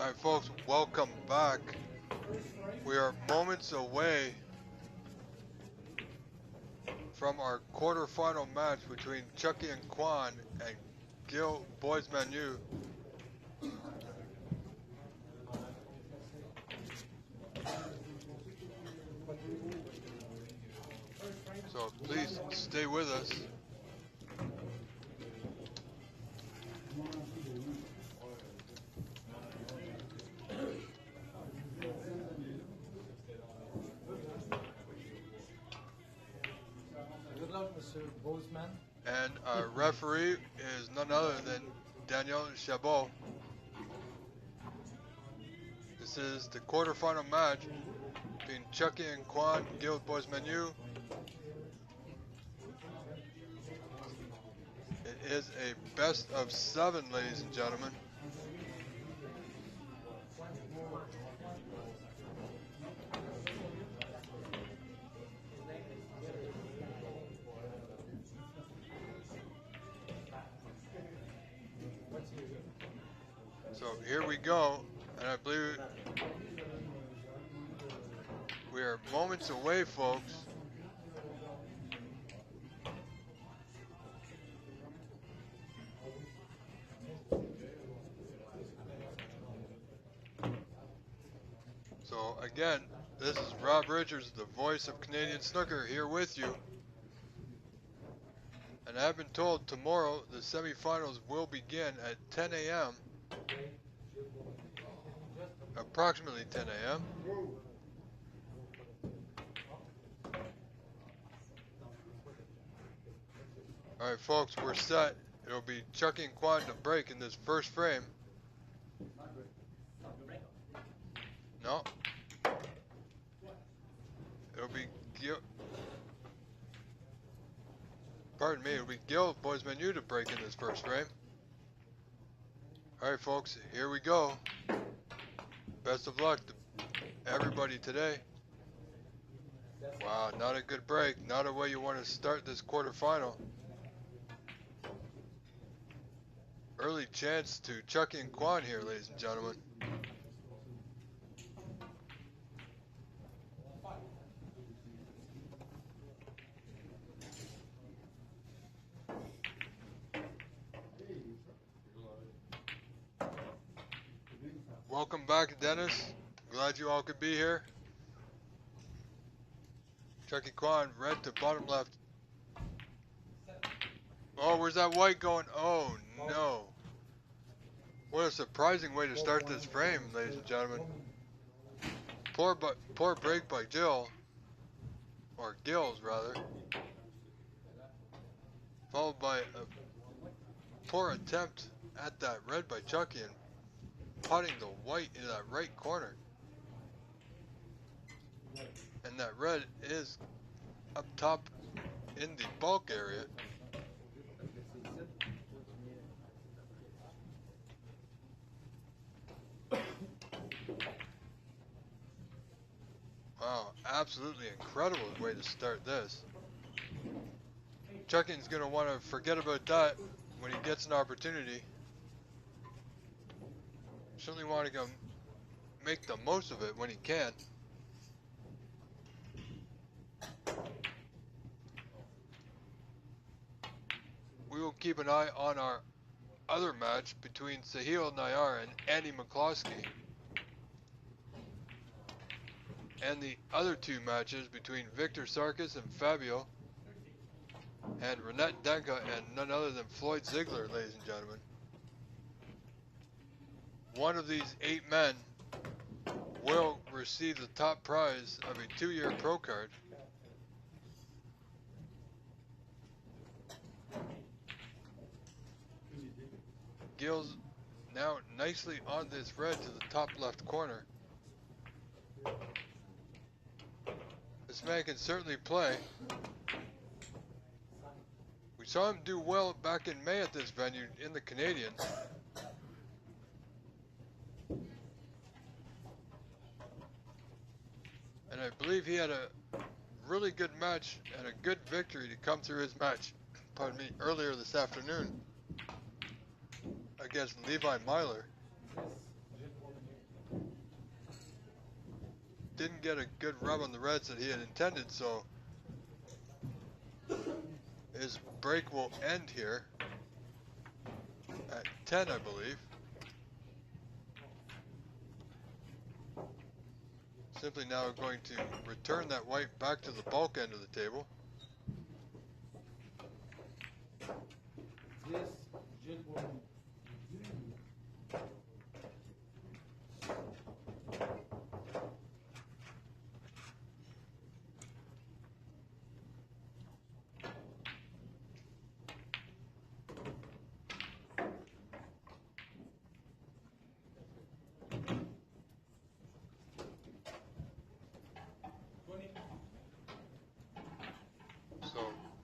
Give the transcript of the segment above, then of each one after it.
Alright folks, welcome back. We are moments away from our quarterfinal match between Chucky and Quan and Gil Boys Manu. So please stay with us. Good luck, Mr. Bozeman. And our referee is none other than Daniel Chabot. This is the quarterfinal match between Chucky and Quan, Gil Boys Manu. It is a best of 7, ladies and gentlemen. So here we go, and I believe we are moments away, folks. So again, this is Rob Richards, the voice of Canadian Snooker, here with you. And I've been told tomorrow the semifinals will begin at 10 a.m. Approximately 10 a.m. Alright folks, we're set. It'll be Chucky and Quan to break in this first frame. No. It'll be Gil. Pardon me, it'll be Gil Boys Manu to break in this first frame. Alright folks, here we go. Best of luck to everybody today. Wow, not a good break. Not a way you want to start this quarterfinal. Early chance to Chucky and Quan here, ladies and gentlemen. Welcome back, Dennis. Glad you all could be here. Chucky Quan, red to bottom left. Oh, where's that white going? Oh, no. What a surprising way to start this frame, ladies and gentlemen. Poor break by Jill. Or Gills, rather. Followed by a poor attempt at that red by Chucky and putting the white into that right corner. And that red is up top in the bulk area. Wow, absolutely incredible way to start this. Chucky's going to want to forget about that when he gets an opportunity. Certainly want to go make the most of it when he can. We will keep an eye on our other match between Sahil Nayar and Andy McCloskey. And the other two matches between Victor Sarkis and Fabio. And Renette Denka and none other than Floyd Ziegler, ladies and gentlemen. One of these 8 men will receive the top prize of a 2-year pro card. Gil's now nicely on this red to the top left corner. This man can certainly play. We saw him do well back in May at this venue in the Canadian. And I believe he had a really good match and a good victory to come through his match, pardon me, earlier this afternoon against Levi Myler. didn't get a good rub on the reds that he had intended, so his break will end here at 10, I believe. Simply now going to return that white back to the bulk end of the table. So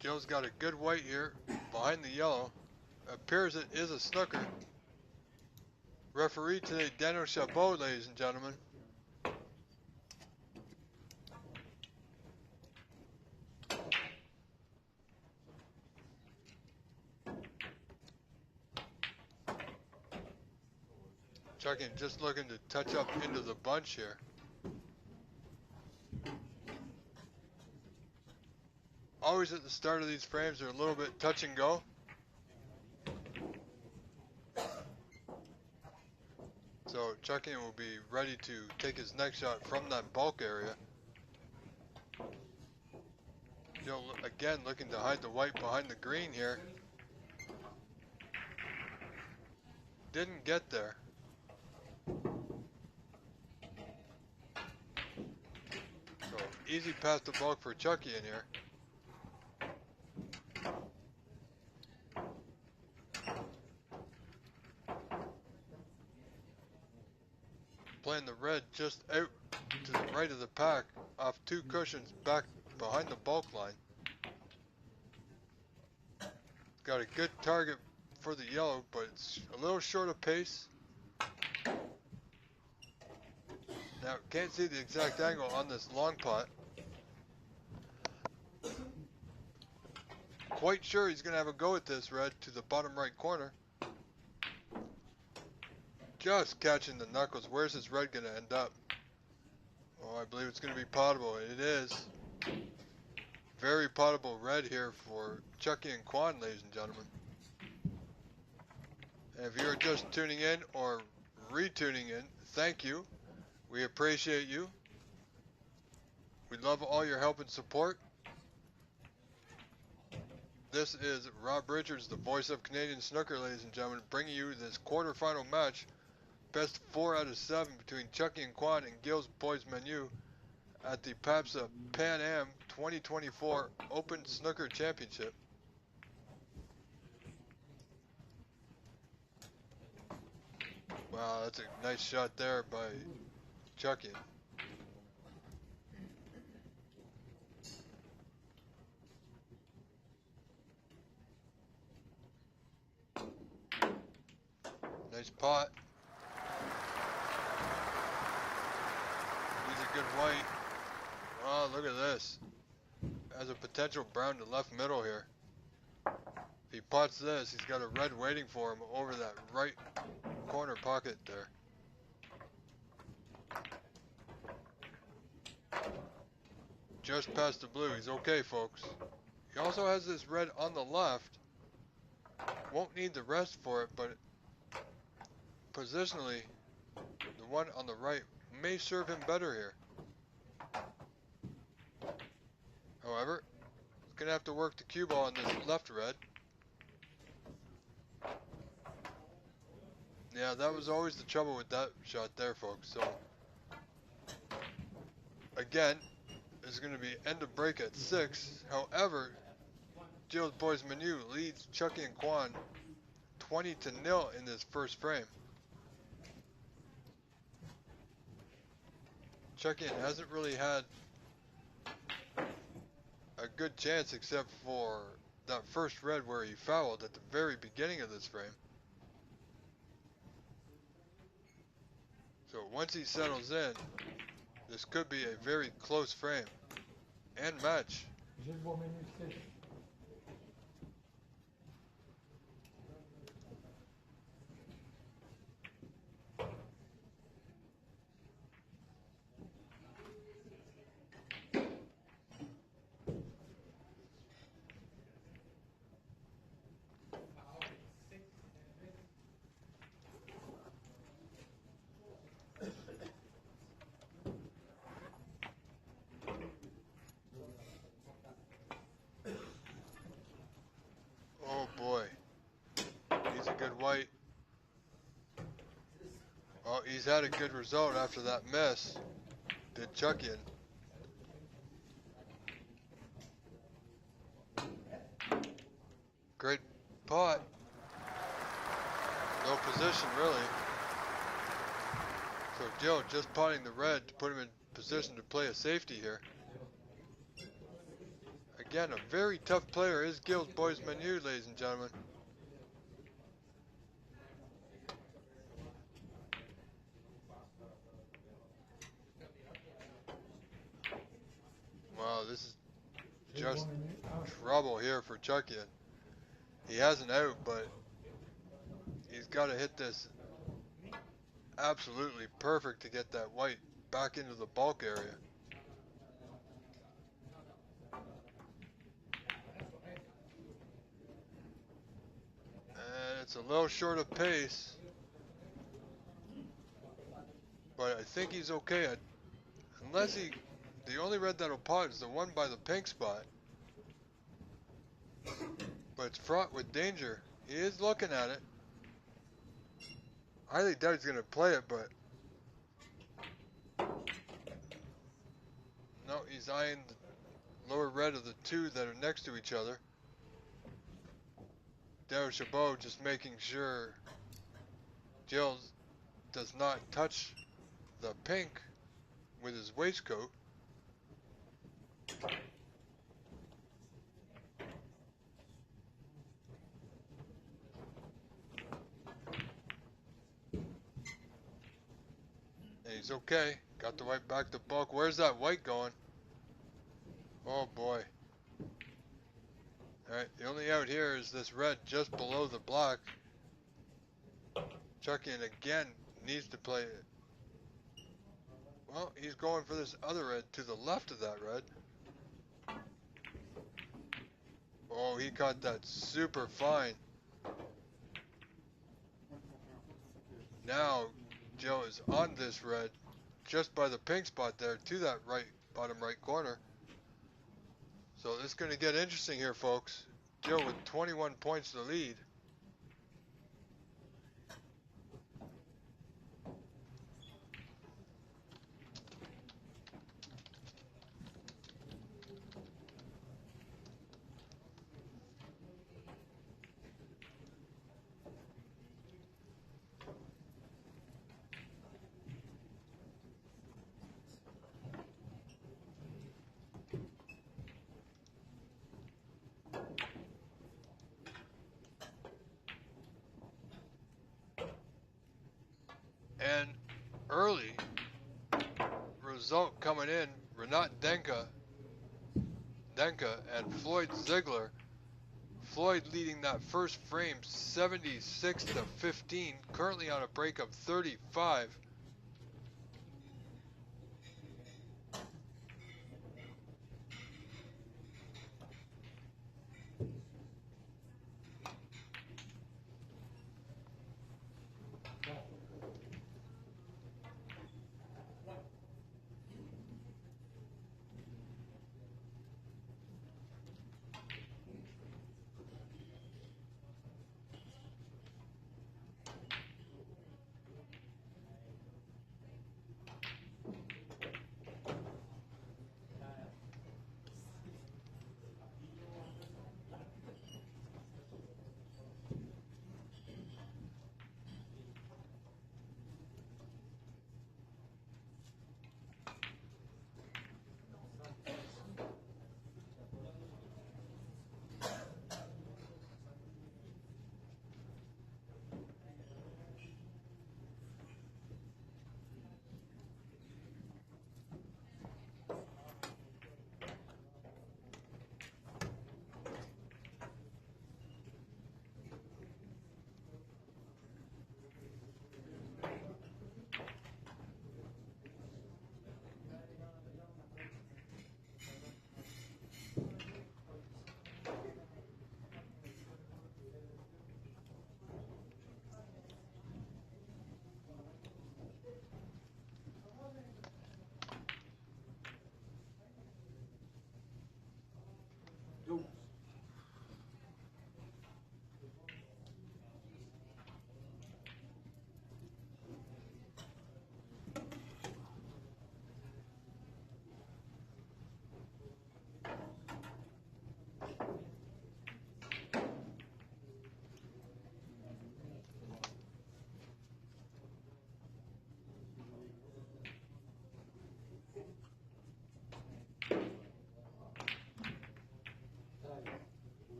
Joe's got a good white here behind the yellow. Appears it is a snooker. Referee today, Daniel Chabot, ladies and gentlemen. Chucking, just looking to touch up into the bunch here. Always at the start of these frames, they're a little bit touch and go. So Chucking will be ready to take his next shot from that bulk area. Joe again looking to hide the white behind the green here. Didn't get there. So easy past the bulk for Chucky in here. Playing the red just out to the right of the pack off 2 cushions back behind the bulk line. Got a good target for the yellow, but it's a little short of pace. Now can't see the exact angle on this long pot. Quite sure he's gonna have a go at this red to the bottom right corner. Just catching the knuckles. Where's this red gonna end up? Oh, I believe it's gonna be potable. It is. Very potable red here for Chucky and Quan, ladies and gentlemen. And if you're just tuning in or retuning in, thank you. We appreciate you. We love all your help and support. This is Rob Richards, the voice of Canadian snooker, ladies and gentlemen, bringing you this quarterfinal match. Best 4 out of 7 between Chucky and Quan and Gil's Boys Menu at the PAPSA Pan Am 2024 Open Snooker Championship. Wow, that's a nice shot there by Chucky. Nice pot. He's a good white. Oh, look at this. Has a potential brown to left middle here. If he pots this, he's got a red waiting for him over that right corner pocket there. Just past the blue. He's okay, folks. He also has this red on the left. Won't need the rest for it, but positionally, the one on the right may serve him better here. However, he's going to have to work the cue ball on this left red. Yeah, that was always the trouble with that shot there, folks. So, again, it's going to be end of break at 6. However, Gil's Boys Menu leads Chucky and Quan 20-0 in this first frame. Chucky hasn't really had a good chance except for that first red where he fouled at the very beginning of this frame. So once he settles in, this could be a very close frame and match. white. Oh, he's had a good result after that miss. Did Chuckian. Great pot. No position, really. So Joe just potting the red to put him in position to play a safety here. Again, a very tough player is Gilles Boys Menu, ladies and gentlemen. Wow, this is just trouble here for Chuckian. He has an out, but he's got to hit this absolutely perfect to get that white back into the bulk area. And it's a little short of pace, but I think he's okay. Unless the only red that'll pot is the one by the pink spot. But it's fraught with danger. He is looking at it. I highly doubt he's going to play it, but no, he's eyeing the lower red of the two that are next to each other. Darryl Chabot just making sure Gilles does not touch the pink with his waistcoat. And he's okay. Got the white back to bulk. Where's that white going? Oh boy. Alright, the only out here is this red just below the black. Chuckian again needs to play it. Well, he's going for this other red to the left of that red. Oh, he caught that super fine. Now, Joe is on this red, just by the pink spot there, to that right, bottom right corner. So this is going to get interesting here, folks. Joe with 21 points to lead. And early result coming in, Renat Denka and Floyd Ziegler. Floyd leading that first frame 76 to 15, currently on a break of 35.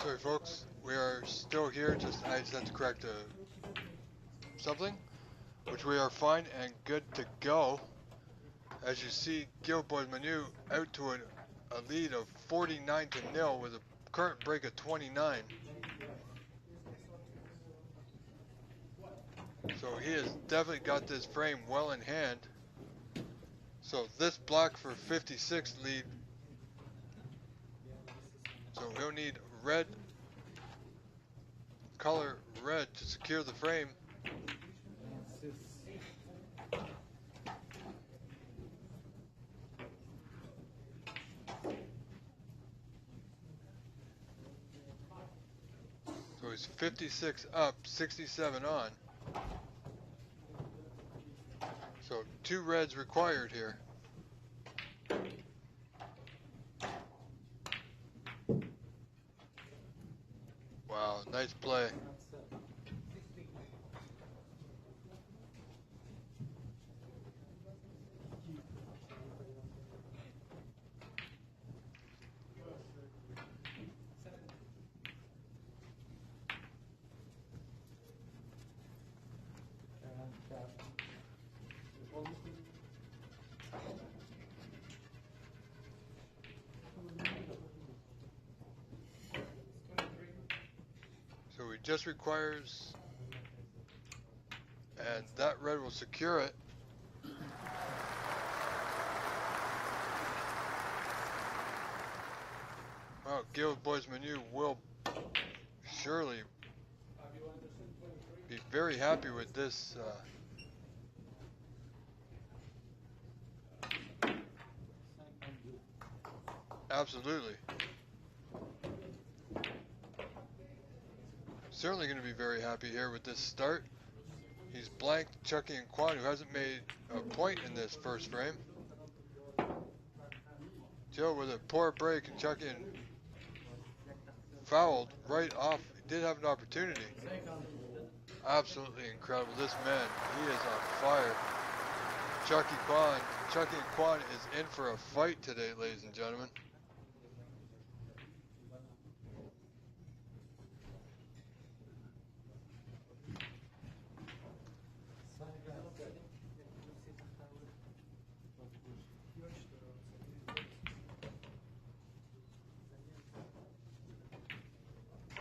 Sorry folks, we are still here, I just have to correct something, which we are fine and good to go. As you see, Guild Boys Manu out to a lead of 49-0 with a current break of 29. So he has definitely got this frame well in hand. So this block for 56 lead. So he'll need red, color red to secure the frame. So he's 56 up, 67 on. So 2 reds required here. Wow, nice play. So he just requires, and that red will secure it. Well, Guild Boys Manu will surely be very happy with this. Absolutely. Certainly going to be very happy here with this start. He's blanked Chucky and Quan, who hasn't made a point in this first frame. Joe with a poor break, and Chucky fouled right off. He did have an opportunity. Absolutely incredible. This man, he is on fire. Chucky and Quan is in for a fight today, ladies and gentlemen.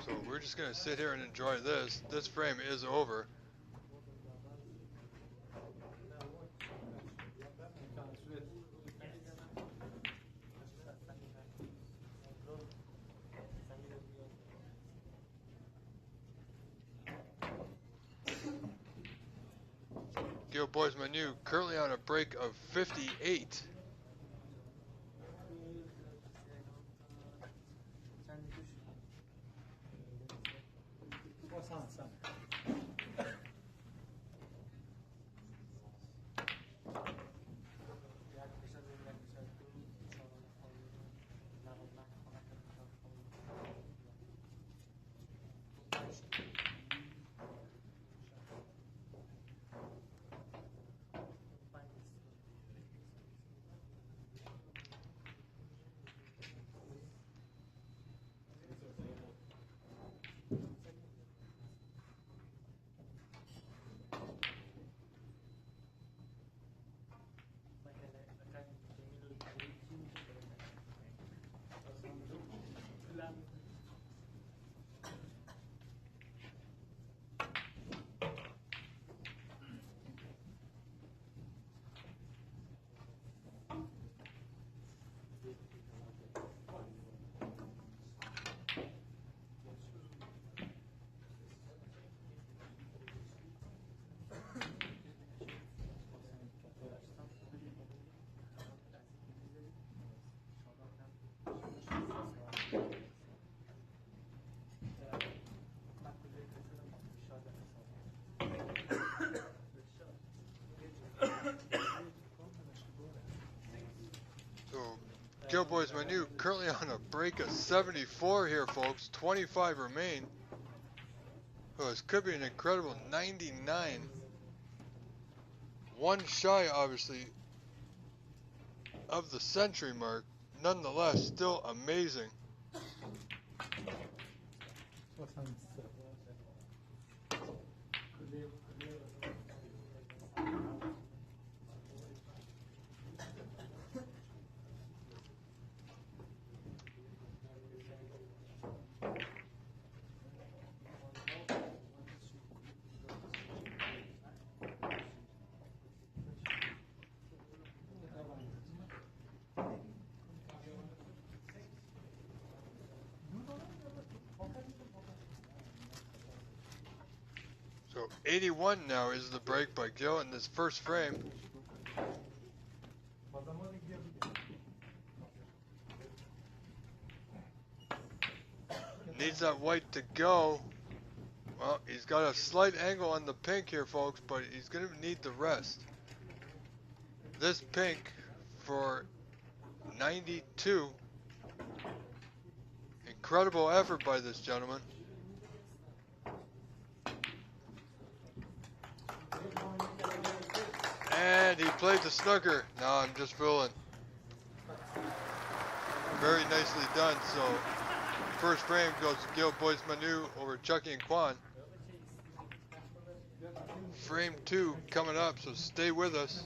So we're just going to sit here and enjoy this. This frame is over. Guild Boys Manu currently on a break of 58. Guild Boys Manu currently on a break of 74 here, folks. 25 remain. So this could be an incredible 99. One shy, obviously, of the century mark. Nonetheless, still amazing. So 81 now is the break by Gil in this first frame. Needs that white to go. Well, he's got a slight angle on the pink here, folks, but he's going to need the rest. This pink for 92. Incredible effort by this gentleman. And he played the snooker. Now I'm just fooling. Very nicely done. So first frame goes to Gil Boys Manu over Chucky and Quan. Frame 2 coming up, so stay with us.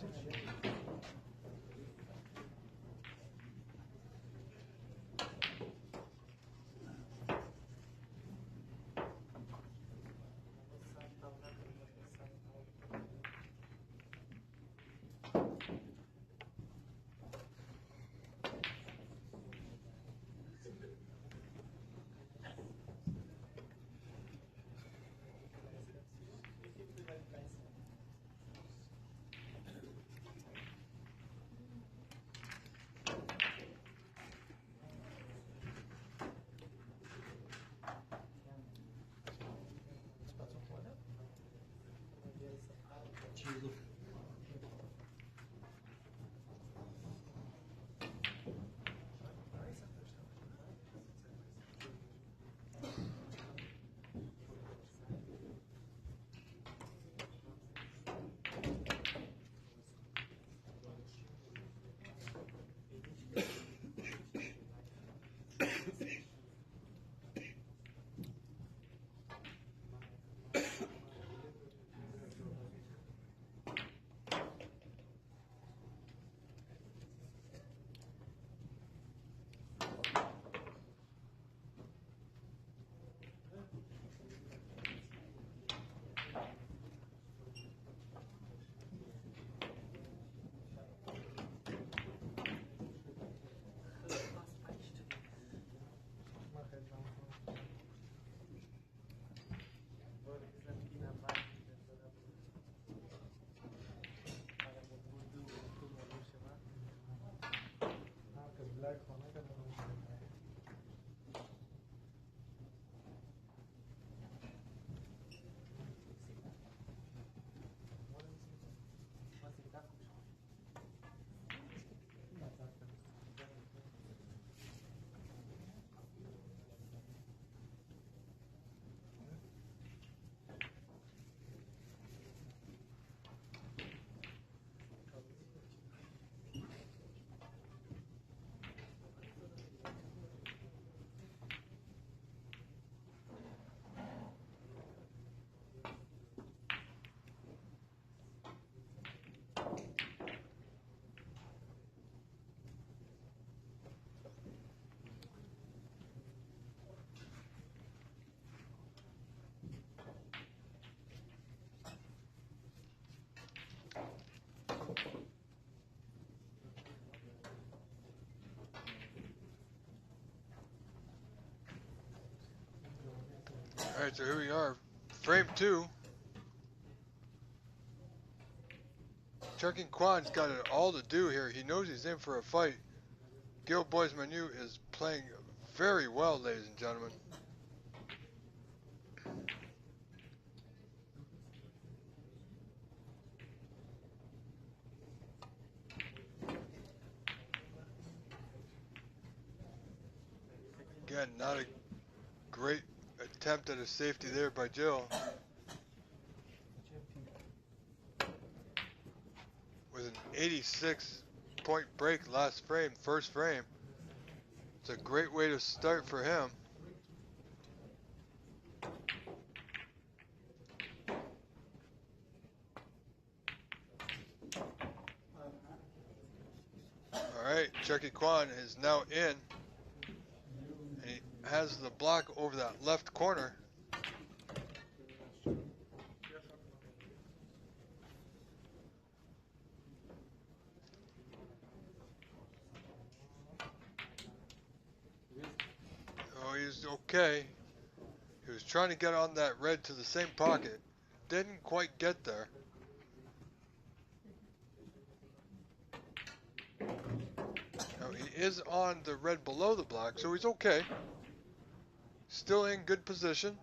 Alright, so here we are. Frame 2. Chuck and Quan's got it all to do here. He knows he's in for a fight. Gil Boys Manu is playing very well, ladies and gentlemen. Again, not a great attempt at a safety there by Jill. With an 86-point break last frame, first frame. It's a great way to start for him. Chucky Kwan is now in, and he has the block over that left corner. Oh, he's okay. He was trying to get on that red to the same pocket. Didn't quite get there. Now he is on the red below the block, so he's okay. Still in good position.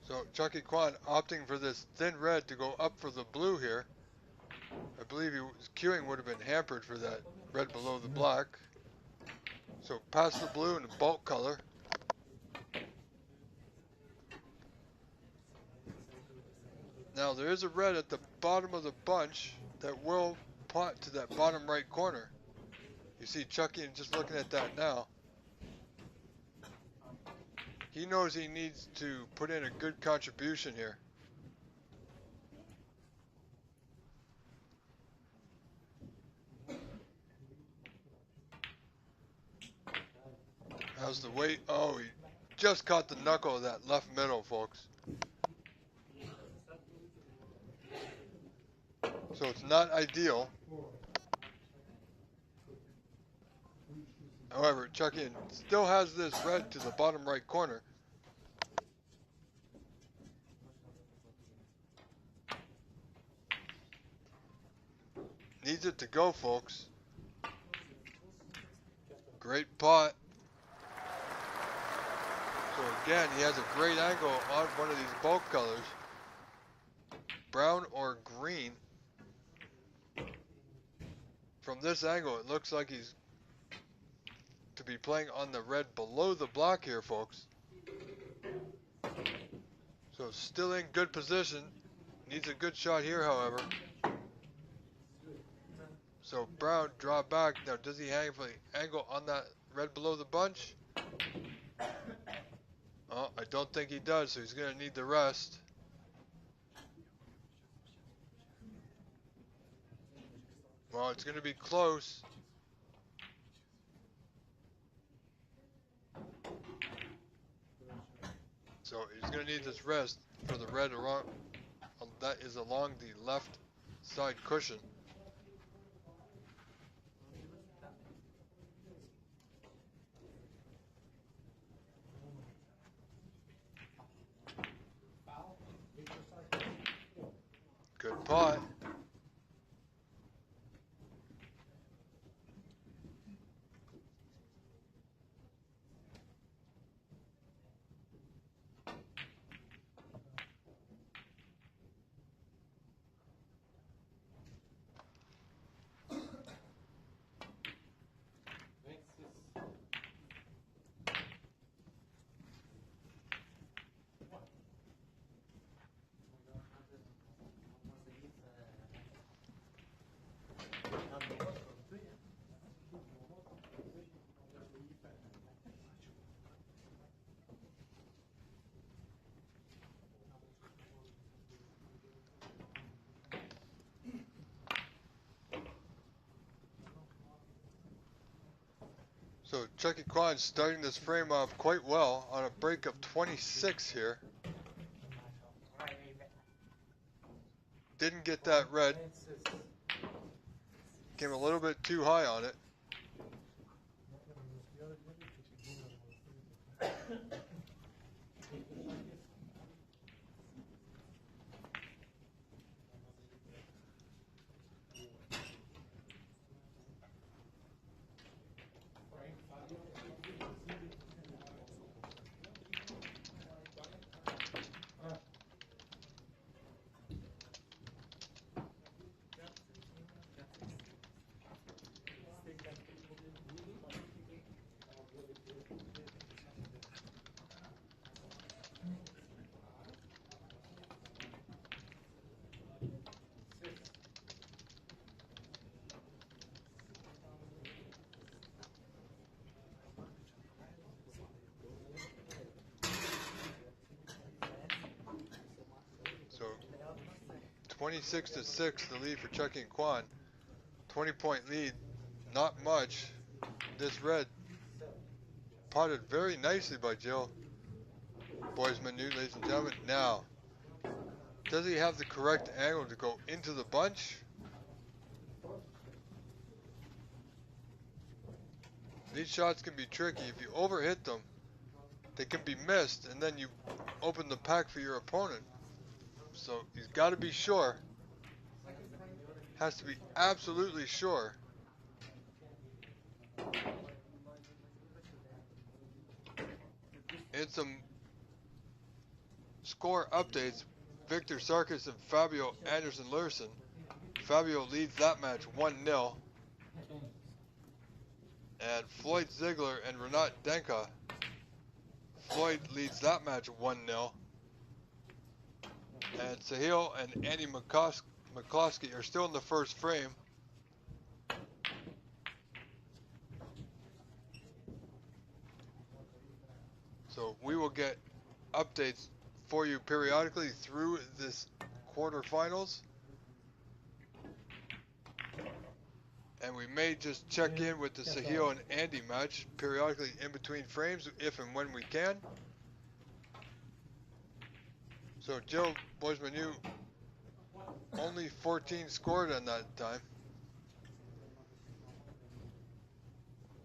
So Chucky Kwan opting for this thin red to go up for the blue here. I believe his queuing would have been hampered for that red below the block. So past the blue in the bulk color. Now there is a red at the bottom of the bunch that will pot to that bottom right corner. You see Chucky just looking at that now. He knows he needs to put in a good contribution here. How's the weight? Oh, he just caught the knuckle of that left middle, folks. So it's not ideal. However, Chucky still has this red to the bottom right corner. Needs it to go, folks. Great pot. So again, he has a great angle on one of these bulk colors. Brown or green. From this angle, it looks like he's to be playing on the red below the block here, folks. So still in good position. Needs a good shot here, however. So Brown draw back. Now does he have an angle on that red below the bunch? Oh, I don't think he does, so he's going to need the rest. Well, it's going to be close. So he's going to need this rest for the red around, that is along the left side cushion. Good pot. So Chucky Kwan's starting this frame off quite well on a break of 26 here. Didn't get that red. Came a little bit too high on it. 26-6, the lead for Chucky and Quan. 20-point lead, not much. This red potted very nicely by Jill. Boys Manu, ladies and gentlemen. Now, does he have the correct angle to go into the bunch? These shots can be tricky. If you overhit them, they can be missed, and then you open the pack for your opponent. So he's got to be sure. Has to be absolutely sure. In some score updates, Victor Sarkis and Fabio Anderson-Lursen. Fabio leads that match 1-0. And Floyd Ziegler and Renat Denka. Floyd leads that match 1-0. And Sahil and Andy McCloskey are still in the first frame. So we will get updates for you periodically through this quarterfinals. And we may just check in with the Sahil and Andy match periodically in between frames if and when we can. So Joe Boys Manu only 14 scored on that time.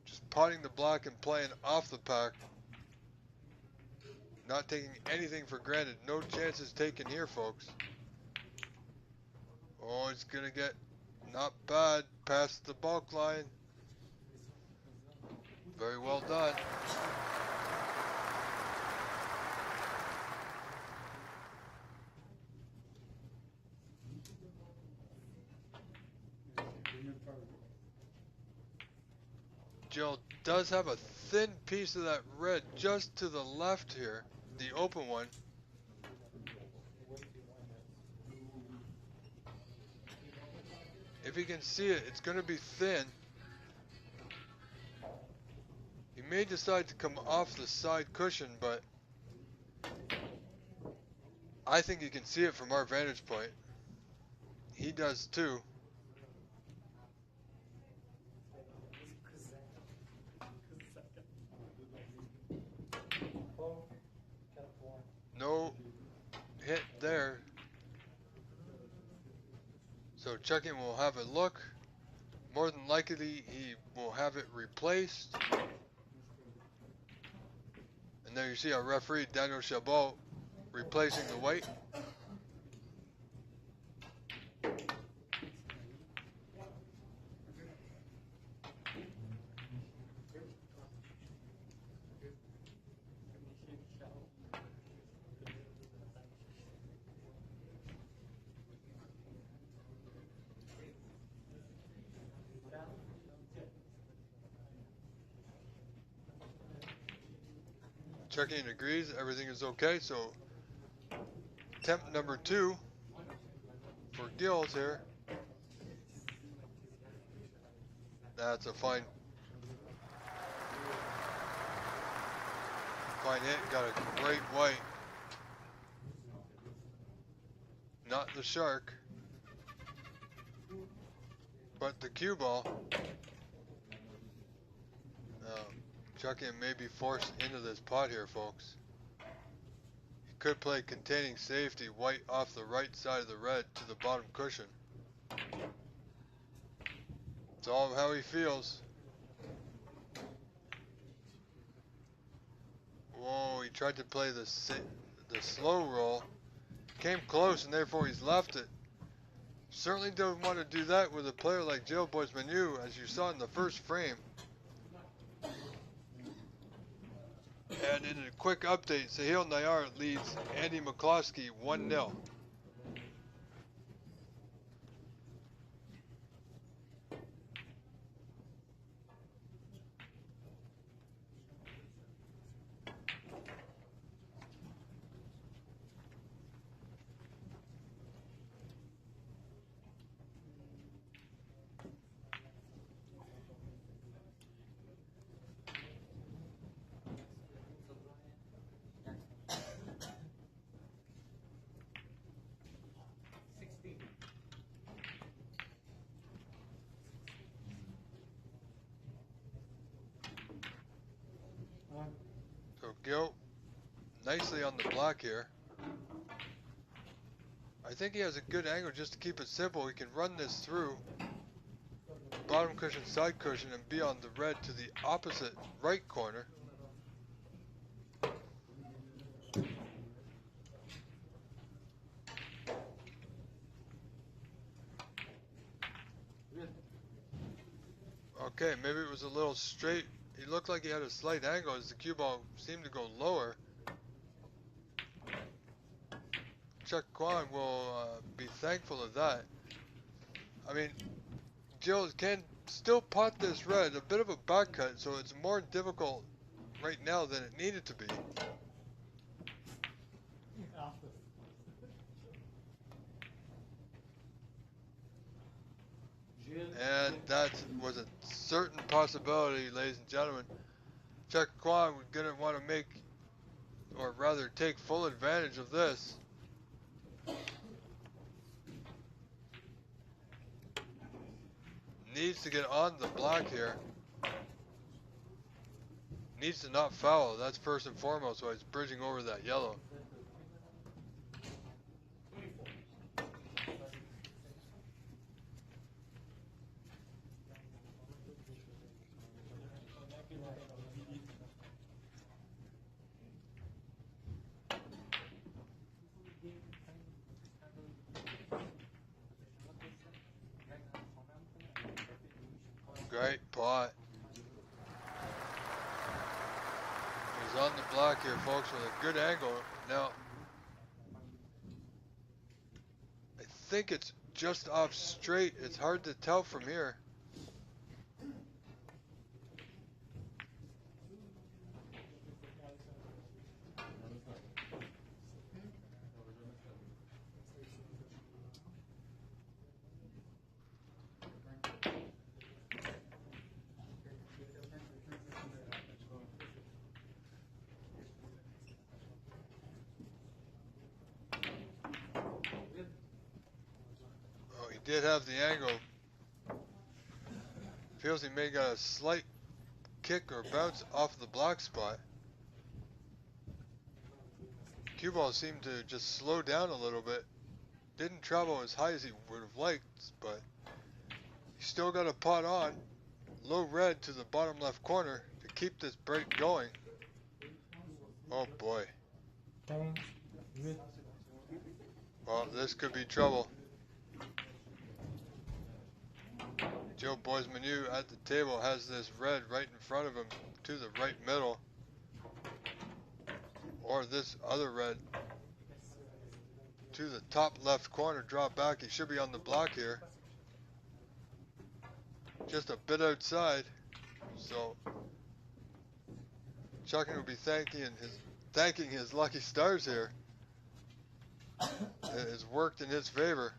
Just potting the block and playing off the pack. Not taking anything for granted. No chances taken here, folks. Oh, it's going to get not bad past the bulk line. Very well done. Jill does have a thin piece of that red just to the left here, the open one. If you can see it, it's going to be thin. He may decide to come off the side cushion, but I think you can see it from our vantage point. He does too. No hit there. So Chucking will have a look. More than likely he will have it replaced. And there you see our referee Daniel Chabot replacing the white. Chucking agrees, everything is okay, so attempt number 2 for Gills here. That's a fine hit, got a great white. Not the shark, but the cue ball. Chucking may be forced into this pot here, folks. He could play containing safety, white off the right side of the red to the bottom cushion. It's all how he feels. Whoa, he tried to play the slow roll. Came close and therefore he's left it. Certainly don't want to do that with a player like Jill Boys Manu, as you saw in the first frame. And in a quick update, Sahil Nayar leads Andy McCloskey 1-0. Gil nicely on the block here. I think he has a good angle just to keep it simple. He can run this through bottom cushion, side cushion, and be on the red to the opposite right corner. Okay, maybe it was a little straight. He looked like he had a slight angle as the cue ball seemed to go lower. Chuck Kwan will be thankful of that. I mean, Jill can still pot this red, a bit of a back cut, so it's more difficult right now than it needed to be. And that was a certain possibility, ladies and gentlemen. Chuck Kwan was going to want to make, or rather take full advantage of this. Needs to get on the block here. Needs to not foul, that's first and foremost, while he's bridging over that yellow. Great pot. He's on the block here, folks, with a good angle. Now, I think it's just off straight. It's hard to tell from here. Did have the angle. Feels he may got a slight kick or bounce off the block spot. Cue ball seemed to just slow down a little bit. Didn't travel as high as he would have liked, but he still got a pot on. Low red to the bottom left corner to keep this break going. Oh boy. Well, this could be trouble. Joe Boismanu at the table has this red right in front of him to the right middle. Or this other red to the top left corner, drop back. He should be on the block here. Just a bit outside. So Chuckin will be thanking his lucky stars here. It has worked in his favor.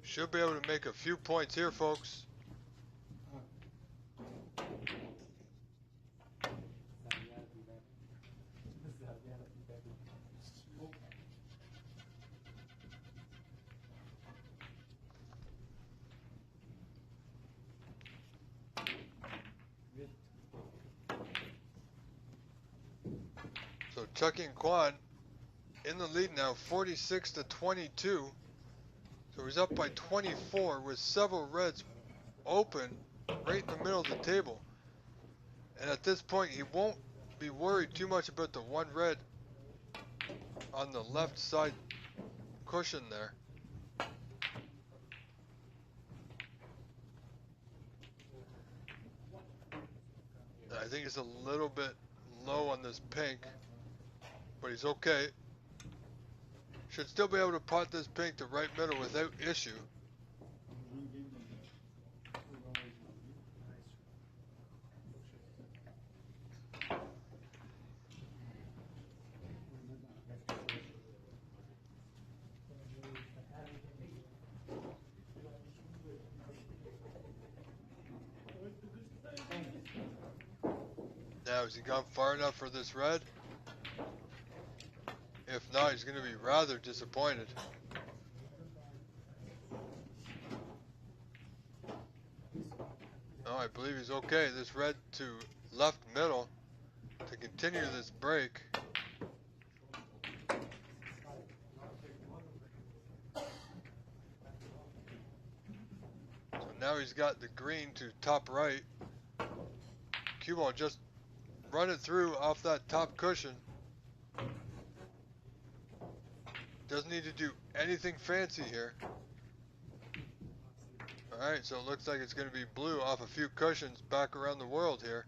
Should be able to make a few points here, folks. So Chucky and Kwan in the lead now, 46-22. So he's up by 24 with several reds open right in the middle of the table. And at this point, he won't be worried too much about the one red on the left side cushion there. I think it's a little bit low on this pink, but he's okay. Should still be able to pot this pink to right middle without issue. Now, has he gone far enough for this red? If not, he's going to be rather disappointed. Oh, I believe he's okay. This red to left middle to continue this break. So now he's got the green to top right. Cue ball just run it through off that top cushion. Doesn't need to do anything fancy here. Alright, so it looks like it's going to be blue off a few cushions back around the world here.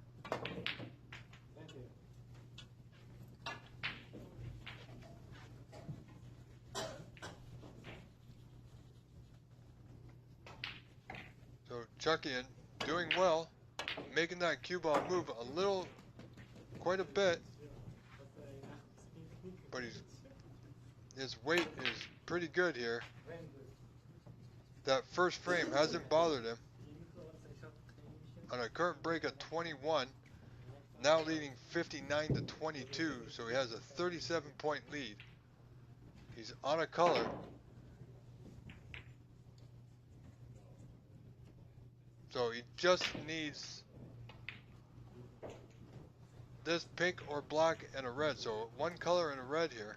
So Chuckian doing well, making that cue ball move a little, quite a bit, but his weight is pretty good here. That first frame hasn't bothered him. On a current break of 21, now leading 59 to 22, so he has a 37-point lead. He's on a color. So he just needs this pink or black and a red. So one color and a red here.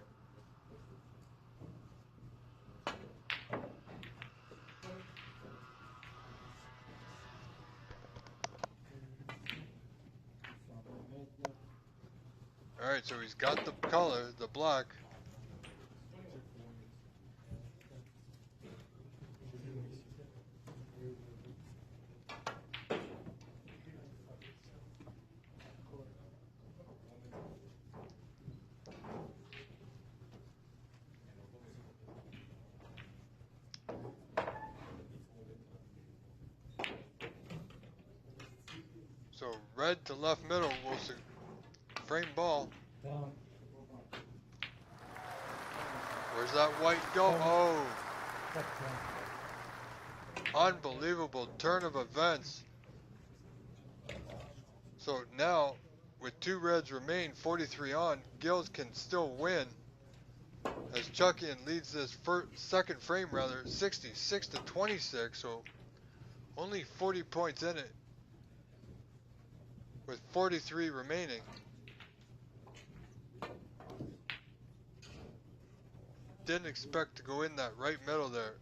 Alright, so he's got the color, the black. So red to left middle will frame ball. Where's that white go? Oh! Unbelievable turn of events. So now, with two reds remain, 43 on, Gills can still win. As Chuckian leads this second frame, 66 to 26. So only 40 points in it, with 43 remaining. Didn't expect to go in that right middle there.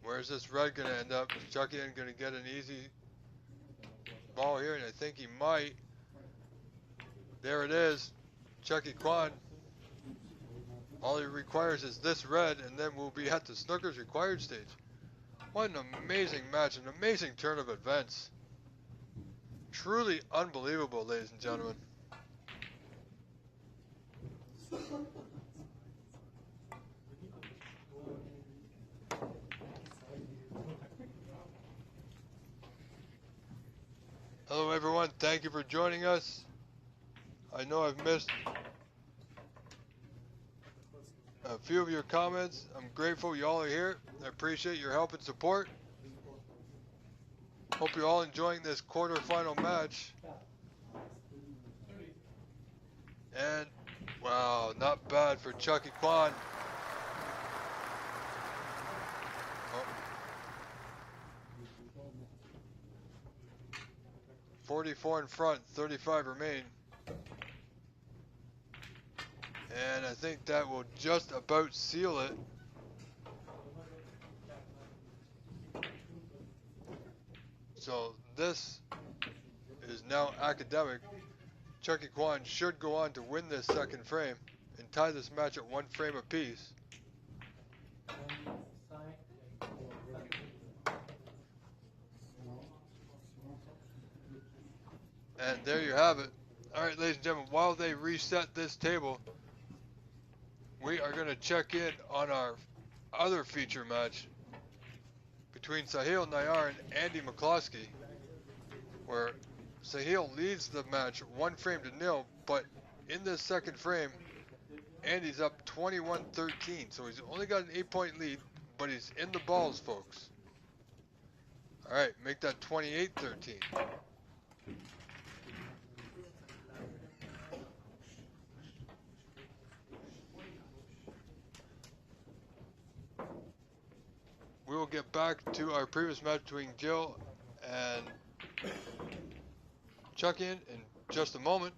Where's this red going to end up? Is Chuckian going to get an easy ball here? And I think he might. There it is. Chucky Kwan. All he requires is this red, and then we'll be at the Snooker's required stage. What an amazing match, an amazing turn of events. Truly unbelievable, ladies and gentlemen. Hello everyone, thank you for joining us. I know I've missed a few of your comments. I'm grateful you all are here. I appreciate your help and support. Hope you're all enjoying this quarterfinal match. And, wow, not bad for Chucky Kwan. Oh. 44 in front, 35 remain. And I think that will just about seal it. So this is now academic. Chucky Kwan should go on to win this second frame and tie this match at one frame apiece. And there you have it. Alright, ladies and gentlemen, while they reset this table, we are going to check in on our other feature match between Sahil Nayar and Andy McCloskey, where Sahil leads the match 1-0, but in this second frame, Andy's up 21-13, so he's only got an 8-point lead, but he's in the balls, folks. Alright, make that 28-13. we'll get back to our previous match between Jill and Chucky in just a moment.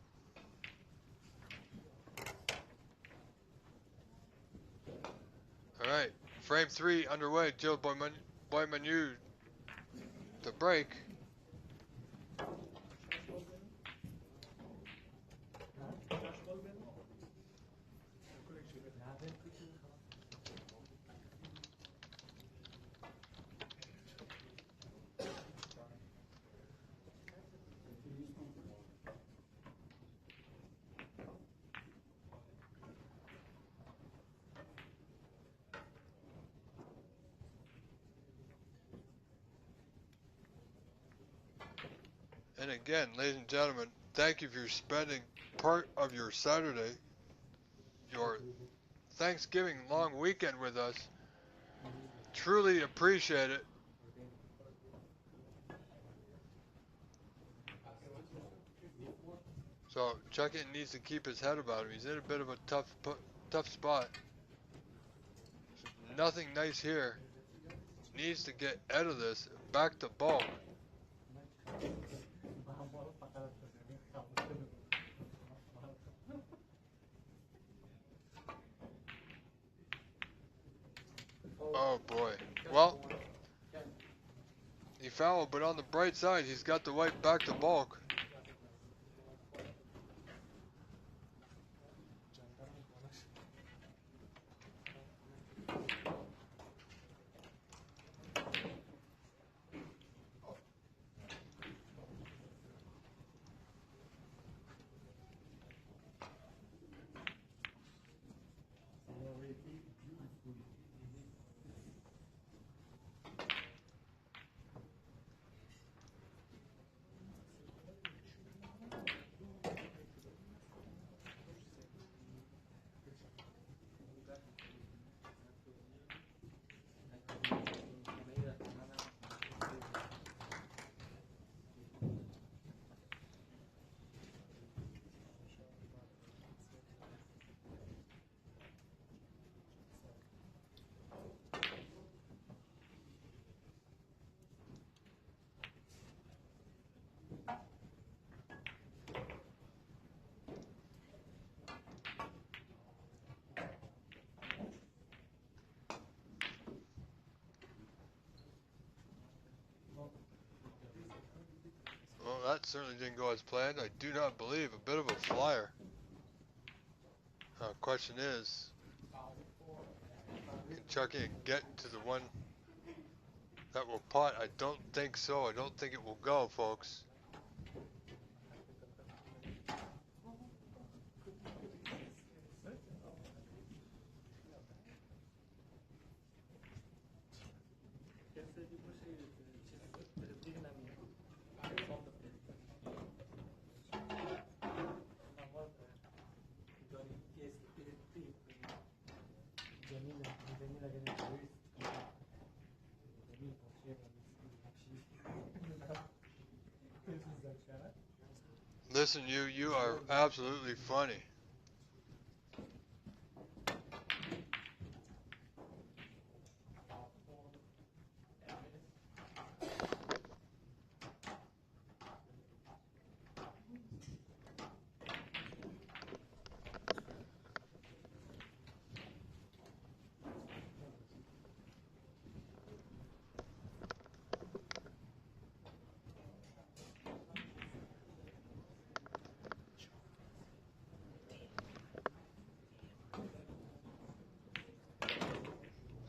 Alright, frame 3 underway. Jill Boy Menu to break. And again, ladies and gentlemen, thank you for spending part of your Saturday, your Thanksgiving long weekend with us. Truly appreciate it. So Chucky needs to keep his head about him. He's in a bit of a tough spot. Nothing nice here. Needs to get out of this. Back to bulk. Oh boy. Well, he fouled, but on the bright side, he's got the white back to bulk. Well, that certainly didn't go as planned. I do not believe. A bit of a flyer. Question is, can Chucky get to the one that will pot? I don't think so. I don't think it will go, folks. Listen, you are absolutely funny.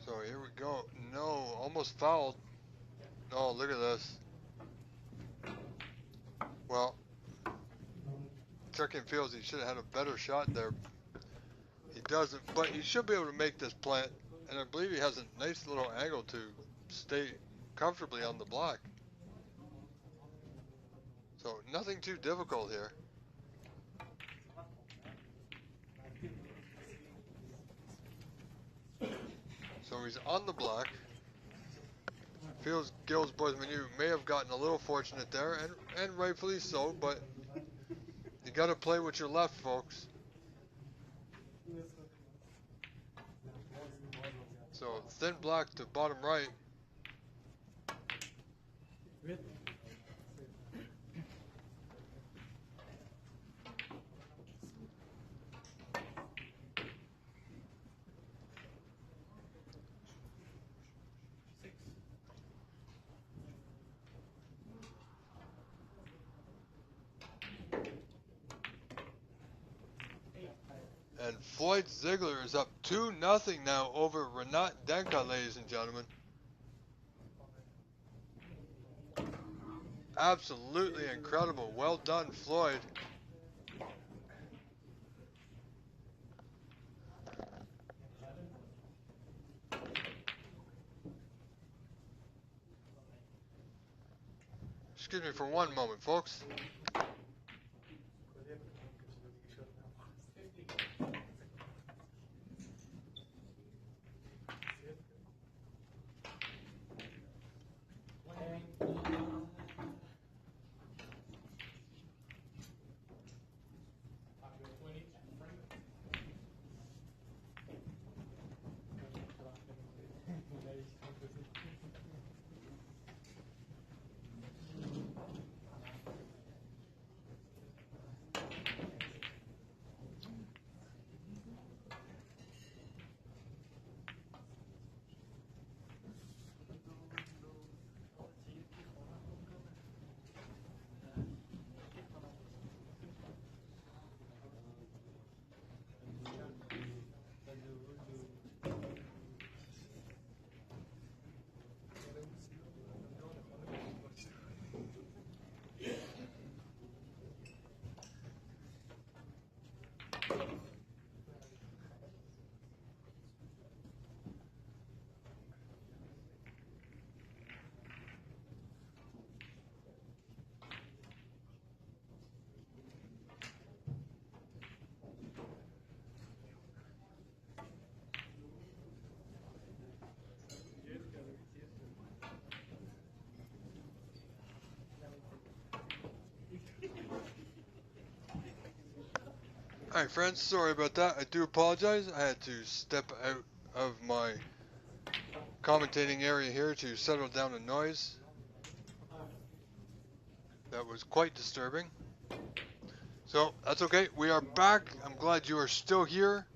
So here we go. No, almost fouled. No, look at this. Well, Chucky feels he should have had a better shot there. He doesn't, but he should be able to make this plant, and I believe he has a nice little angle to stay comfortably on the block. So nothing too difficult here. So he's on the block. Feels Gill's Boys Menu may have gotten a little fortunate there, and rightfully so, but you got to play with your left, folks. So thin block to bottom right. And Floyd Ziegler is up 2-0 now over Renat Denka, ladies and gentlemen. Absolutely incredible. Well done, Floyd. Excuse me for one moment, folks. Alright friends, sorry about that. I do apologize. I had to step out of my commentating area here to settle down the noise. That was quite disturbing. So, that's okay. We are back. I'm glad you are still here.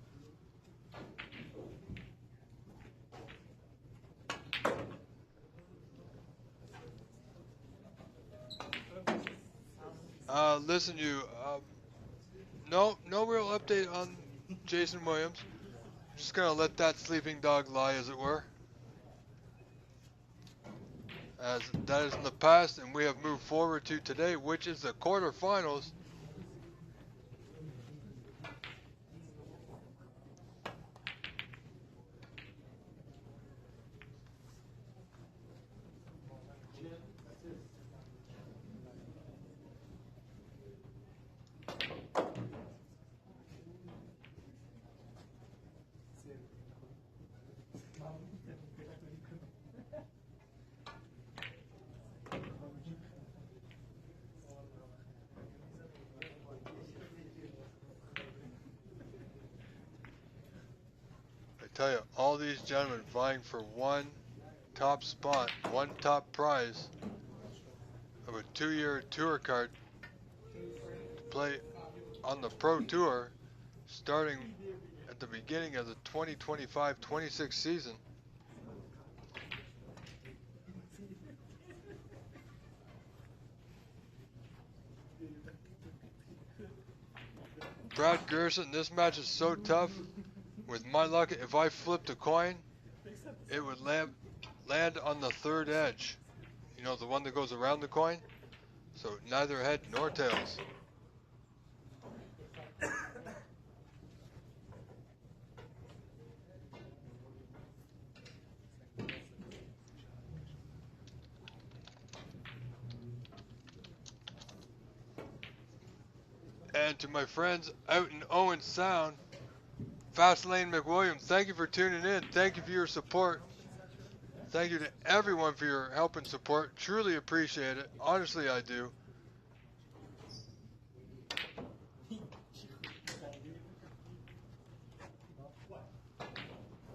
Listen, no real update on Jason Williams. Just gonna let that sleeping dog lie, as it were. As that is in the past, and we have moved forward to today, which is the quarterfinals. Tell you, all these gentlemen vying for one top spot, one top prize of a 2-year tour card to play on the Pro Tour starting at the beginning of the 2025-26 season. Brad Gerson, this match is so tough. With my luck, if I flipped a coin, it would land on the third edge. You know, the one that goes around the coin? So neither head nor tails. And to my friends out in Owen Sound, Fastlane McWilliams, thank you for tuning in. Thank you for your support. Thank you to everyone for your help and support. Truly appreciate it. Honestly, I do.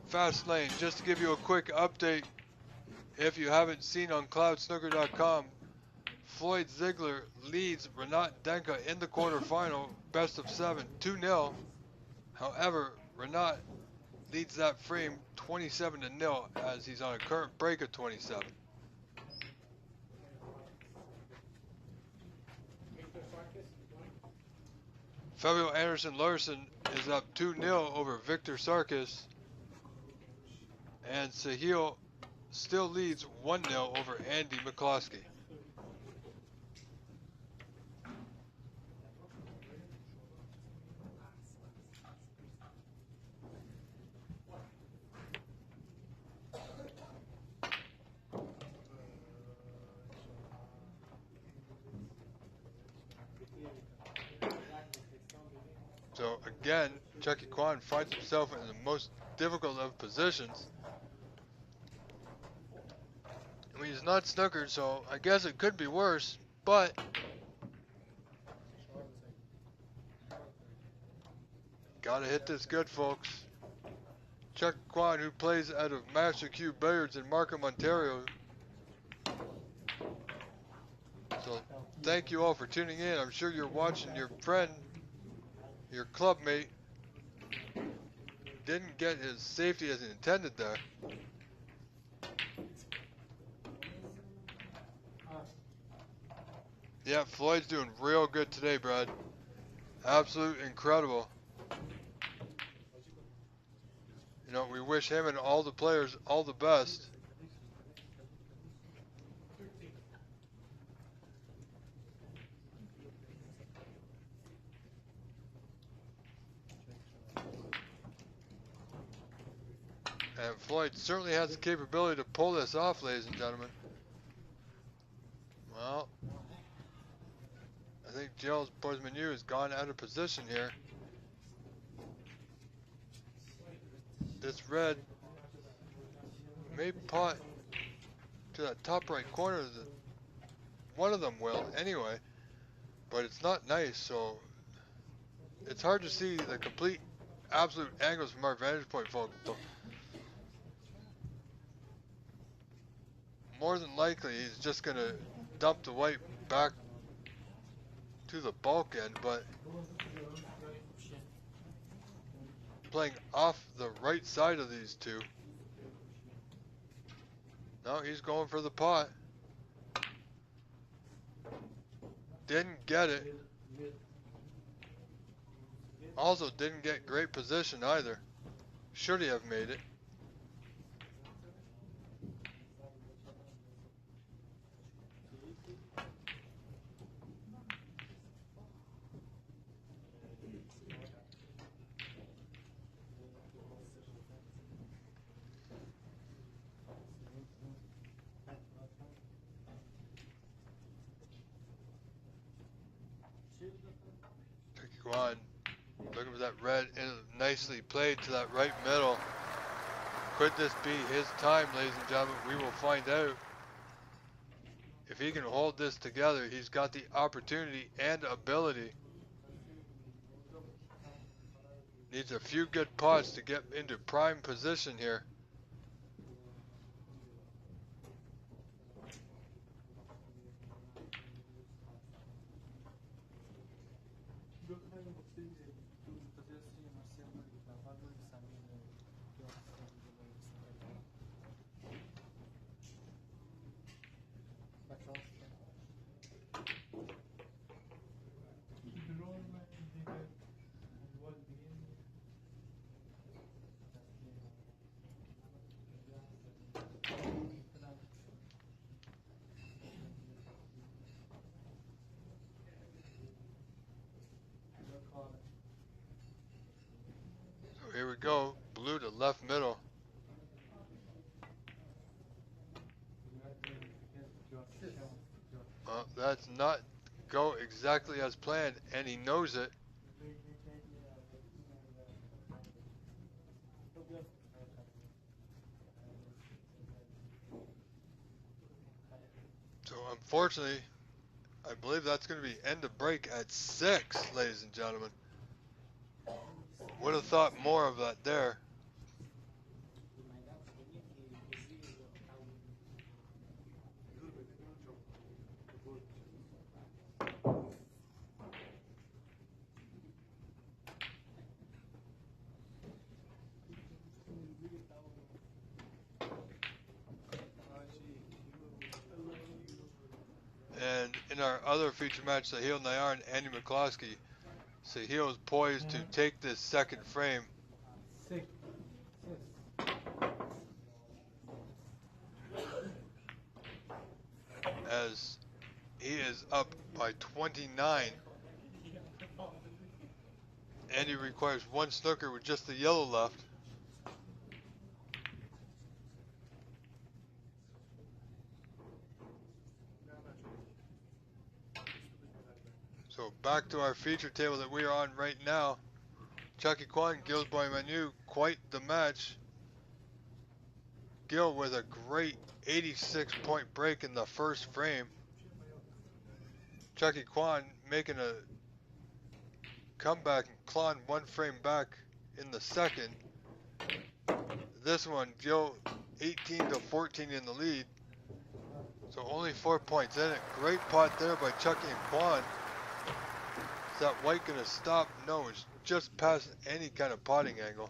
Fastlane, just to give you a quick update, if you haven't seen on cloudsnooker.com, Floyd Ziegler leads Renat Denka in the quarterfinal, best of 7, 2-0. However, Renat leads that frame 27-0 as he's on a current break of 27. Fabio Anderson Larson is up 2-0 over Victor Sarkis, and Sahil still leads 1-0 over Andy McCloskey. So again, Chucky Kwan finds himself in the most difficult of positions. I mean, he's not snookered, so I guess it could be worse, but gotta hit this good, folks. Chuck Kwan, who plays out of Master Q Billiards in Markham, Ontario. So thank you all for tuning in. I'm sure you're watching your friend, your club mate, didn't get his safety as intended there. Yeah, Floyd's doing real good today, Brad. Absolute incredible. You know, we wish him and all the players all the best. And Floyd certainly has the capability to pull this off, ladies and gentlemen. Well, I think Gilles Boismenu has gone out of position here. This red may pot to that top right corner. One of them will anyway, but it's not nice, so it's hard to see the complete absolute angles from our vantage point, folks. But more than likely, he's just going to dump the white back to the bulk end, but playing off the right side of these two. No, he's going for the pot. Didn't get it. Also didn't get great position either. Should he have made it? Kwan looking for that red and nicely played to that right middle. Could this be his time, ladies and gentlemen? We will find out. If he can hold this together, he's got the opportunity and ability. Needs a few good pots to get into prime position here. Here we go, blue to left middle. That's not go exactly as planned, and he knows it. So unfortunately, I believe that's going to be end of break at 6, ladies and gentlemen. Would have thought more of that there. And in our other feature match, Sahil Nayar and Andy McCloskey, Sahil is poised to take this second frame. As he is up by 29. Andy requires one snooker with just the yellow left. So back to our feature table that we are on right now. Chucky Kwan, Gil's boy Manu, quite the match. Gil with a great 86-point break in the first frame. Chucky Kwan making a comeback and clawing one frame back in the second. This one, Gil 18-14 in the lead. So only 4 points in it. Great pot there by Chucky and Kwan. Is that white gonna stop? No, it's just past any kind of potting angle.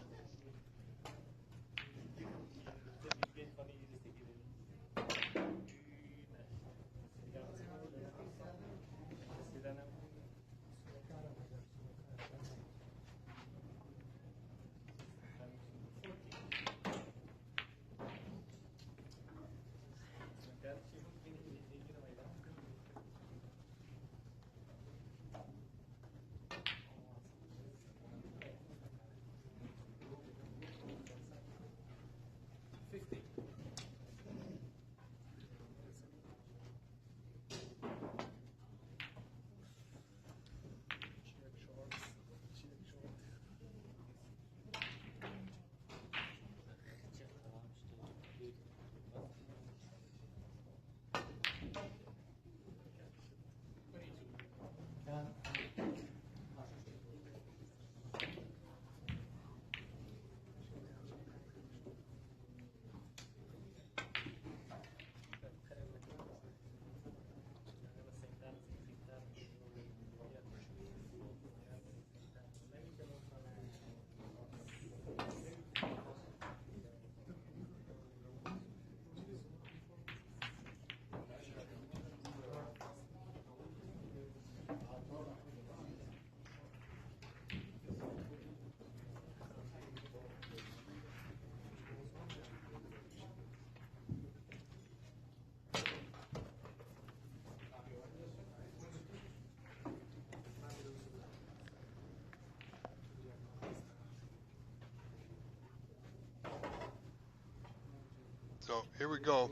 So here we go.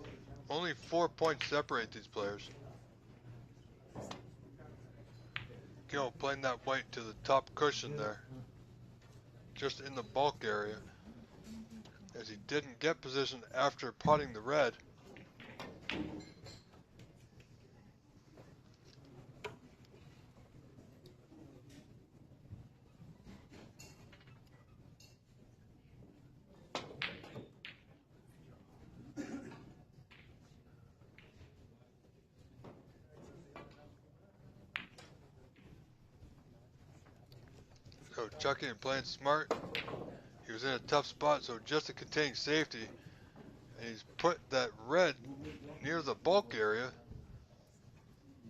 Only 4 points separate these players. Gil playing that white to the top cushion there. Just in the bulk area. As he didn't get position after potting the red. So Chucky playing smart. He was in a tough spot, so just to contain safety, and he's put that red near the bulk area.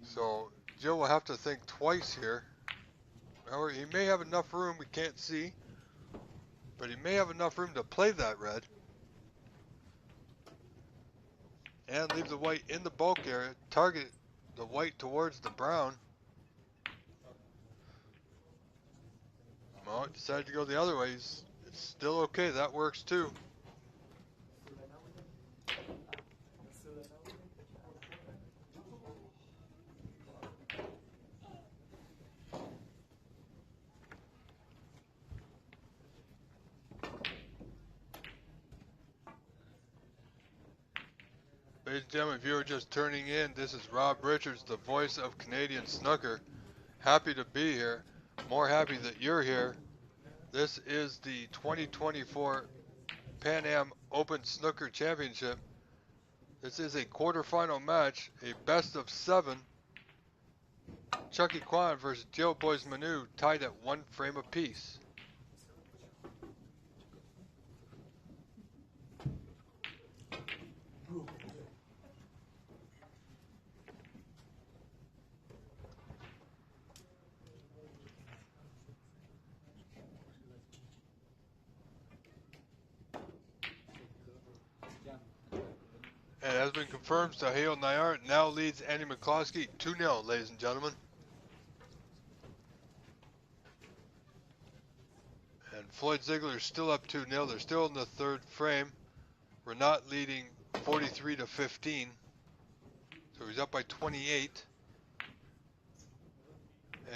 So Joe will have to think twice here. However, he may have enough room, we can't see, but he may have enough room to play that red. And leave the white in the bulk area, target the white towards the brown. Well, decided to go the other way. It's still okay, that works too. Ladies and gentlemen, if you are just turning in, this is Rob Richards, the voice of Canadian Snooker. Happy to be here. More happy that you're here. This is the 2024 Pan Am Open Snooker Championship. This is a quarterfinal match, a best of 7. Chucky Kwan versus Joe Boys Manu, tied at 1 frame apiece. has been confirmed. Sahil Nayar now leads Andy McCloskey 2-0, ladies and gentlemen. And Floyd Ziegler is still up 2-0. They're still in the third frame. Renat leading 43-15. So he's up by 28.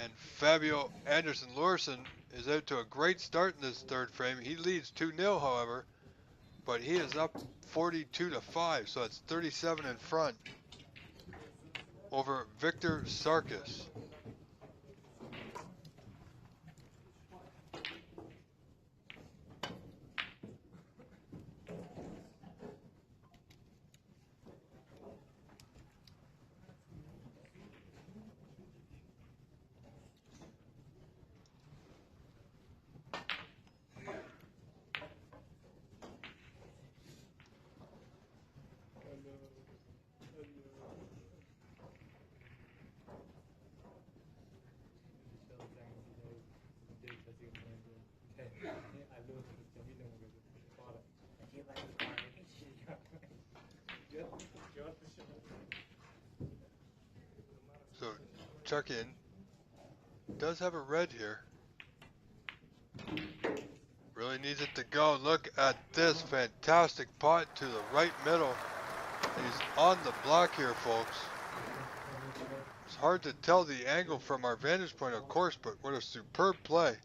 And Fabio Anderson Lorson is out to a great start in this third frame. He leads 2-0, however, but he is up 42-5, so it's 37 in front over Victor Sarkis. So Chuck-in does have a red here. Really needs it to go. Look at this fantastic pot to the right middle. He's on the block here, folks. It's hard to tell the angle from our vantage point, of course, but what a superb play.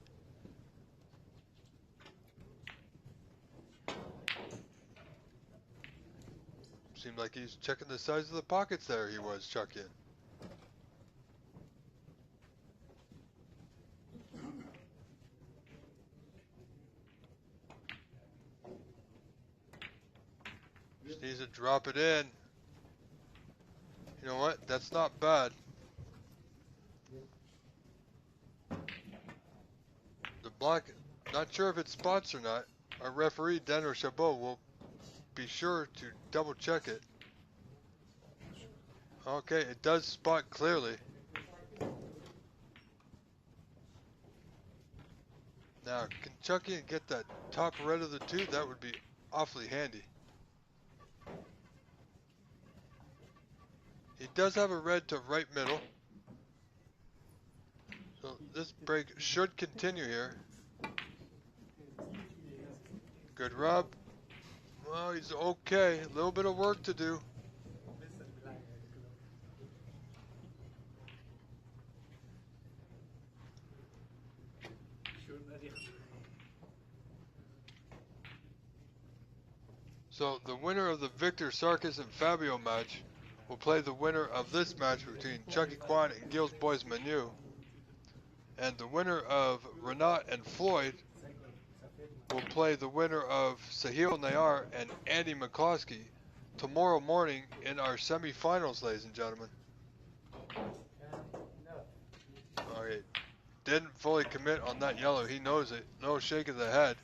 Seemed like he's checking the size of the pockets there. He was, Chuck-in. Just needs to drop it in. You know what? That's not bad. The block, not sure if it spots or not. Our referee, Daniel Chabot, will be sure to double check it. Okay, it does spot clearly. Now, can Chuck-in get that top red of the two? That would be awfully handy. He does have a red to right middle. So this break should continue here. Good rub. Well, he's okay. A little bit of work to do. So the winner of the Victor Sarkis and Fabio match will play the winner of this match between Chucky Kwan and Gilles Boys Manu. And the winner of Renat and Floyd will play the winner of Sahil Nayar and Andy McCloskey tomorrow morning in our semifinals, ladies and gentlemen. Alright, didn't fully commit on that yellow. He knows it. No shake of the head.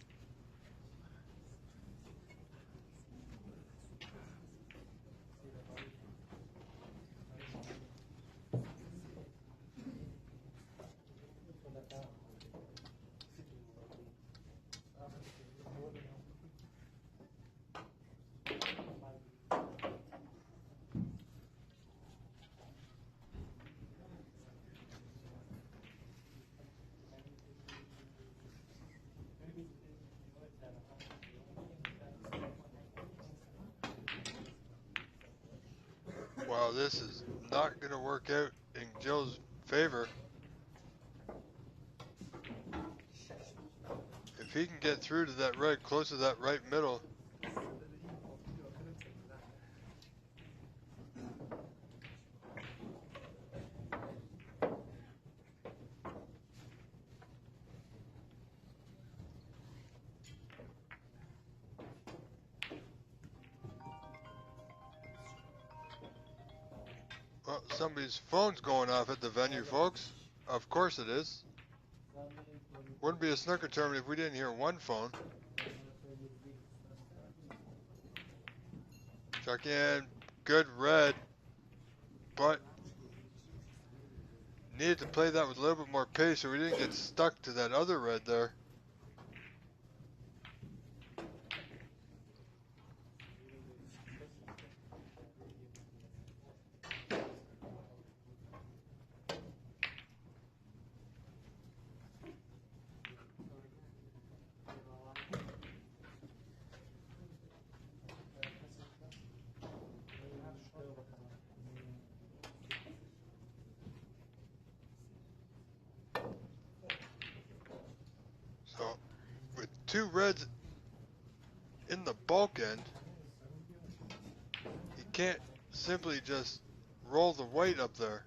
Wow, this is not going to work out in Joe's favor. If he can get through to that right, close to that right middle. Well, somebody's phone's going off at the venue, folks. Of course it is. Wouldn't be a snooker tournament if we didn't hear one phone. Chuck in, good red, but needed to play that with a little bit more pace so we didn't get stuck to that other red there. two reds in the bulk end, you can't simply just roll the white up there.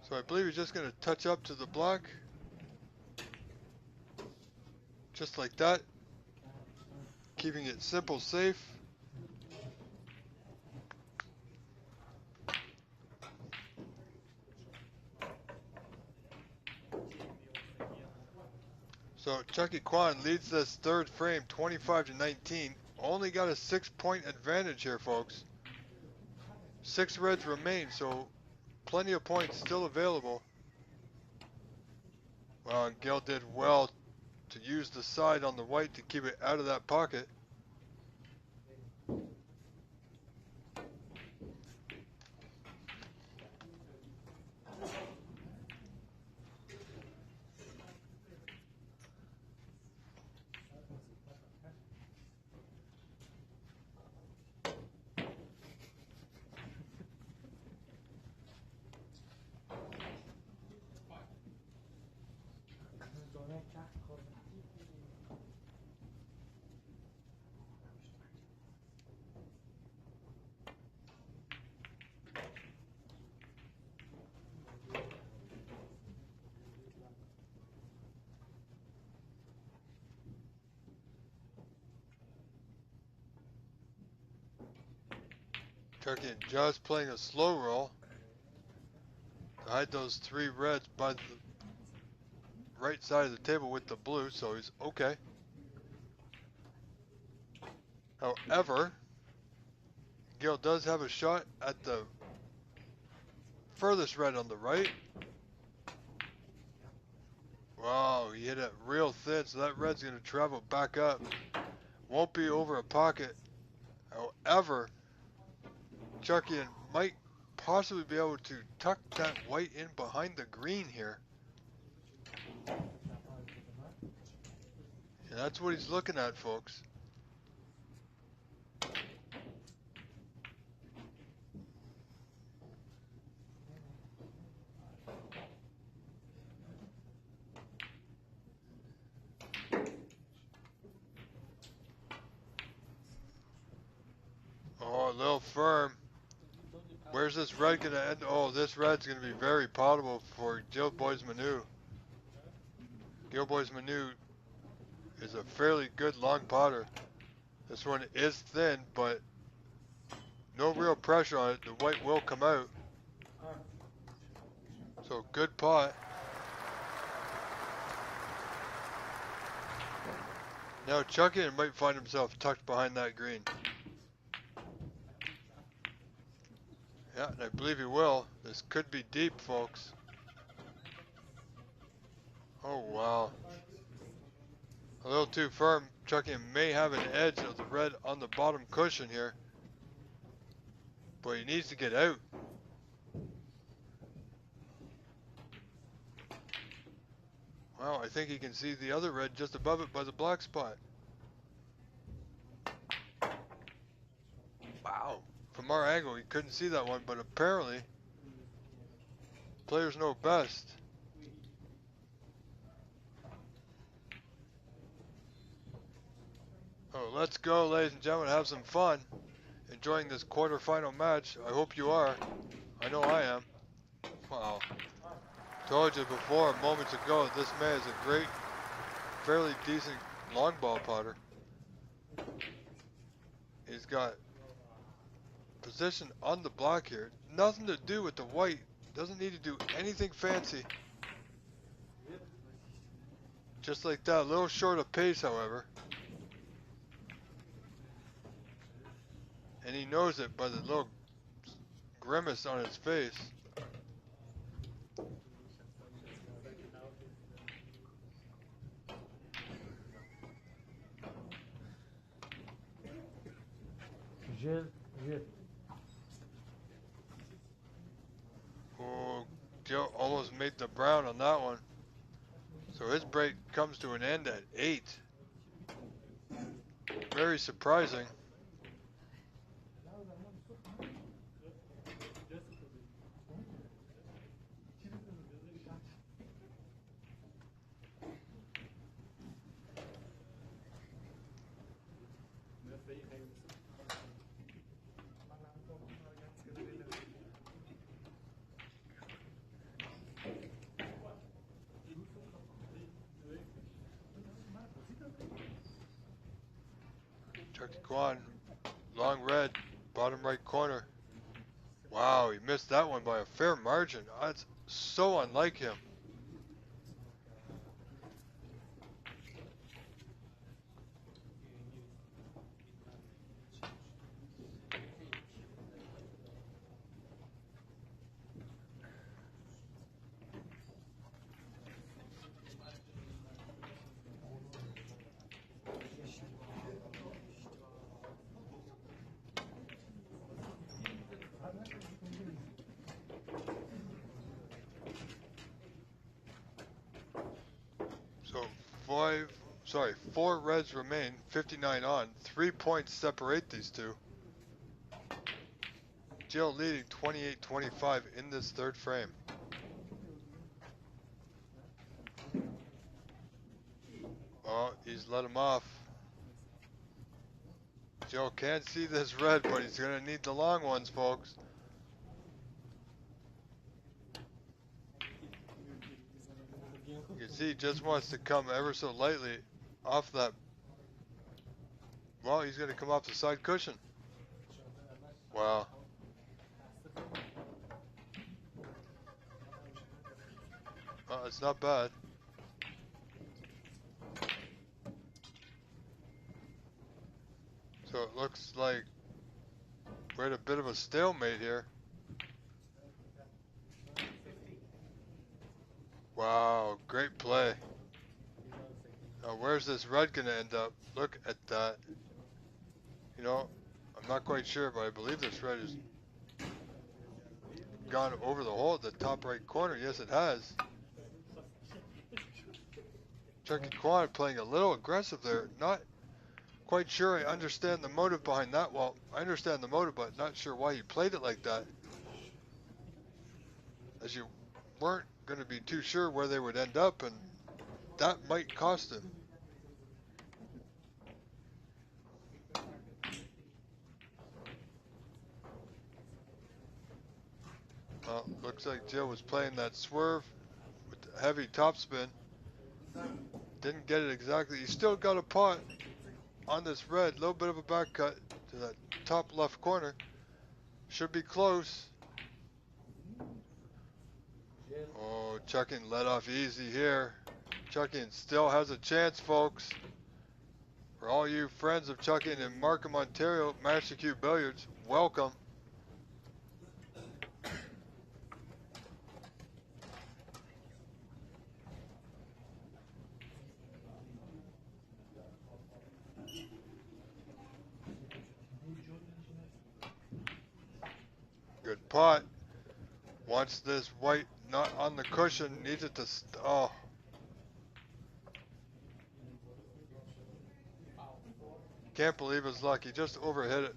So I believe he's just going to touch up to the black. Just like that. Keeping it simple, safe. So Chucky Kwan leads this third frame 25-19. Only got a 6-point advantage here, folks. 6 reds remain, so plenty of points still available. Well, and Gil did well to use the side on the white to keep it out of that pocket. Chucky just playing a slow roll to hide those 3 reds by the right side of the table with the blue, so he's okay. However, Gil does have a shot at the furthest red on the right. Wow, he hit it real thin, so that red's going to travel back up. Won't be over a pocket. However, Chucky might possibly be able to tuck that white in behind the green here. And that's what he's looking at, folks. Oh, a little firm. Where's this red going to end? Oh, this red's going to be very potable for Gil Boys Manu. Gil Boys Manu is a fairly good long potter. This one is thin, but no real pressure on it. The white will come out. So good pot. Now Chucky might find himself tucked behind that green. Yeah, and I believe he will. This could be deep, folks. Oh, wow. A little too firm. Chucky may have an edge of the red on the bottom cushion here. But he needs to get out. Wow, I think he can see the other red just above it by the black spot. Wow. From our angle, he couldn't see that one, but apparently, players know best. Oh, let's go, ladies and gentlemen, have some fun. Enjoying this quarterfinal match. I hope you are. I know I am. Wow. Told you before, moments ago, this man is a great, fairly decent long ball putter. He's got position on the block here. Nothing to do with the white. Doesn't need to do anything fancy. Just like that. A little short of pace, however. And he knows it by the little grimace on his face. Oh, Joe almost made the brown on that one. So his break comes to an end at 8. Very surprising. Chucky Kwan, long red, bottom right corner. Wow, he missed that one by a fair margin. That's so unlike him. So four reds remain, 59 on. 3 points separate these two. Jill leading 28-25 in this third frame. Oh, he's let him off. Joe can't see this red, but he's going to need the long ones, folks. You can see he just wants to come ever so lightly off that. Well, he's going to come off the side cushion. Wow. It's not bad. So it looks like we're at a bit of a stalemate here. Wow, great play. Now where's this red gonna end up? Look at that. You know, I'm not quite sure, but I believe this red has gone over the hole at the top right corner. Yes, it has. Chucky Kwan playing a little aggressive there. Not quite sure I understand the motive behind that. Well, I understand the motive, but not sure why he played it like that. As you weren't going to be too sure where they would end up, and that might cost him. Well, looks like Joe was playing that swerve with the heavy topspin. Didn't get it exactly. He still got a pot on this red. Little bit of a back cut to that top left corner. Should be close. Oh, Chuckin let off easy here. Chuckin still has a chance, folks. For all you friends of Chuckin in Markham, Ontario, Master Q Billiards, welcome. Good pot. Wants this white not on the cushion. Needs it to. Oh. Can't believe his luck. He just overhit it.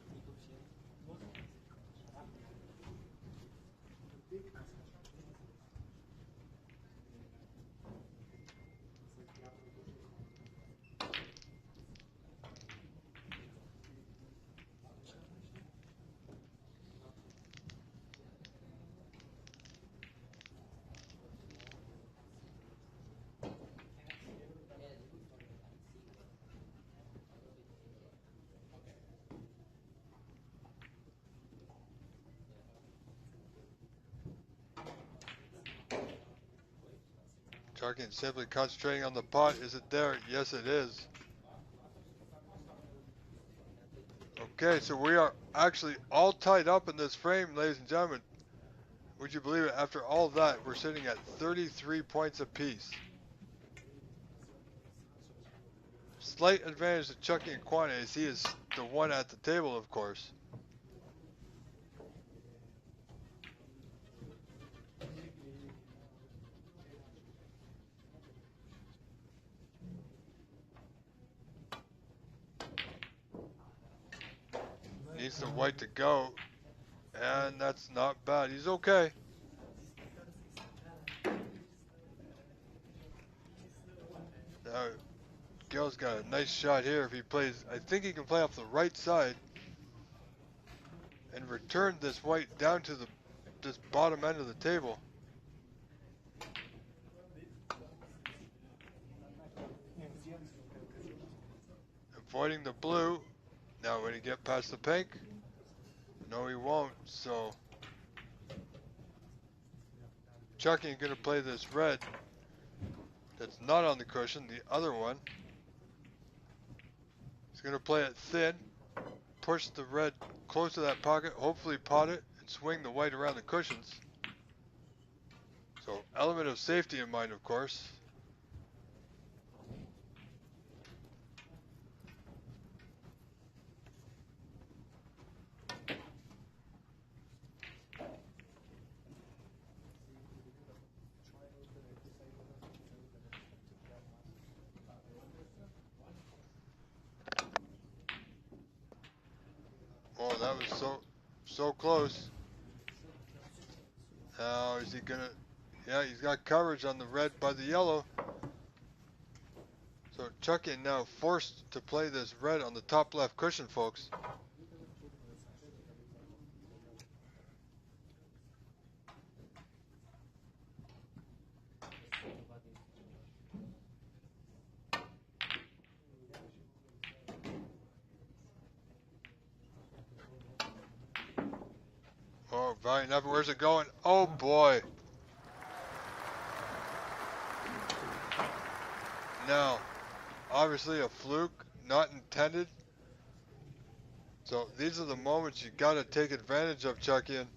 Chuckin simply concentrating on the pot. Is it there? Yes, it is. Okay, so we are actually all tied up in this frame, ladies and gentlemen. Would you believe it? After all that, we're sitting at 33 points apiece. Slight advantage to Chucky and Kwan as he is the one at the table, of course. Needs the white to go, and that's not bad. He's okay. Now, Gill's got a nice shot here if he plays. I think he can play off the right side and return this white down to this bottom end of the table. Avoiding the blue. Now when he get past the pink? No, he won't. So Chucky gonna play this red that's not on the cushion, the other one. He's gonna play it thin, push the red close to that pocket, hopefully pot it, and swing the white around the cushions. So element of safety in mind, of course. Oh, that was so close. Now is he gonna? Yeah, he's got coverage on the red by the yellow. So Chucky now forced to play this red on the top left cushion, folks. Oh, valiant effort. Where's it going? Oh boy. Now, obviously a fluke, not intended. So these are the moments you gotta take advantage of, Chuckian.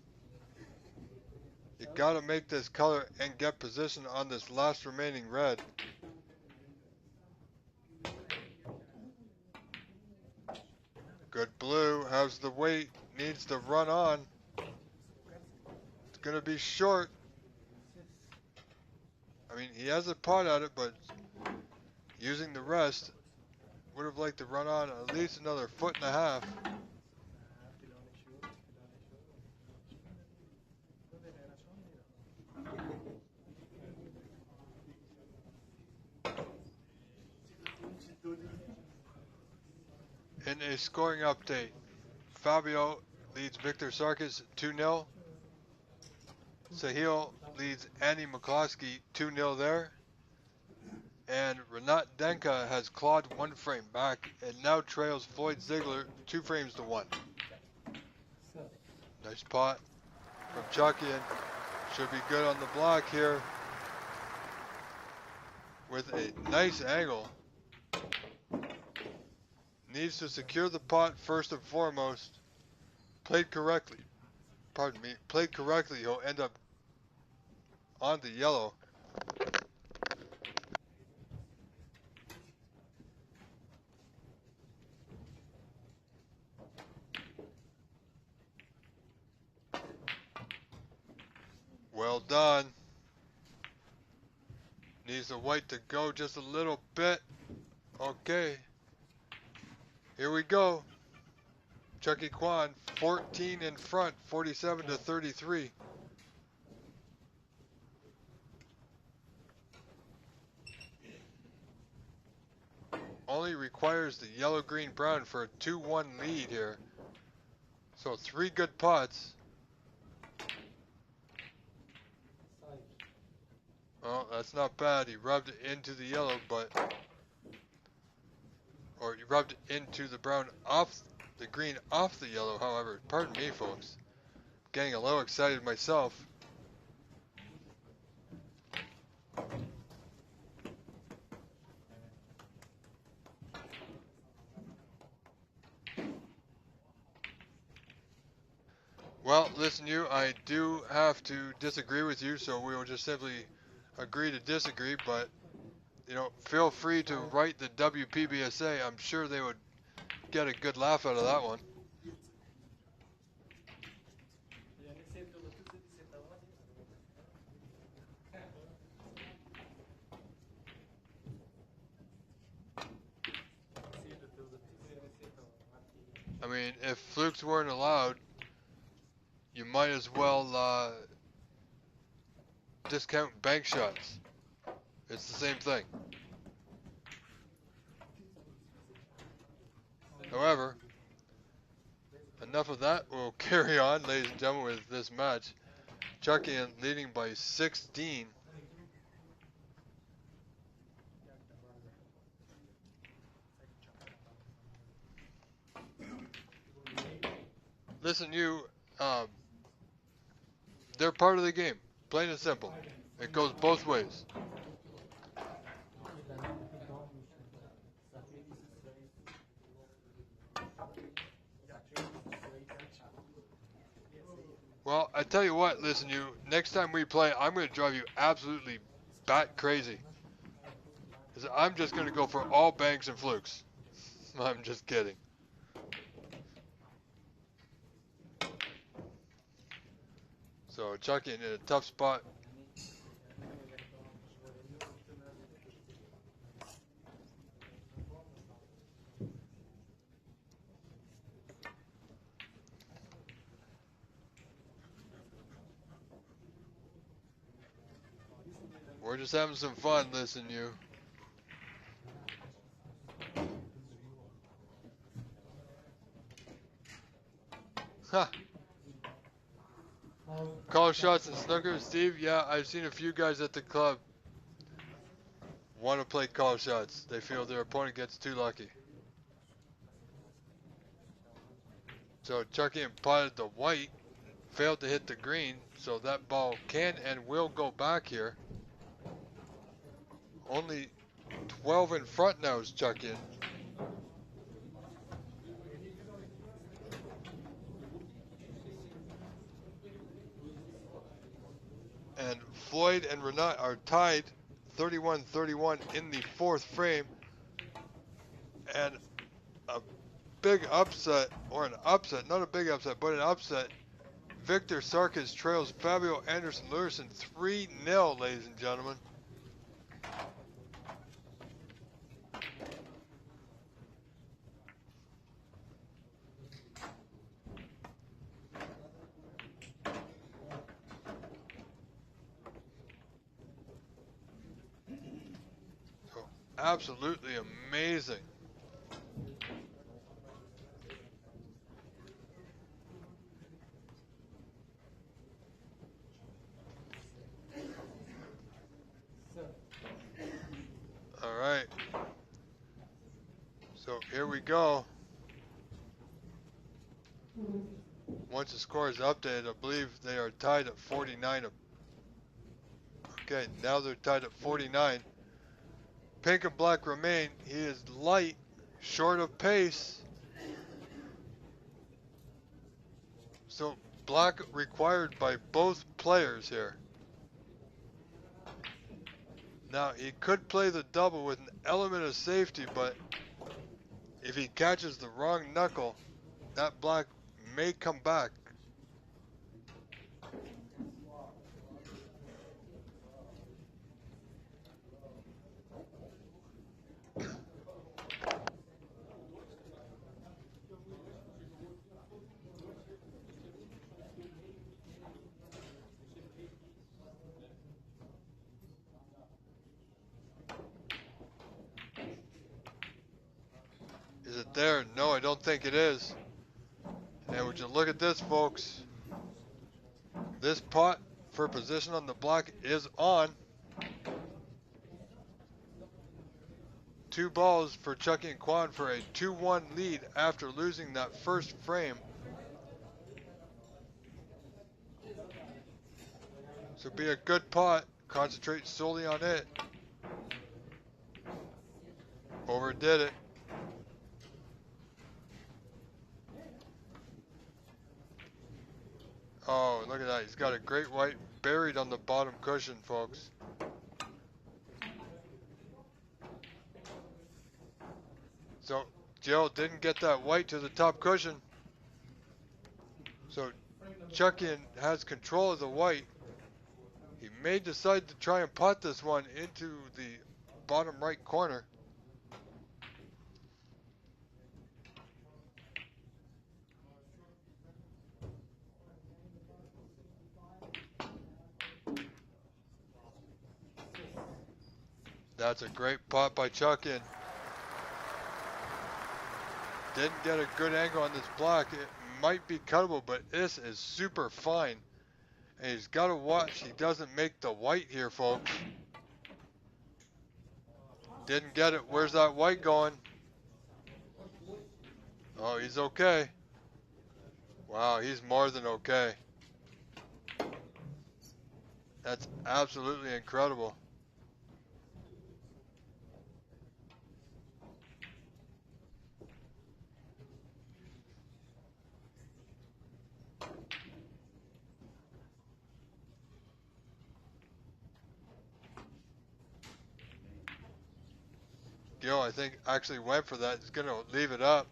You gotta make this color and get position on this last remaining red. Good blue, has the weight, needs to run on. It's gonna be short. I mean, he has a pot at it, but using the rest, would have liked to run on at least another 1.5 feet. In a scoring update, Fabio leads Victor Sarkis 2-0. Sahil leads Andy McCloskey 2-0 there. And Renat Denka has clawed 1 frame back and now trails Floyd Ziegler 2 frames to 1. Nice pot from Chuckian. Should be good on the block here. With a nice angle. Needs to secure the pot first and foremost. Played correctly. Pardon me. Played correctly, he'll end up on the yellow. Well done. Needs the white to go just a little bit. Okay. Here we go. Chucky Kwan, 14 in front, 47 to 33. Only requires the yellow, green, brown for a 2-1 lead here. So 3 good pots. Oh, that's not bad. He rubbed it into the yellow, or he rubbed it into the brown off the green off the yellow, however. Pardon me, folks. Getting a little excited myself. Well, listen, I do have to disagree with you, so we will just simply agree to disagree, but, you know, feel free to write the WPBSA. I'm sure they would get a good laugh out of that one. I mean, if flukes weren't allowed, you might as well discount bank shots. It's the same thing. However, enough of that. We'll carry on, ladies and gentlemen, with this match. Chucky leading by 16. Listen, they're part of the game. Plain and simple. It goes both ways. Well, I tell you what, listen, next time we play, I'm going to drive you absolutely bat crazy. 'Cause I'm just going to go for all banks and flukes. I'm just kidding. So Chucky in a tough spot. We're just having some fun, listen, you. Huh. Call shots and snooker, Steve? Yeah, I've seen a few guys at the club want to play call shots. They feel their opponent gets too lucky. So Chucky potted the white, failed to hit the green, so that ball can and will go back here. Only 12 in front now is Chucky. And Floyd and Renat are tied 31-31 in the fourth frame. And a big upset, or an upset, not a big upset, but an upset. Victor Sarkis trails Fabio Anderson Lewison 3-0, ladies and gentlemen. So absolutely amazing. All right. So here we go. Once the score is updated, I believe they are tied at 49. Okay, now they're tied at 49. Pink and black remain. He is light, short of pace. So black required by both players here. Now he could play the double with an element of safety, but if he catches the wrong knuckle, that black may come back. Is it there? No, I don't think it is. And would you look at this, folks? This pot for position on the block is on. 2 balls for Chucky and Quan for a 2-1 lead after losing that first frame. So be a good pot. Concentrate solely on it. Overdid it. Oh, look at that. He's got a great white buried on the bottom cushion, folks. So Joe didn't get that white to the top cushion. So Chucky has control of the white. He may decide to try and pot this one into the bottom right corner. That's a great pot by Chucky. Didn't get a good angle on this block. It might be cuttable, but this is super fine. And he's got to watch he doesn't make the white here, folks. Didn't get it. Where's that white going? Oh, he's okay. Wow, he's more than okay. That's absolutely incredible. Gil, I think, actually went for that. He's going to leave it up.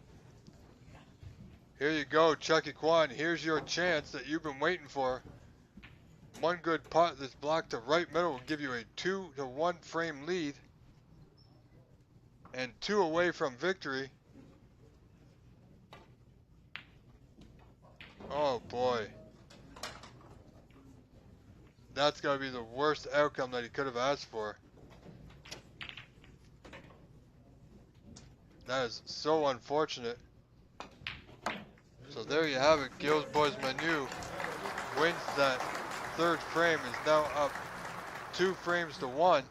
Here you go, Chucky Kwan. Here's your chance that you've been waiting for. One good pot, this block to right middle will give you a 2-1 frame lead. And 2 away from victory. Oh boy. That's got to be the worst outcome that he could have asked for. That is so unfortunate. So there you have it. Gilles Boys Manu wins that third frame, is now up 2 frames to 1.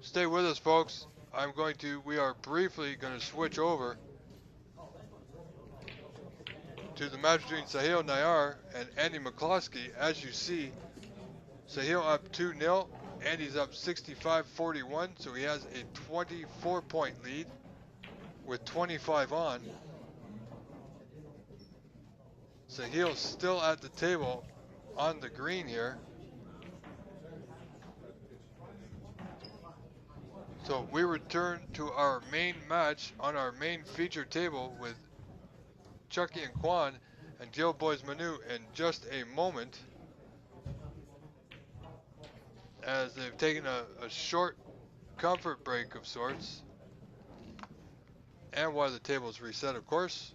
Stay with us, folks. We are briefly going to switch over to the match between Sahil Nayar and Andy McCloskey. As you see, Sahil up 2-0. Andy's up 65-41, so he has a 24-point lead with 25 on. Sahil's still at the table on the green here. So we return to our main match on our main feature table with Chucky and Kwan and Gilles Boys Manu in just a moment, as they've taken a short comfort break of sorts, and while the table's reset, of course.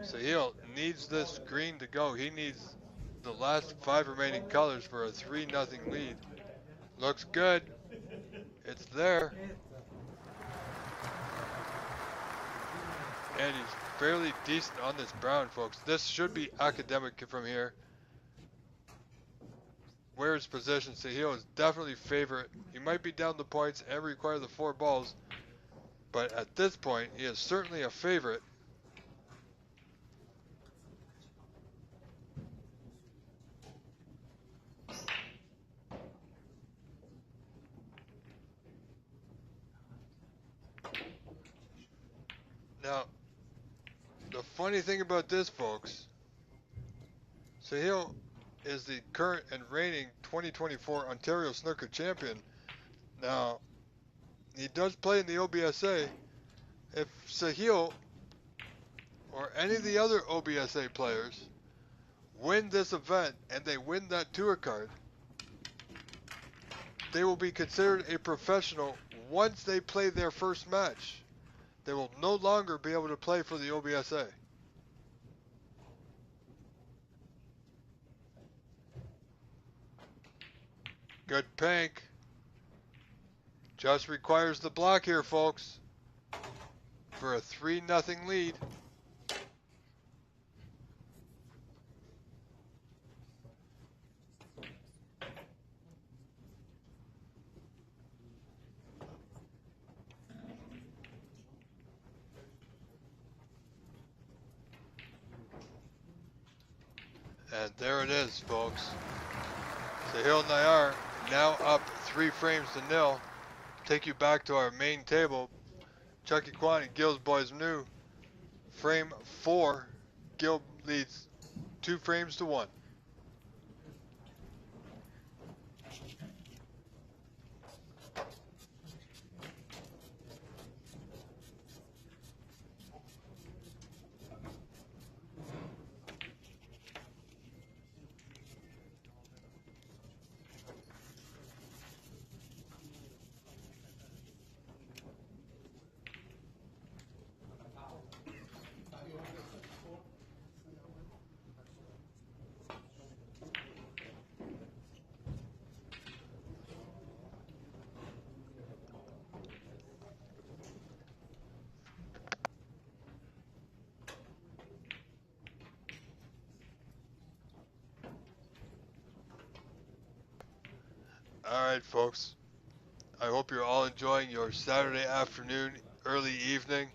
Sahil needs this green to go. He needs the last 5 remaining colors for a 3-0 lead. Looks good. It's there. And he's fairly decent on this brown, folks. This should be academic from here. Where's position? Sahil is definitely favorite. He might be down the points and require the 4 balls, but at this point, he is certainly a favorite. Now, the funny thing about this, folks, Sahil is the current and reigning 2024 Ontario Snooker Champion. Now, he does play in the OBSA. If Sahil or any of the other OBSA players win this event and they win that tour card, they will be considered a professional once they play their first match. They will no longer be able to play for the OBSA. Good pink. Just requires the block here, folks, for a 3-0 lead. And there it is, folks. Sahil Nayar now up 3 frames to 0. Take you back to our main table. Chucky Kwan and Gilles Boys Manu. Frame 4. Gil leads 2 frames to 1. Alright, folks. I hope you're all enjoying your Saturday afternoon, early evening.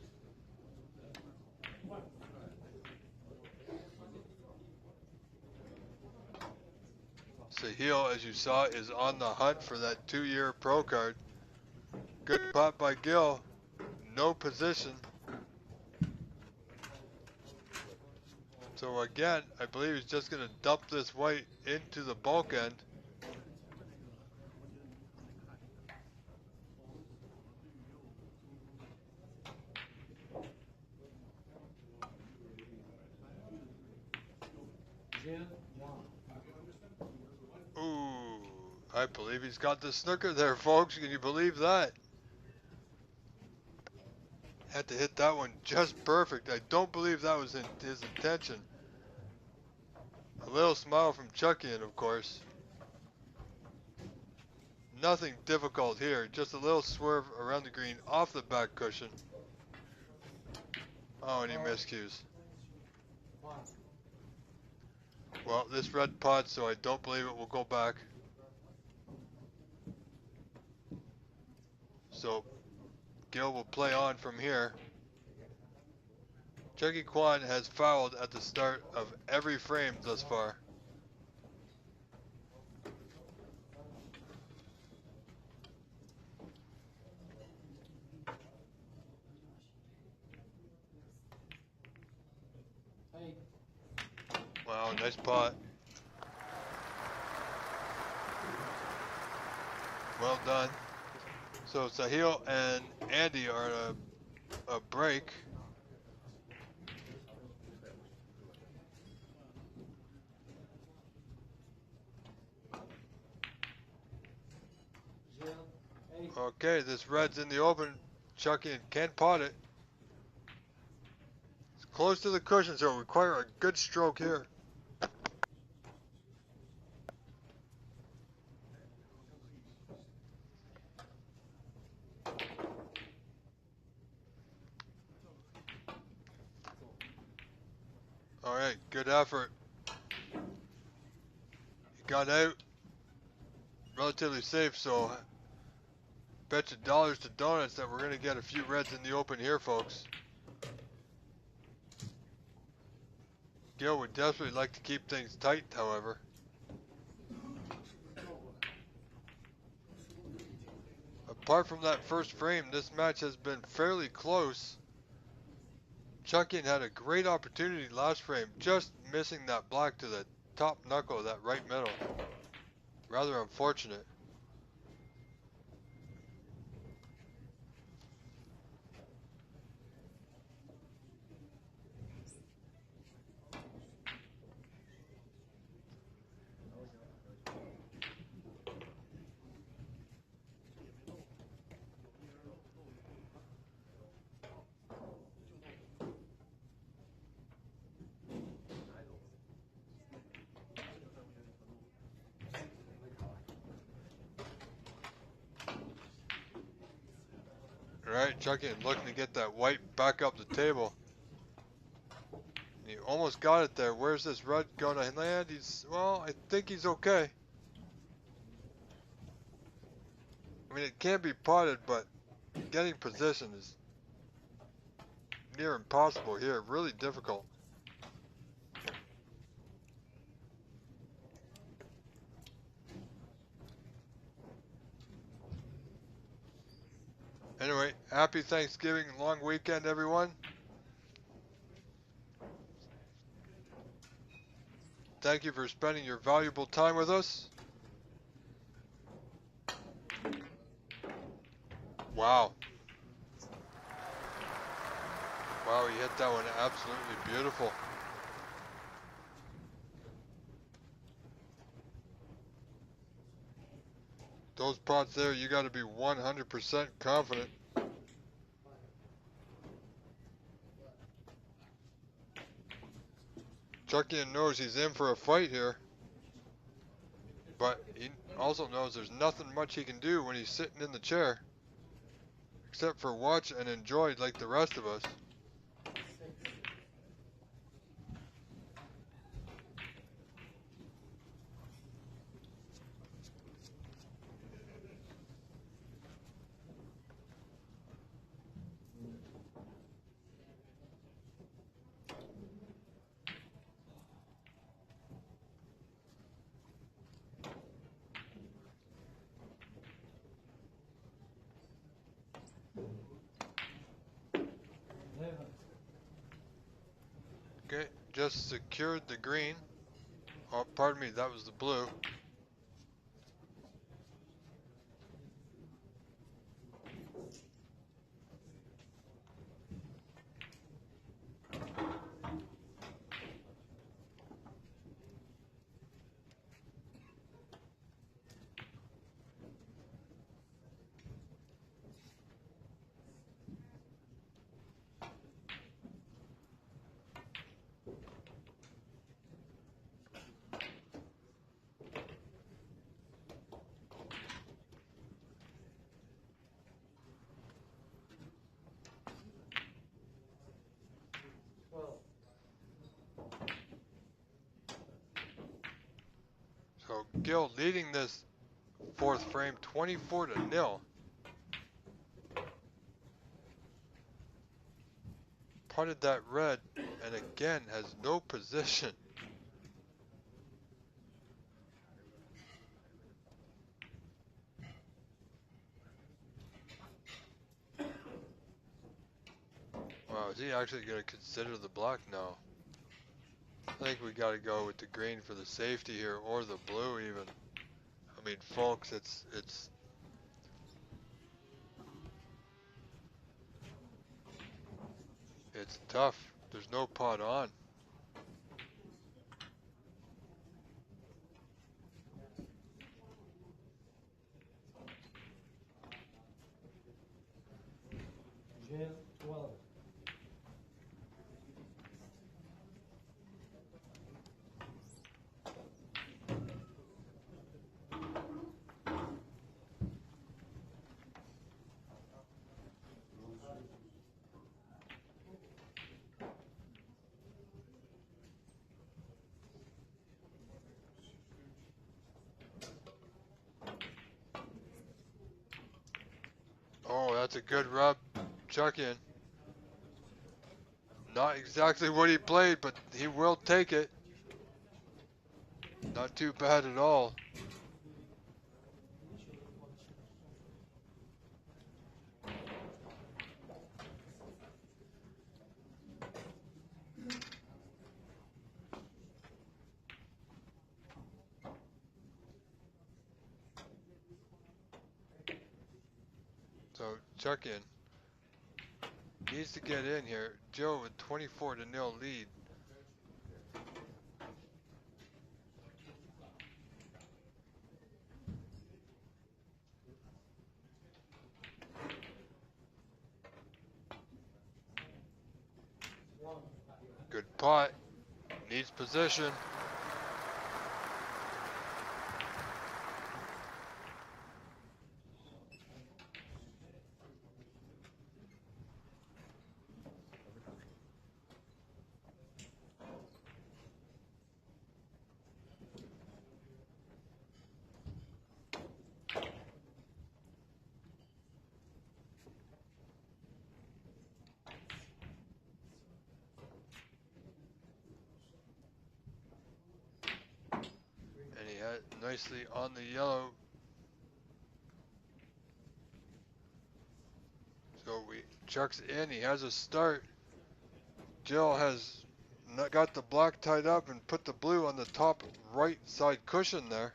Sahil, as you saw, is on the hunt for that 2-year pro card. Good pot by Gil. No position. So again, I believe he's just going to dump this white into the bulk end. Ooh, I believe he's got the snooker there, folks. Can you believe that? Had to hit that one just perfect. I don't believe that was his intention. A little smile from Chucky, and of course. Nothing difficult here, just a little swerve around the green off the back cushion. Oh, and he miscues. Well, this red pot, so I don't believe it will go back. So, Gil will play on from here. Chucky Kwan has fouled at the start of every frame thus far. Wow, nice pot. Well done. So Sahil and Andy are at a break. Okay, this red's in the open. Chucky can pot it. It's close to the cushion, so it'll require a good stroke here. Alright, good effort. He got out relatively safe, so bet you dollars to donuts that we're going to get a few reds in the open here, folks. Gil would desperately like to keep things tight, however. Apart from that first frame, this match has been fairly close. Chucky had a great opportunity last frame, just missing that black to the top knuckle of that right middle. Rather unfortunate. Alright, Chucky looking to get that white back up the table. He almost got it there. Where's this red going to land? Well, I think he's okay. I mean, it can be potted, but getting position is near impossible here. Really difficult. Anyway, happy Thanksgiving and long weekend, everyone. Thank you for spending your valuable time with us. Wow. Wow, he hit that one absolutely beautiful. Those pots there, you got to be 100% confident. Chucky knows he's in for a fight here. But he also knows there's nothing much he can do when he's sitting in the chair. Except for watch and enjoy like the rest of us. Okay, just secured the green. Oh, pardon me, that was the blue. So Gil leading this fourth frame 24-0. Putted that red and again has no position. Wow, is he actually going to consider the block now? I think we got to go with the green for the safety here, or the blue even. I mean, folks, it's tough. There's no pot on. Jam 12. Oh, that's a good rub. Chuck in. Not exactly what he played, but he will take it. Not too bad at all. So Chuck in. Needs to get in here. Joe with 24-0 lead. Good pot. Needs position. And he had nicely on the yellow. So Chuck's in. He has a start. Jill has got the black tied up and put the blue on the top right side cushion there.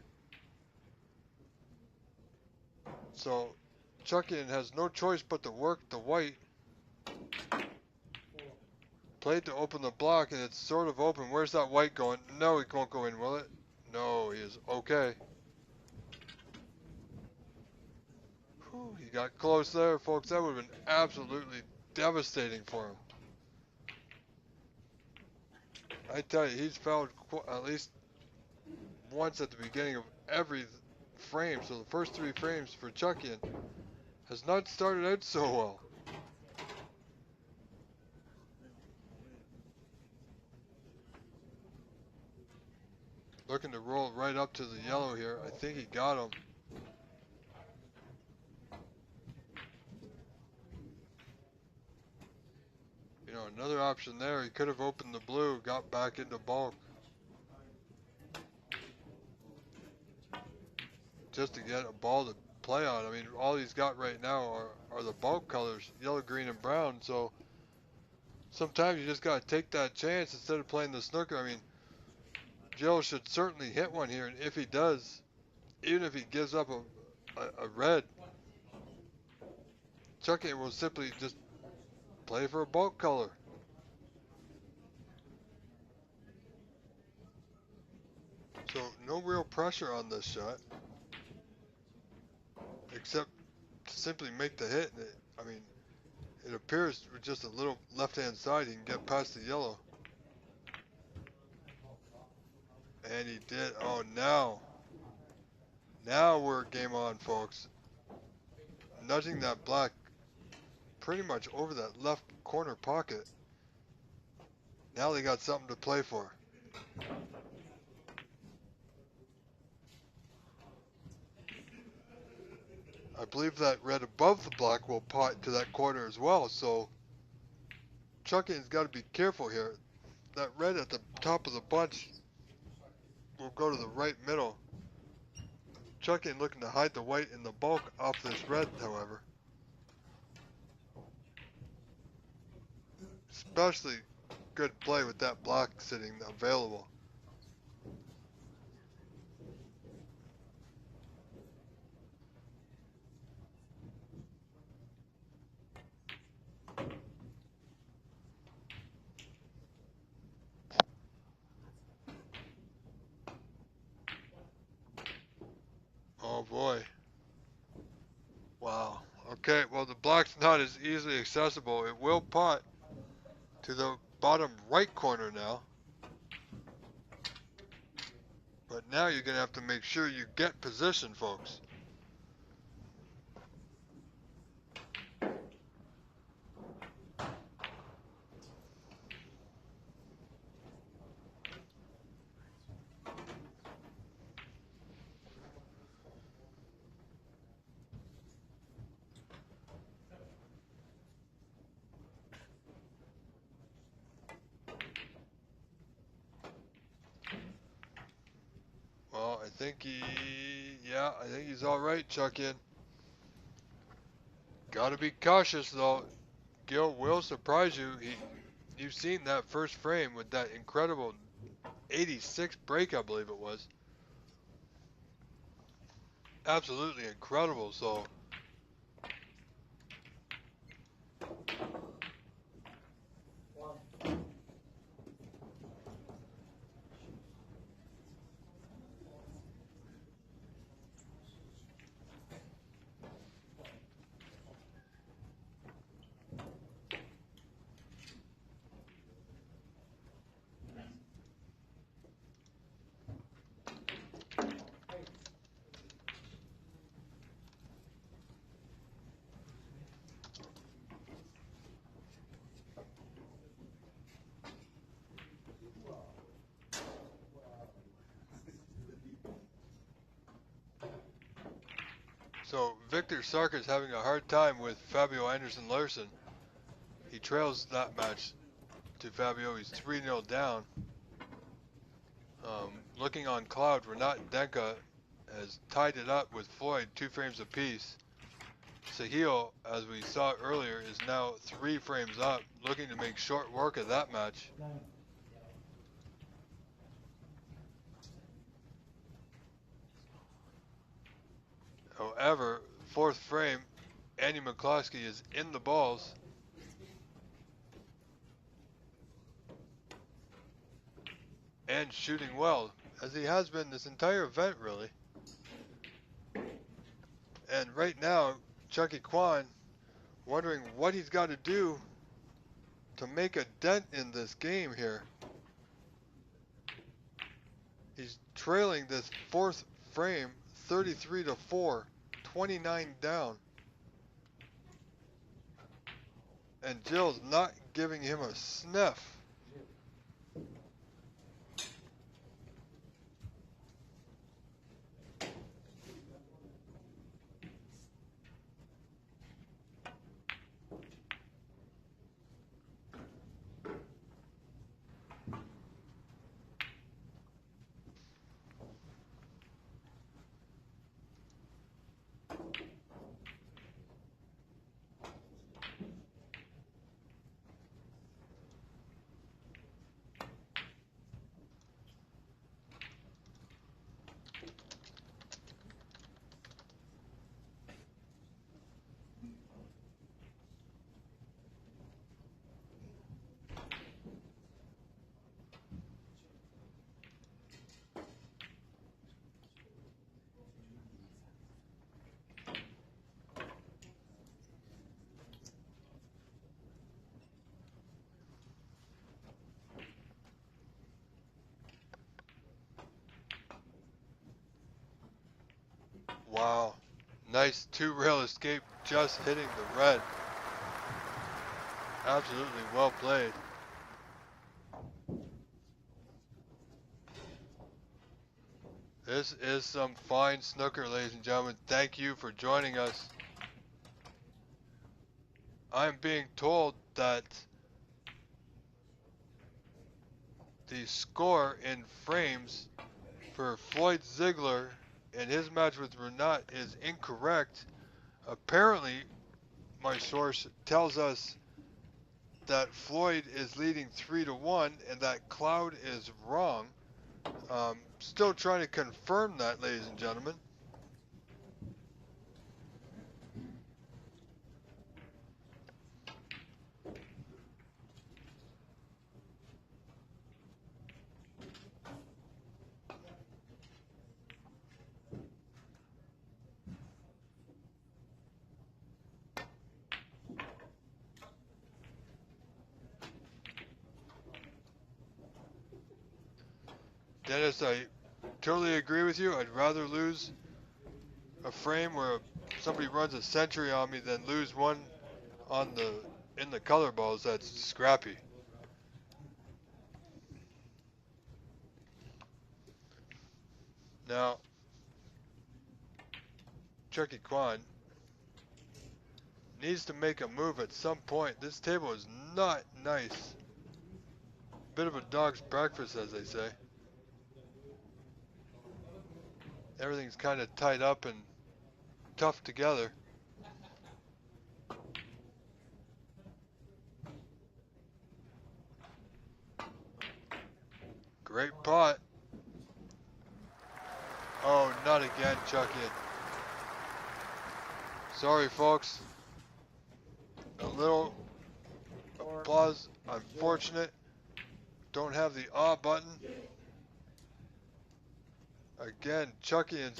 So Chuckin has no choice but to work the white. Played to open the block and it's sort of open. Where's that white going? No, it won't go in, will it? No, he is okay. Whew, he got close there, folks. That would have been absolutely devastating for him. I tell you, he's fouled at least once at the beginning of every frame. So the first three frames for Chuckin has not started out so well. Looking to roll right up to the yellow here. I think he got him. You know, another option there. He could have opened the blue, got back into bulk. Just to get a ball to play on. I mean, all he's got right now are the bulk colors, yellow, green, and brown. So Sometimes you just gotta take that chance instead of playing the snooker. I mean, Jill should certainly hit one here, and if he does, even if he gives up a red, Chucky will simply just play for a bulk color. So no real pressure on this shot, except to simply make the hit. I mean, it appears with just a little left-hand side he can get past the yellow. And he did. Oh, now we're game on, folks. Nudging that black pretty much over that left corner pocket. Now they got something to play for. I believe that red above the black will pot to that corner as well, so Chucky's got to be careful here. That red at the top of the bunch will go to the right middle. Chucky looking to hide the white in the bulk off this red, however. Especially good play with that black sitting available. Oh boy. Wow. Okay, well the black's not as easily accessible. It will pot to the bottom right corner now. But now you're going to have to make sure you get position, folks. Well, I think he's all right, Chuck-in. Got to be cautious, though. Gil will surprise you. You've seen that first frame with that incredible 86 break, I believe it was. Absolutely incredible, so. So Victor Sarker's having a hard time with Fabio Anderson Larson. He trails that match to Fabio. He's 3-0 down. Looking on cloud, Renat Denka has tied it up with Floyd 2 frames apiece. Sahil, as we saw earlier, is now 3 frames up, looking to make short work of that match. However, 4th frame, Andy McCloskey is in the balls. And shooting well, as he has been this entire event, really. And right now, Chucky Kwan wondering what he's got to do to make a dent in this game here. He's trailing this 4th frame 33-4, 29 down. And Jill's not giving him a sniff. Wow. Nice two-rail escape just hitting the red. Absolutely well played. This is some fine snooker, ladies and gentlemen. Thank you for joining us. I'm being told that the score in frames for Floyd Ziegler in his match with Renat is incorrect. Apparently, my source tells us that Floyd is leading 3-1 and that Cloud is wrong. Still trying to confirm that, ladies and gentlemen. Dennis, I totally agree with you. I'd rather lose a frame where somebody runs a century on me than lose one on in the color balls that's scrappy. Now, Chucky Kwan needs to make a move at some point. This table is not nice. Bit of a dog's breakfast, as they say. Everything's kind of tied up and tough together. Great pot. Oh, not again, Chucky. Sorry, folks. A little applause. Unfortunate. Don't have the ah button. Again, Chucky and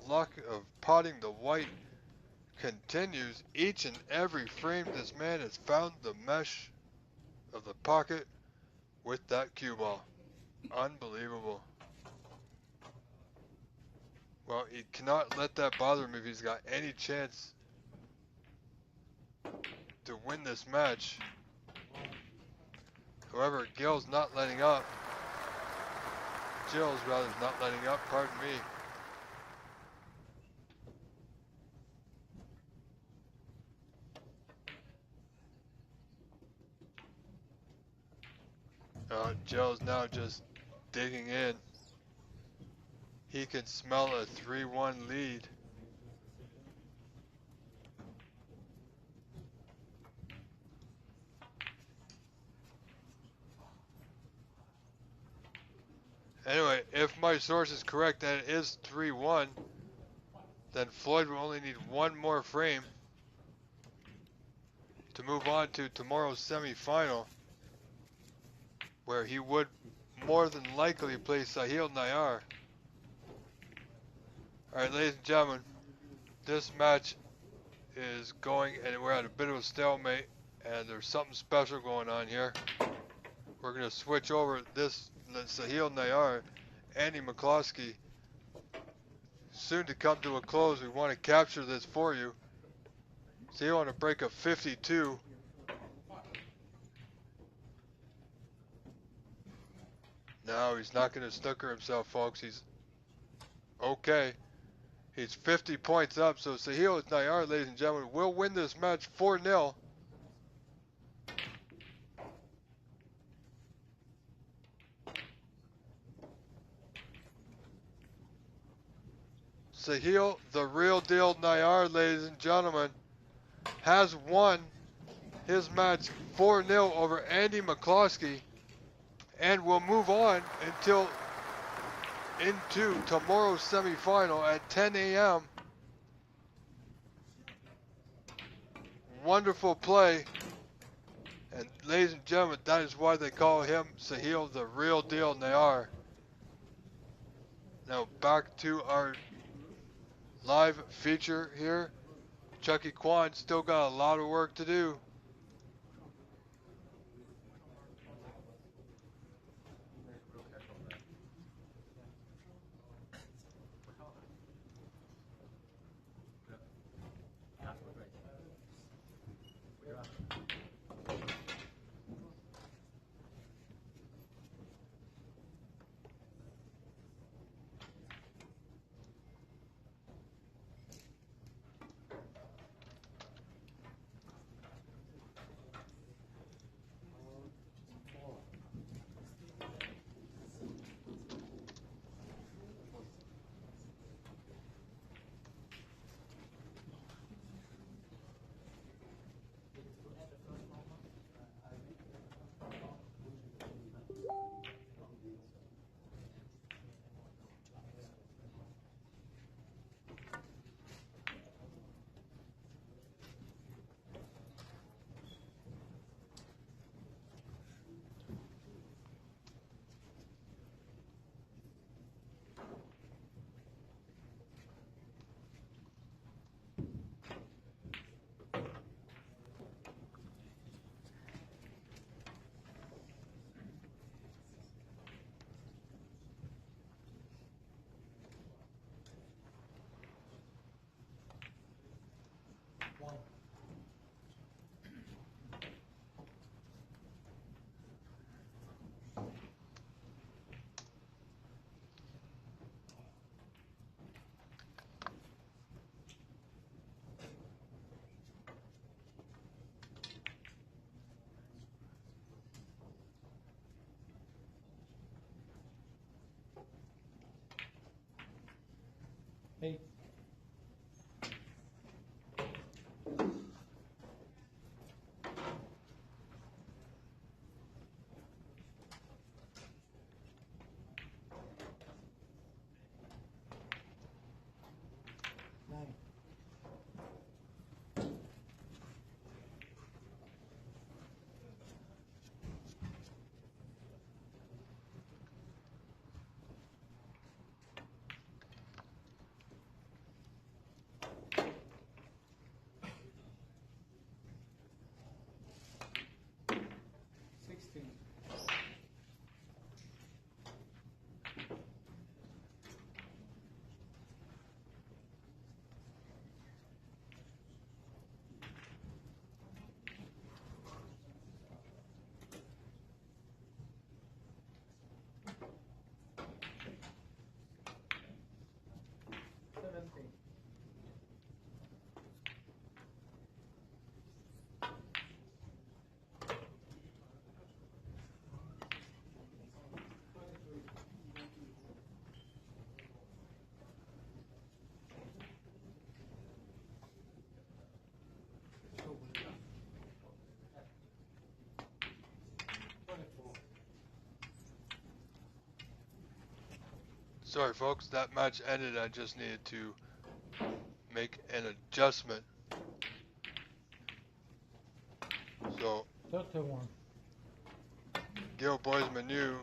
luck of potting the white continues. Each and every frame, this man has found the mesh of the pocket with that cue ball. Unbelievable. Well, he cannot let that bother him if he's got any chance to win this match. However, Gill's not letting up. Jill's rather is not letting up, pardon me. Jill's now just digging in. He can smell a 3-1 lead. Anyway, if my source is correct that it is 3-1, then Floyd will only need one more frame to move on to tomorrow's semifinal, where he would more than likely play Sahil Nayar. Alright, ladies and gentlemen, this match is going, and we're at a bit of a stalemate, and there's something special going on here. We're going to switch over this Sahil Nayar, Andy McCloskey, soon to come to a close. We want to capture this for you. Sahil on a break of 52. No, he's not going to snooker himself, folks. He's okay. He's 50 points up, so Sahil Nayar, ladies and gentlemen, will win this match 4-0. Sahil, the real deal Nayar, ladies and gentlemen, has won his match 4-0 over Andy McCloskey and will move on into tomorrow's semifinal at 10 a.m. Wonderful play. And ladies and gentlemen, that is why they call him Sahil the real deal Nayar. Now back to our live feature here. Chucky Kwan still got a lot of work to do. Sorry, folks, that match ended. I just needed to make an adjustment. So, 31. Gil Boys Manu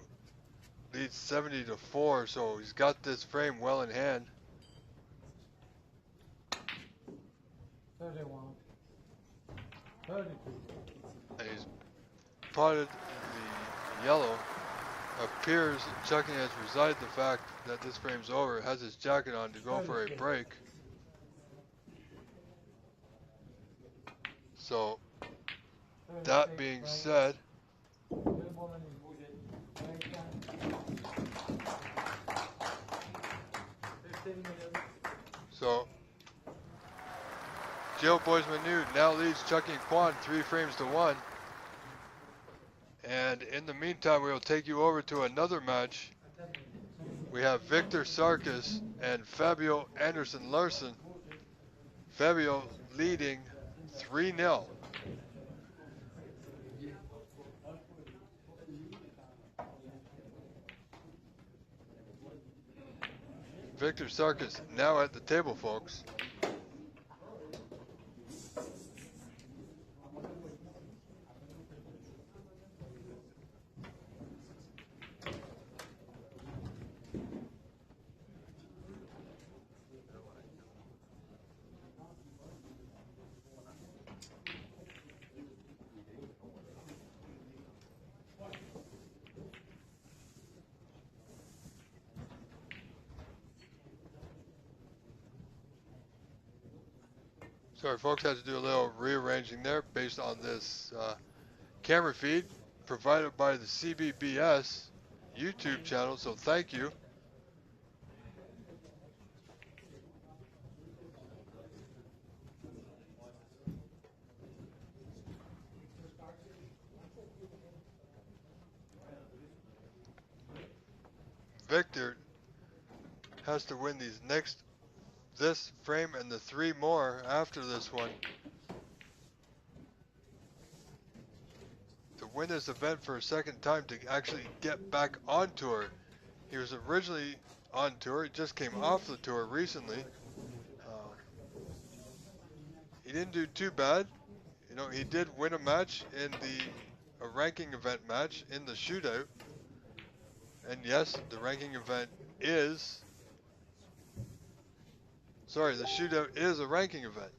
leads 70-4, so he's got this frame well in hand. 31. 32. And he's potted the yellow. Appears Chucky has resigned the fact that this frame's over, has his jacket on to go for a break. So, that being said, so Gil Boys Manu now leads Chucky and Quan 3 frames to 1. And in the meantime, we will take you over to another match. We have Victor Sarkis and Fabio Anderson Larson. Fabio leading 3-0. Victor Sarkis now at the table, folks. Sorry, folks, had to do a little rearranging there based on this camera feed provided by the CBBS YouTube channel, so thank you. Victor has to win this frame and the 3 more after this one to win this event for a second time, to actually get back on tour. He was originally on tour, he just came off the tour recently. He didn't do too bad. You know, he did win a match in a ranking event match in the shootout. And yes, the ranking event is, sorry, the shootout is a ranking event.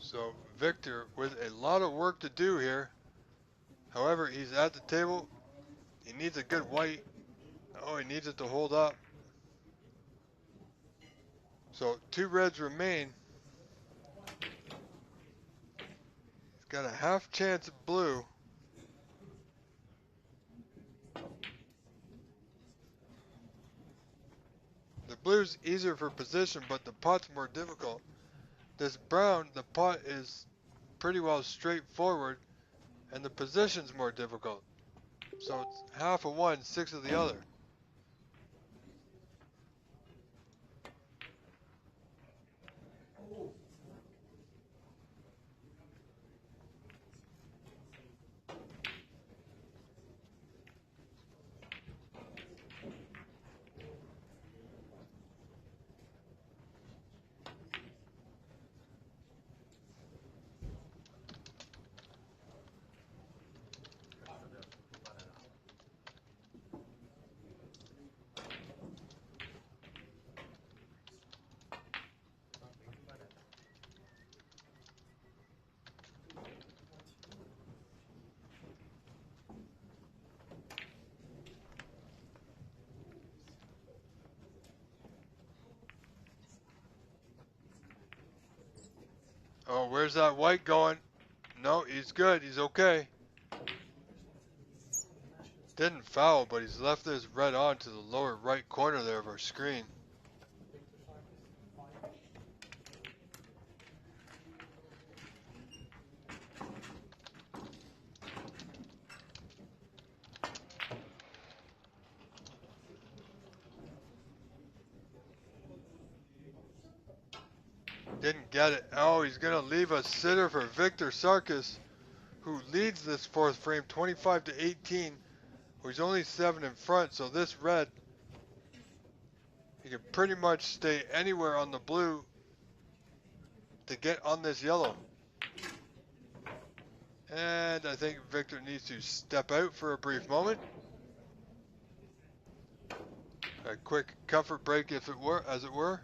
So Victor with a lot of work to do here. However, he's at the table. He needs a good white. Oh, he needs it to hold up. So 2 reds remain. He's got a half chance at blue. The blue's easier for position, but the pot's more difficult. This brown, the pot is pretty well straightforward, and the position's more difficult. So it's half of one, 6 of the other. Oh, where's that white going? No, he's good. He's okay. Didn't foul, but he's left this red on to the lower right corner there of our screen. Didn't get it. Oh, he's going to leave a sitter for Victor Sarkis, who leads this fourth frame 25 to 18. He's only 7 in front, so this red, he can pretty much stay anywhere on the blue to get on this yellow. And I think Victor needs to step out for a brief moment. A quick comfort break, if it were, as it were.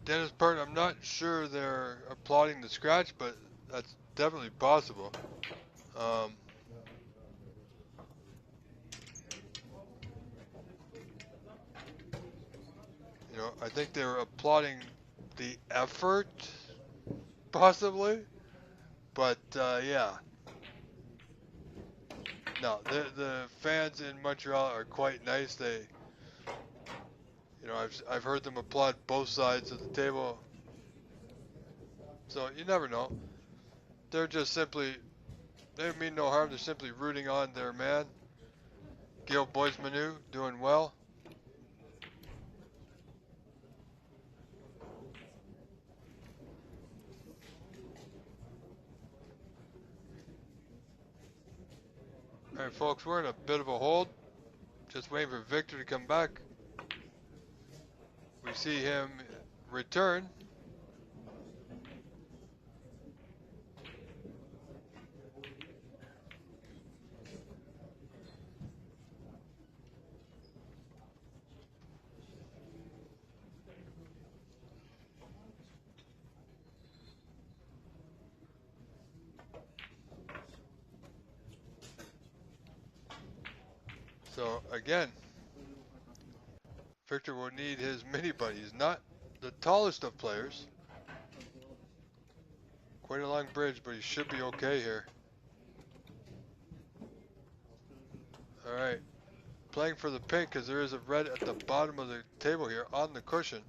Dennis Pert, I'm not sure they're applauding the scratch, but that's definitely possible. You know, I think they were applauding the effort, possibly, but yeah. No, the fans in Montreal are quite nice. They, you know, I've heard them applaud both sides of the table. So you never know. They're just simply, they mean no harm. They're simply rooting on their man, Gil Boismanu, doing well. All right, folks, we're in a bit of a hold. Just waiting for Victor to come back. We see him return. So again, Victor will need his mini buddy. He's not the tallest of players. Quite a long bridge, but he should be okay here. Alright. Playing for the pink because there is a red at the bottom of the table here on the cushion.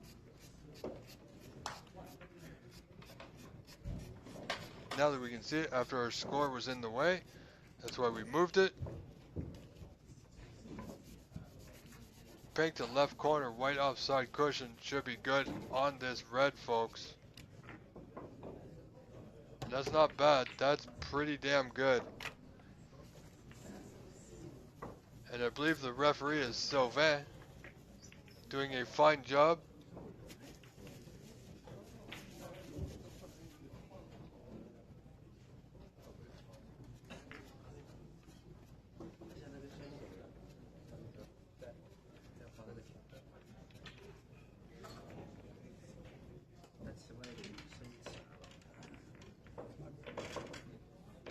Now that we can see it after our score was in the way, that's why we moved it. Pink to left corner, white offside cushion should be good on this red, folks. That's not bad. That's pretty damn good. And I believe the referee is Sylvain, doing a fine job.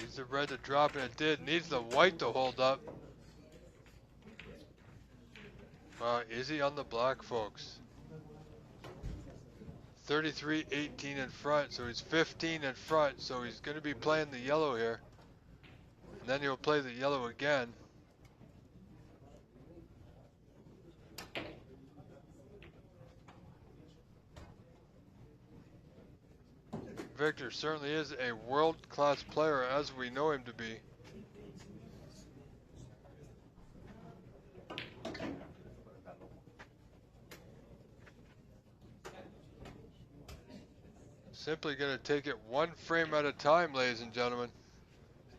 Needs the red to drop, and it did. Needs the white to hold up. Is he on the black, folks? 33-18 in front, so he's 15 in front, so he's going to be playing the yellow here. And then he'll play the yellow again. Victor certainly is a world-class player, as we know him to be. Simply going to take it one frame at a time, ladies and gentlemen.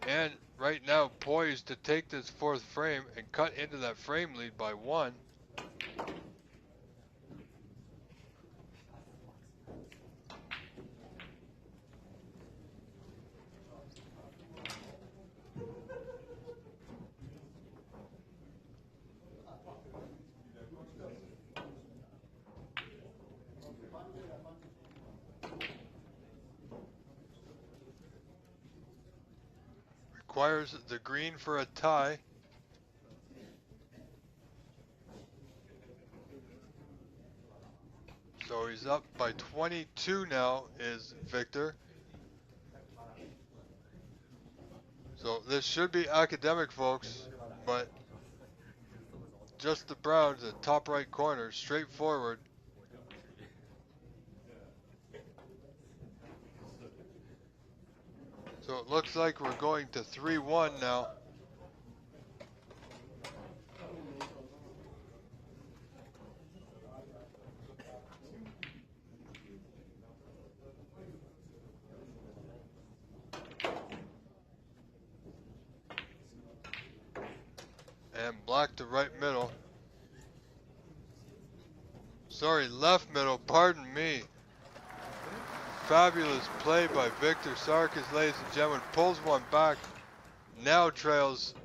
and right now poised to take this fourth frame and cut into that frame lead by one. Requires the green for a tie. So he's up by 22 now, is Victor. So this should be academic, folks, but just the Browns at top right corner, straightforward. So it looks like we're going to 3-1 now. And black to right middle. Sorry, left middle, pardon me. Fabulous play by Victor Sarkis, ladies and gentlemen. Pulls one back. Now trails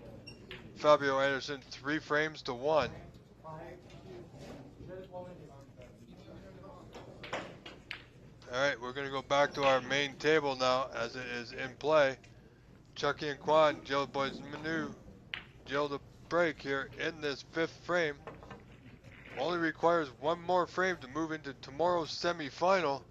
Fabio Anderson 3 frames to 1. Alright, we're going to go back to our main table now as it is in play. Chucky and Quan, Jill Boys Manu, Jill to break here in this 5th frame. Only requires one more frame to move into tomorrow's semifinal.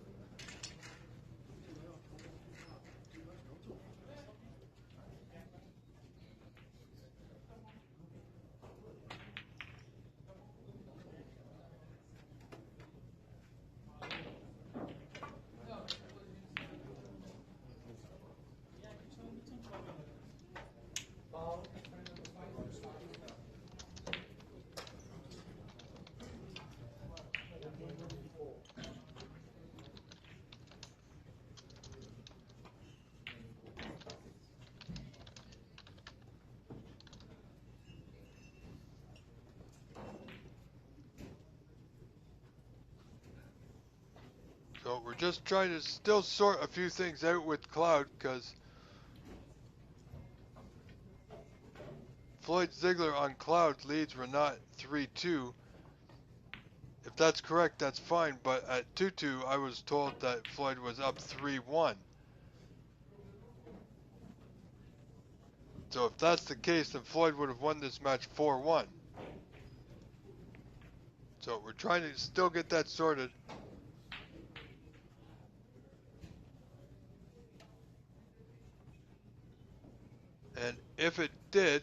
So we're just trying to still sort a few things out with Cloud, because Floyd Ziegler on Cloud leads Renat 3-2. If that's correct, that's fine, but at 2-2 I was told that Floyd was up 3-1. So if that's the case, then Floyd would have won this match 4-1. So we're trying to still get that sorted. And if it did,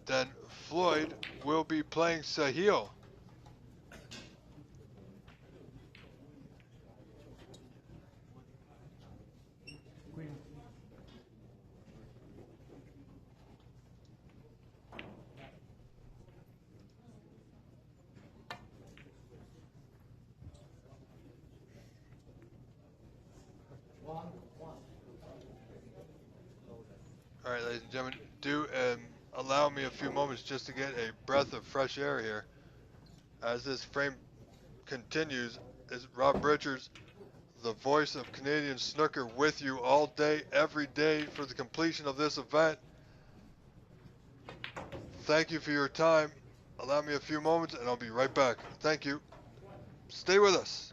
then Floyd will be playing Sahil. Alright, ladies and gentlemen, do allow me a few moments just to get a breath of fresh air here. As this frame continues, is Rob Richards, the voice of Canadian snooker, with you all day, every day for the completion of this event. Thank you for your time. Allow me a few moments and I'll be right back. Thank you. Stay with us.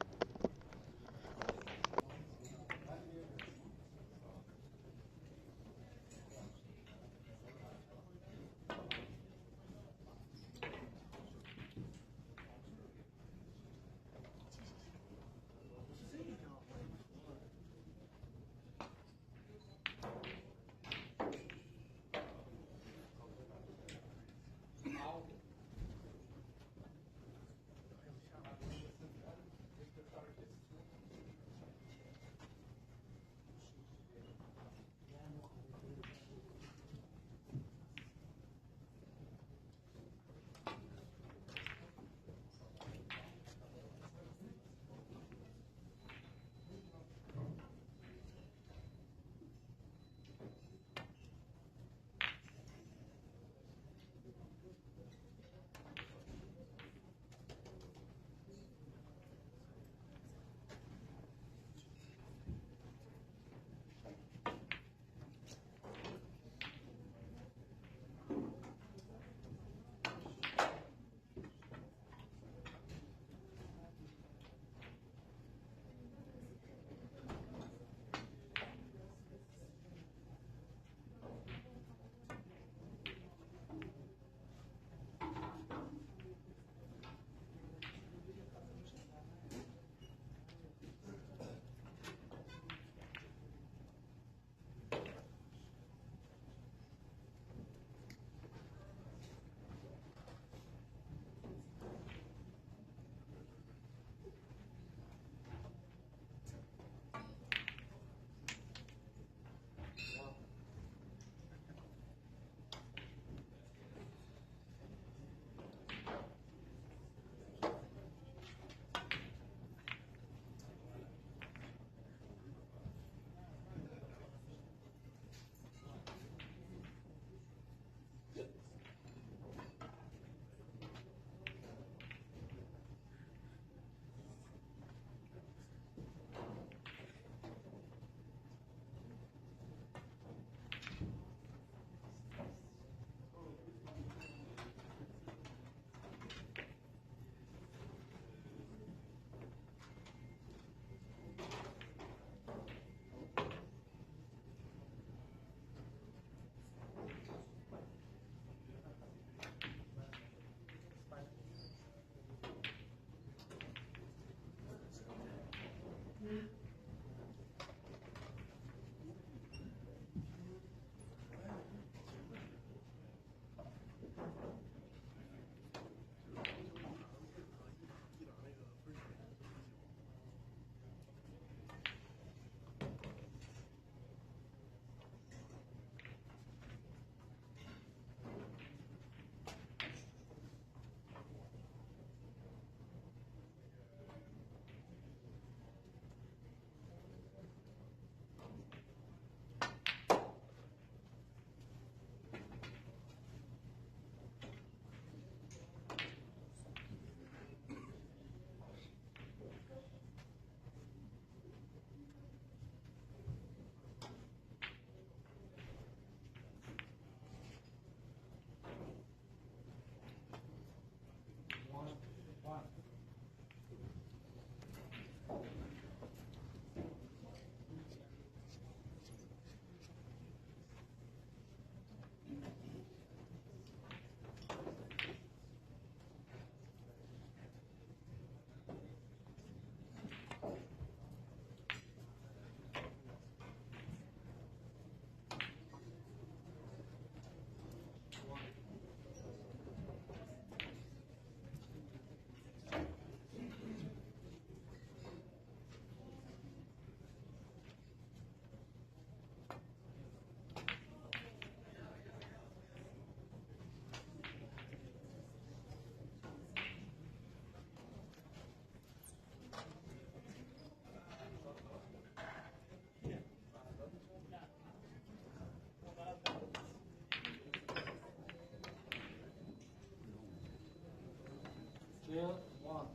Bill, 1.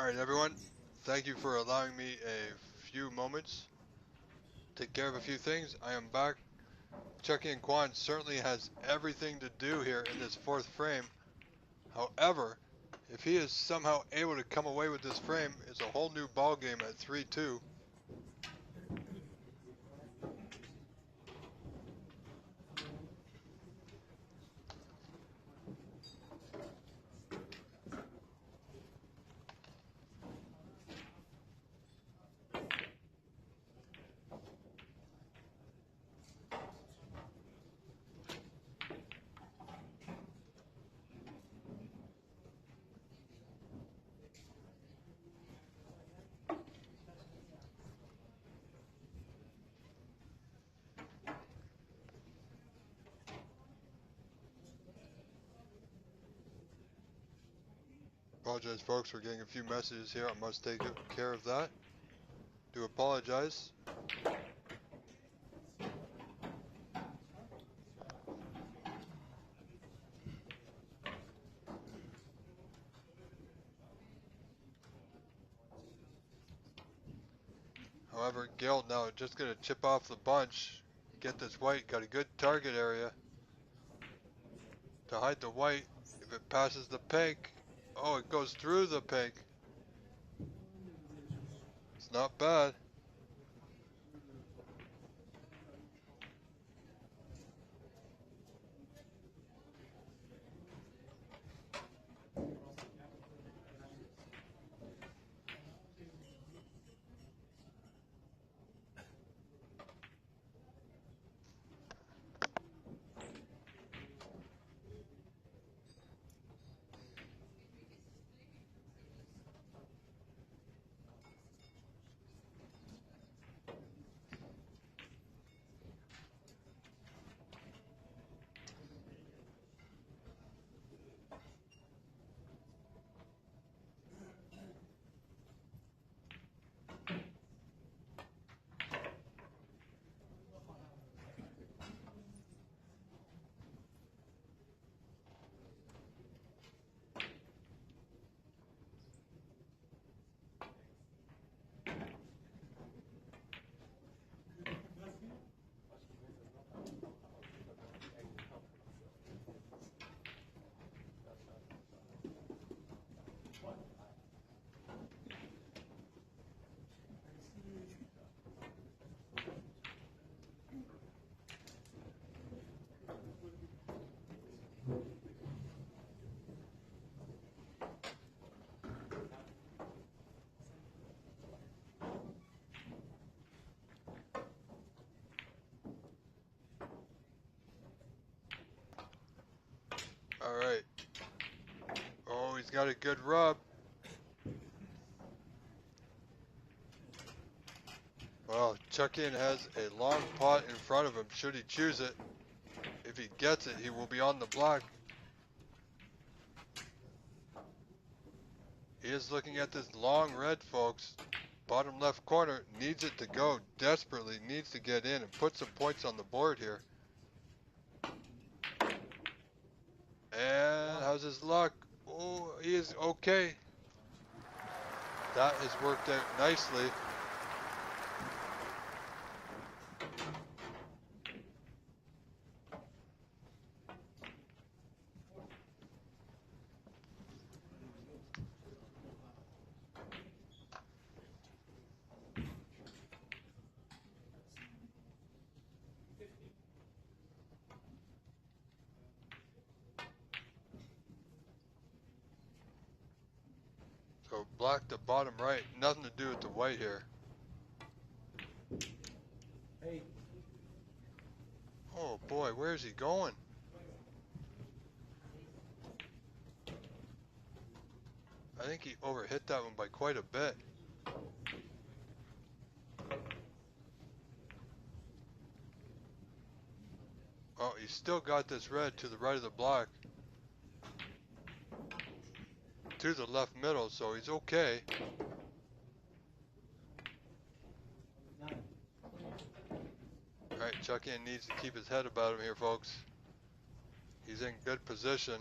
Alright, everyone. Thank you for allowing me a few moments to take care of a few things. I am back. Chucky and Quan certainly has everything to do here in this fourth frame. However, if he is somehow able to come away with this frame, it's a whole new ball game at 3-2. Apologize, folks. We're getting a few messages here. I must take care of that. Do apologize. However, Gil now just gonna chip off the bunch, get this white, got a good target area to hide the white. If it passes the pink, oh, it goes through the pink. It's not bad. Alright. Oh, he's got a good rub. Well, Chuck-in has a long pot in front of him, should he choose it. If he gets it, he will be on the block. He is looking at this long red, folks. Bottom left corner, needs it to go, desperately needs to get in and put some points on the board here. And how's his luck? Oh, he is okay. That has worked out nicely. So black to bottom right, nothing to do with the white here. Hey. Oh boy, where's he going? I think he overhit that one by quite a bit. Oh, he's still got this red to the right of the block. To the left middle, so he's okay. Alright, Chuck-in needs to keep his head about him here, folks. He's in good position.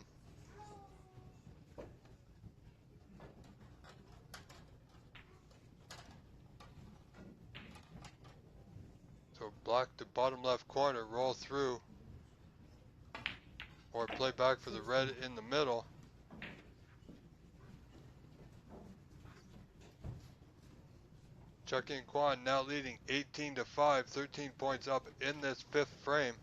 So block the bottom left corner, roll through, or play back for the red in the middle. Chuck-in Quan now leading 18-5, 13 points up in this fifth frame.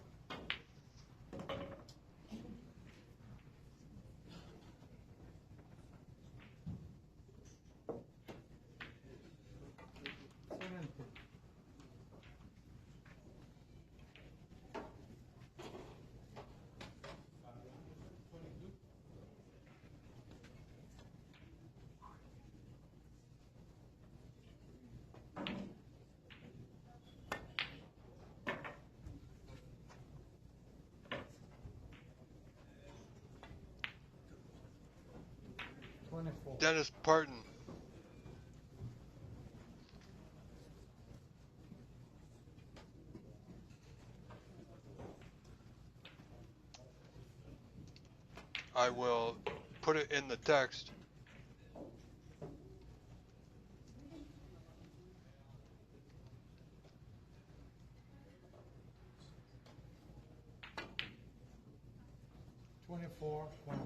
Dennis Parton. I will put it in the text. 24, 20.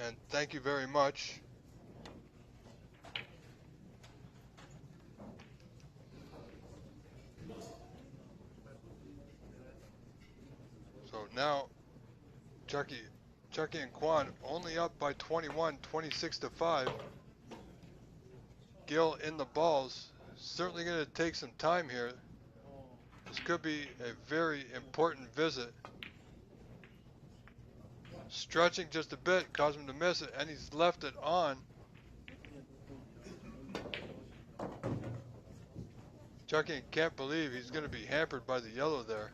And thank you very much. So now Chucky and Quan only up by 21, 26 to 5. Gil in the balls. Certainly going to take some time here. This could be a very important visit. Stretching just a bit caused him to miss it, and he's left it on. Chucky can't believe he's going to be hampered by the yellow there.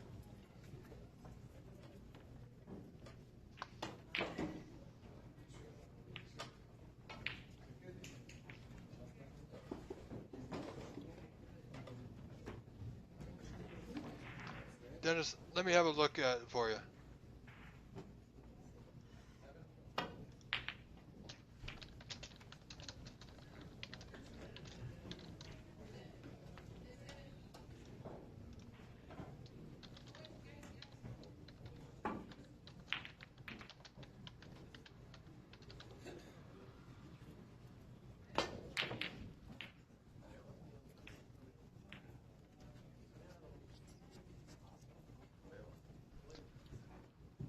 Dennis, let me have a look at it for you.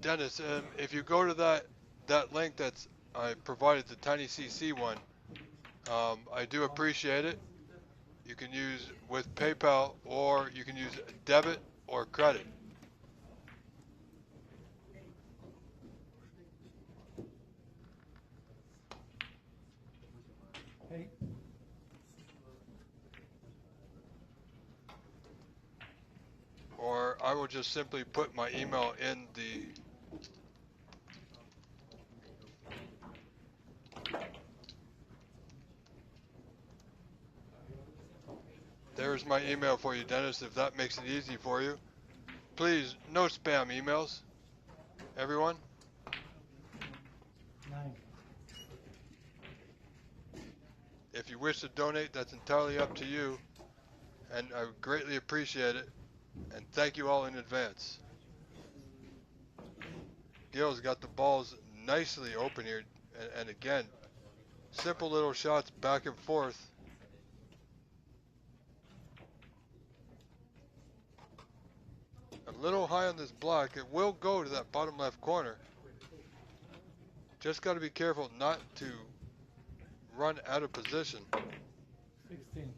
Dennis, if you go to that link that's I provided, the Tiny CC one, I do appreciate it. You can use with PayPal, or you can use debit or credit. Hey, Or I will just simply put my email in the There's my email for you, Dennis, if that makes it easy for you. Please, no spam emails, everyone. 9. If you wish to donate, that's entirely up to you, and I would greatly appreciate it, and thank you all in advance. Gil's got the balls nicely open here, and again, simple little shots back and forth. A little high on this block. It will go to that bottom left corner. Just got to be careful not to run out of position. 16.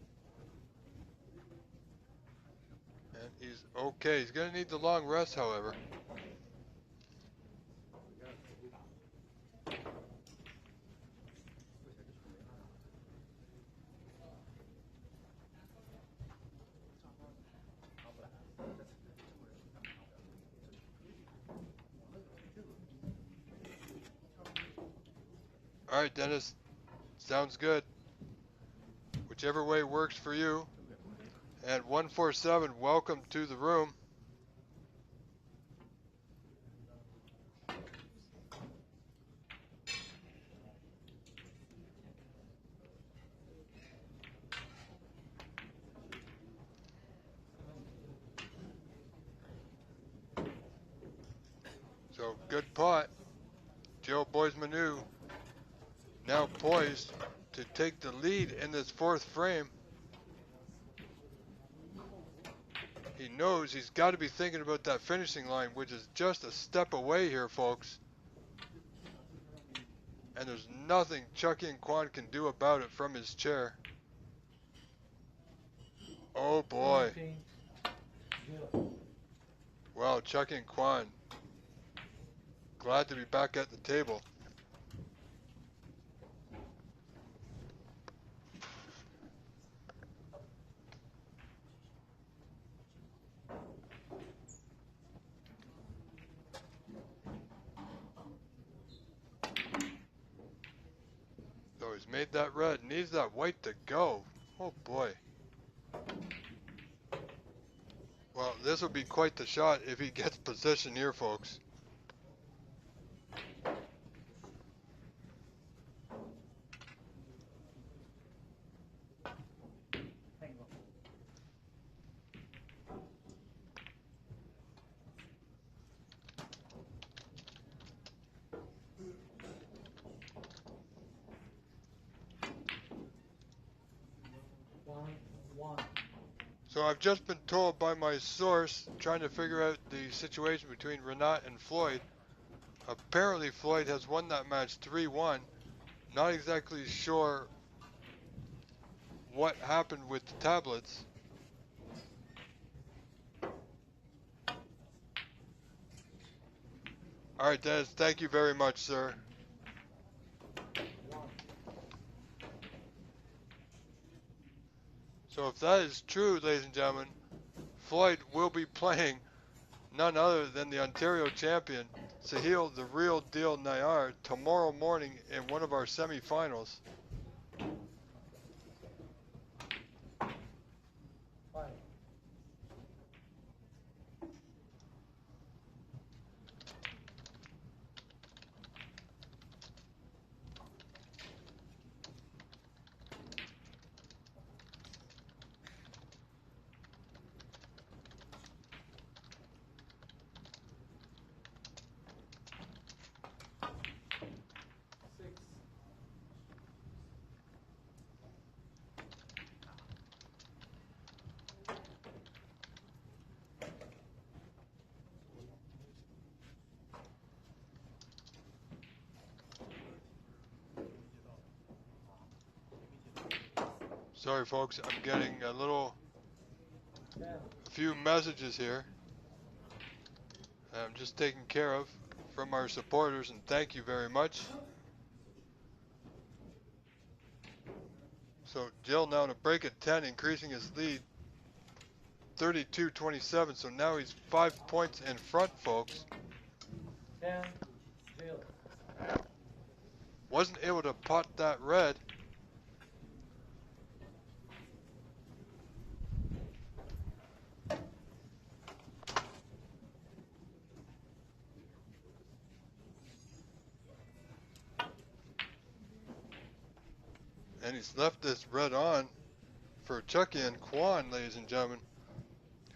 And he's okay. He's going to need the long rest, however. All right, Dennis. Sounds good. Whichever way works for you. And 147, welcome to the room. So good pot. Joe Boismanu now poised to take the lead in this fourth frame. He knows he's got to be thinking about that finishing line, which is just a step away here, folks. And there's nothing Chucky and Quan can do about it from his chair. Oh boy. 17. Gil. Well, Chucky and Quan, glad to be back at the table. So he's made that red, needs that white to go. Oh boy. Well, this will be quite the shot if he gets position here, folks. 1. So I've just been told by my source, trying to figure out the situation between Renat and Floyd. Apparently Floyd has won that match 3-1. Not exactly sure what happened with the tablets. Alright, Dennis, thank you very much, sir. 1. So if that is true, ladies and gentlemen, Floyd will be playing none other than the Ontario champion, Sahil the Real Deal Nayar, tomorrow morning in one of our semifinals. 5. Six. Sorry folks, I'm getting a 10. few messages here. I'm just taking care of from our supporters, and thank you very much. So Jill now to break at 10, increasing his lead 32-27. So now he's 5 points in front, folks. 10. Jill. Wasn't able to pot that red. And he's left this red on for Chucky and Kwan, ladies and gentlemen,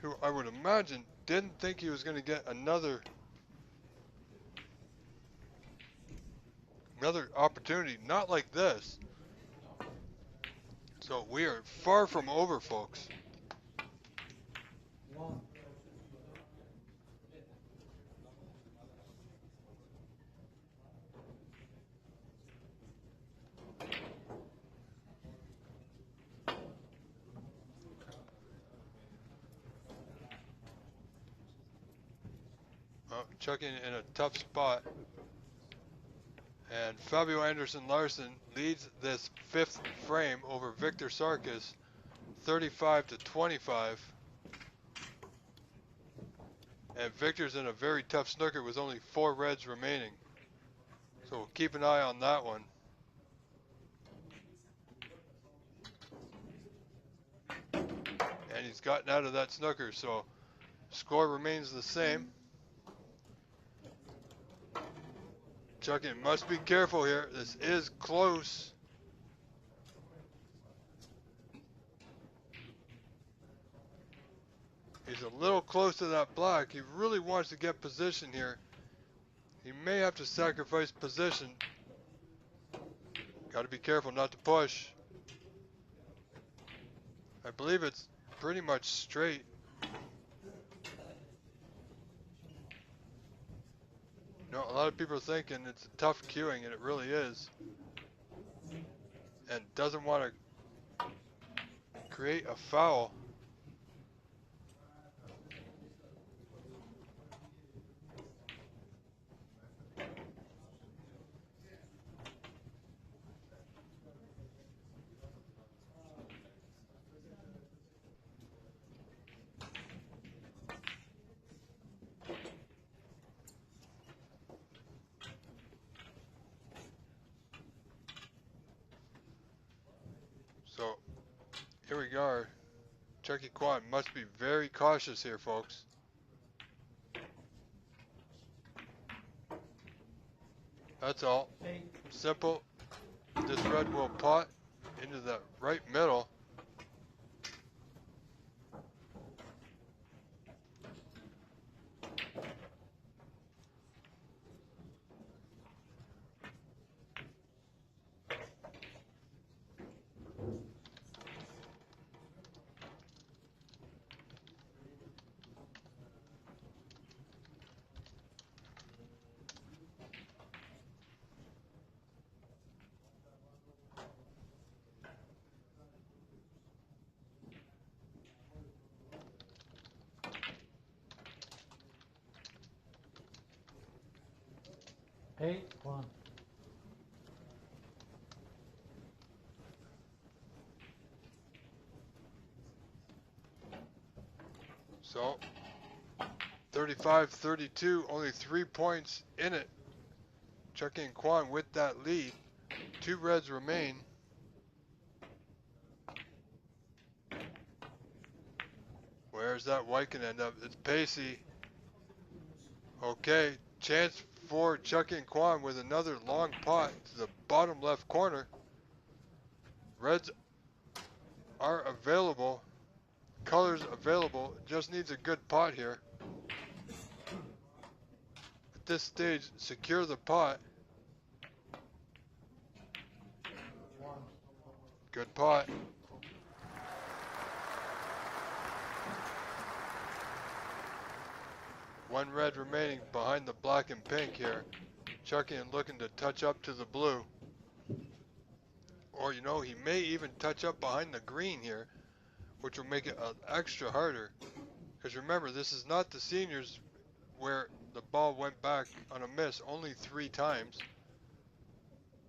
who I would imagine didn't think he was going to get another opportunity, not like this. So we are far from over, folks. 1. Chucky in a tough spot. And Fabio Anderson Larson leads this 5th frame over Victor Sarkis 35-25. And Victor's in a very tough snooker with only 4 reds remaining. So we'll keep an eye on that one. And he's gotten out of that snooker, so score remains the same. Chucky must be careful here. This is close. He's a little close to that black. He really wants to get position here. He may have to sacrifice position. Got to be careful not to push. I believe it's pretty much straight. You know, a lot of people are thinking it's a tough queuing, and it really is. And doesn't want to create a foul. So here we go. Chucky Kwan must be very cautious here, folks. That's all. 8. Simple. This red will pot into the right middle. 8-1. So 35-32, only 3 points in it. Chucky and Quan with that lead. 2 reds remain. Where's that white can end up? It's Pacey. Okay, chance for Chucky and Quan with another long pot to the bottom left corner. Reds are available. Colors available. Just needs a good pot here. At this stage, secure the pot. Good pot. One red remaining behind the black and pink here. Chucky and looking to touch up to the blue. Or, you know, he may even touch up behind the green here, which will make it extra harder. Because remember, this is not the seniors where the ball went back on a miss only 3 times.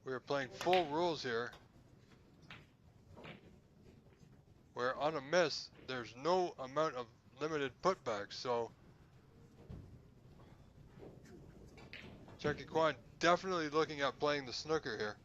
We are playing full rules here, where on a miss, there's no amount of limited putbacks. So, Chucky Kwan definitely looking at playing the snooker here.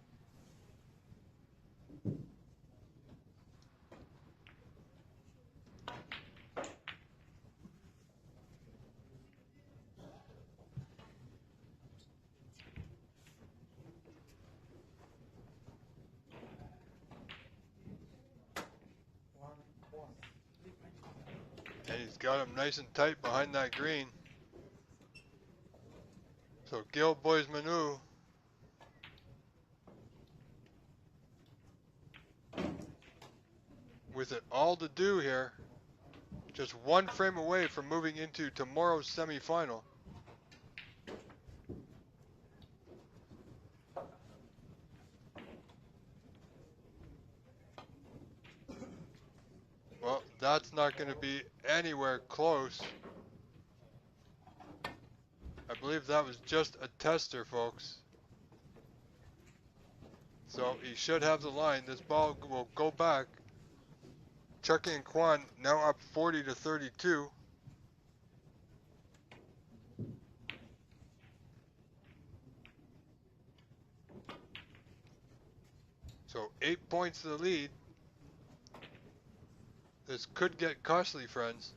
And he's got him nice and tight behind that green. So Gil Boys Manu with it all to do here. Just 1 frame away from moving into tomorrow's semifinal. Well, that's not going to be anywhere close. I believe that was just a tester, folks. So he should have the line. This ball will go back. Chucky and Kwan now up 40-32. So 8 points to the lead. This could get costly, friends.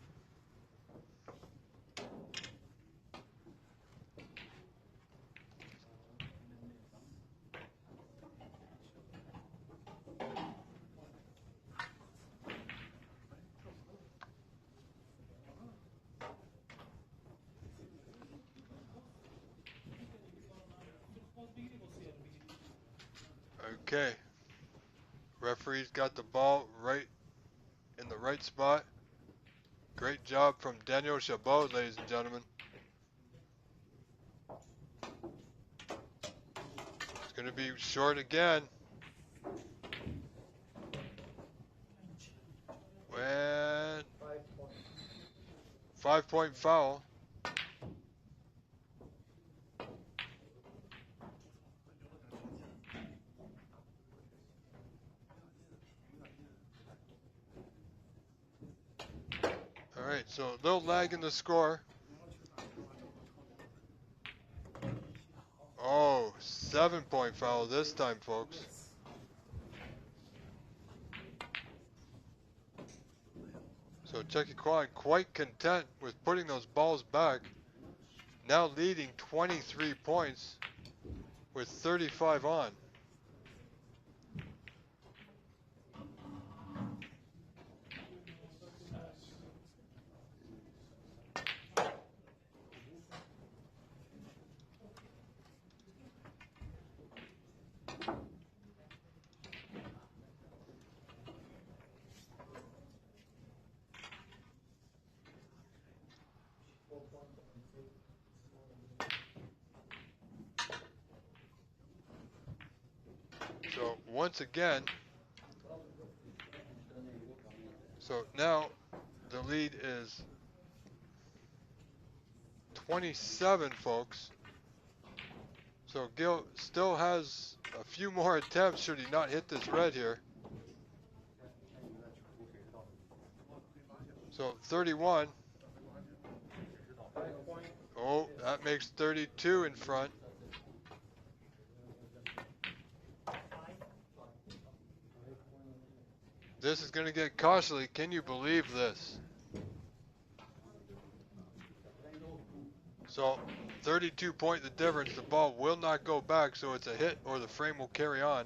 Okay. Referee's got the ball right in the right spot. Great job from Daniel Chabot, ladies and gentlemen. It's going to be short again. And 5-point foul. All right, so a little lag in the score. Oh, 7-point foul this time, folks. So Chucky Kwan quite content with putting those balls back. Now leading 23 points with 35 on. So once again, so now the lead is 27, folks. So Gil still has a few more attempts should he not hit this red here. So 31. Oh, that makes 32 in front. This is going to get costly. Can you believe this? So 32 point the difference. The ball will not go back, so it's a hit or the frame will carry on.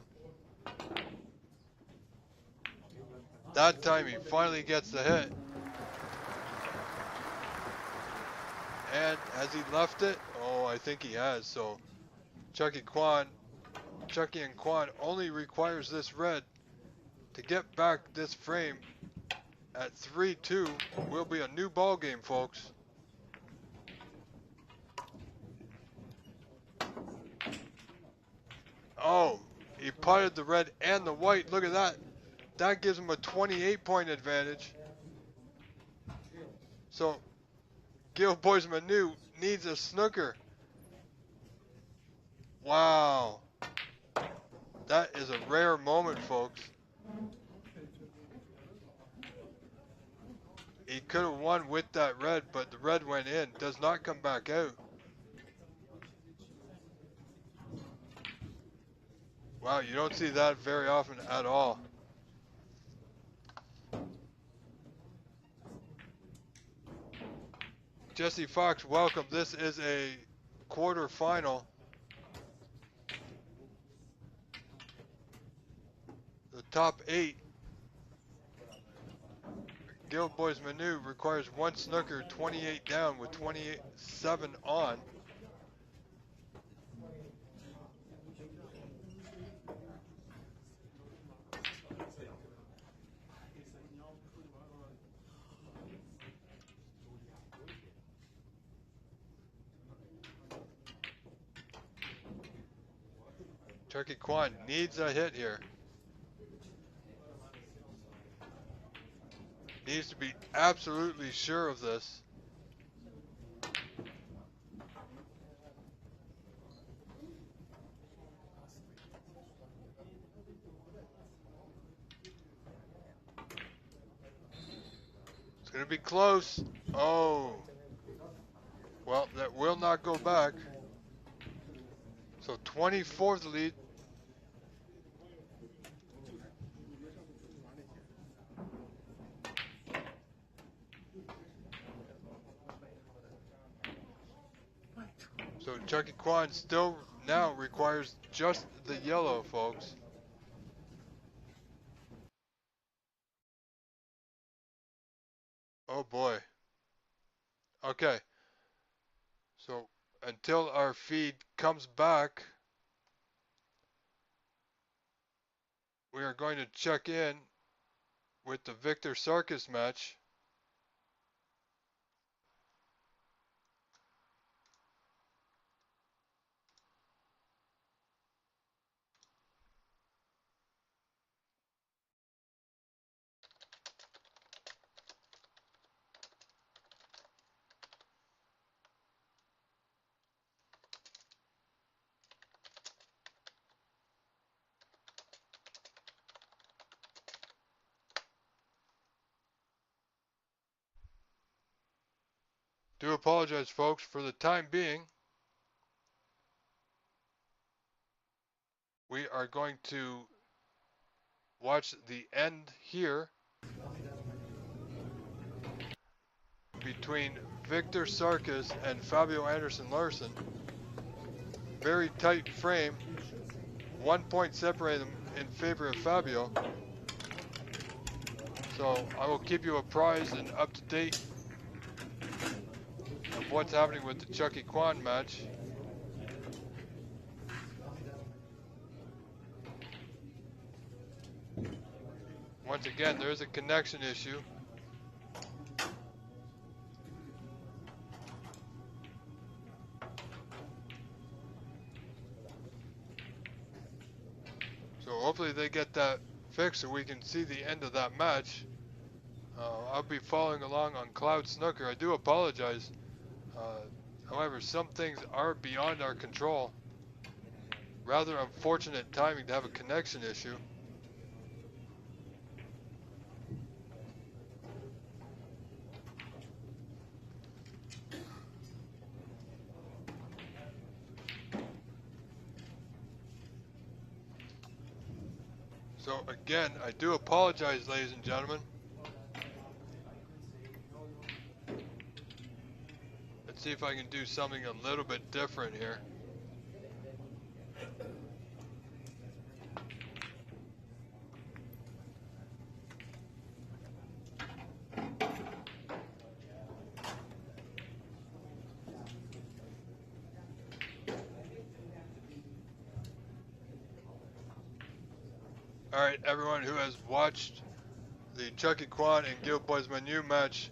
That time he finally gets the hit. And has he left it? Oh, I think he has. So Chucky and Quan only requires this red to get back this frame at 3-2. Will be a new ball game, folks. Oh, he potted the red and the white. Look at that. That gives him a 28 point advantage. So Gil Boys Manu needs a snooker. Wow. That is a rare moment, folks. He could have won with that red, but the red went in. Does not come back out. Wow, you don't see that very often at all. Jesse Fox, welcome. This is a quarterfinal. The top 8. Gil Boys Manu requires one snooker, 28 down with 27 on. Turkey Quan needs a hit here. Needs to be absolutely sure of this. It's going to be close. Oh. Well, that will not go back. So 24th lead. So Chucky Quan still now requires just the yellow, folks. Oh boy. Okay. So until our feed comes back, we are going to check in with the Victor Sarkis match. Do apologize, folks, for the time being. We are going to watch the end here between Victor Sarkis and Fabio Anderson Larson. Very tight frame. 1 point separating them in favor of Fabio. So I will keep you apprised and up to date of what's happening with the Chucky Quan match. Once again, there is a connection issue. So hopefully they get that fixed so we can see the end of that match. I'll be following along on Cloud Snooker. I do apologize. However, some things are beyond our control. Rather unfortunate timing to have a connection issue. So again, I do apologize, ladies and gentlemen. Let's see if I can do something a little bit different here. Alright, everyone who has watched the Chucky Kwan and Gil Boys Manu match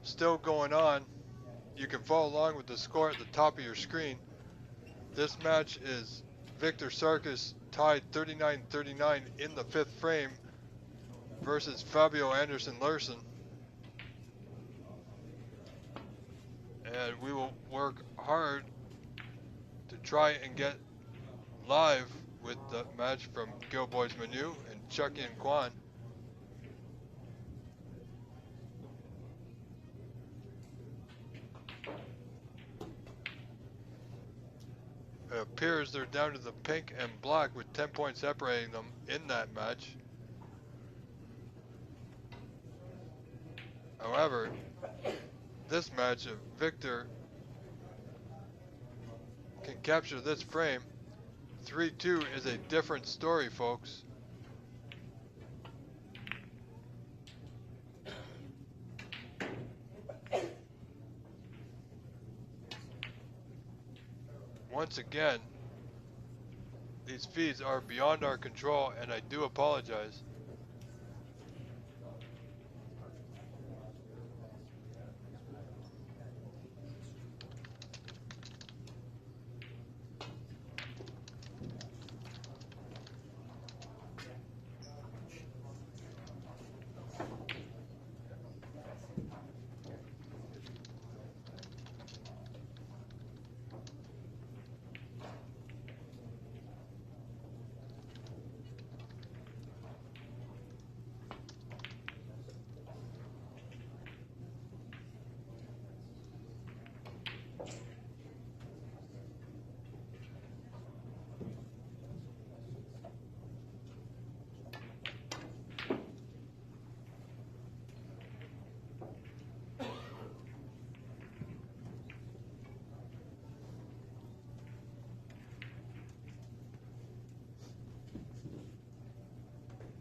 still going on, you can follow along with the score at the top of your screen. This match is Victor Sarkis tied 39-39 in the 5th frame versus Fabio Anderson Larson. And we will work hard to try and get live with the match from Gil Boys Manu and Chucky and Kwan. It appears they're down to the pink and black with 10 points separating them in that match. However, this match, if Victor can capture this frame, 3-2 is a different story, folks. Once again, these feeds are beyond our control, and I do apologize.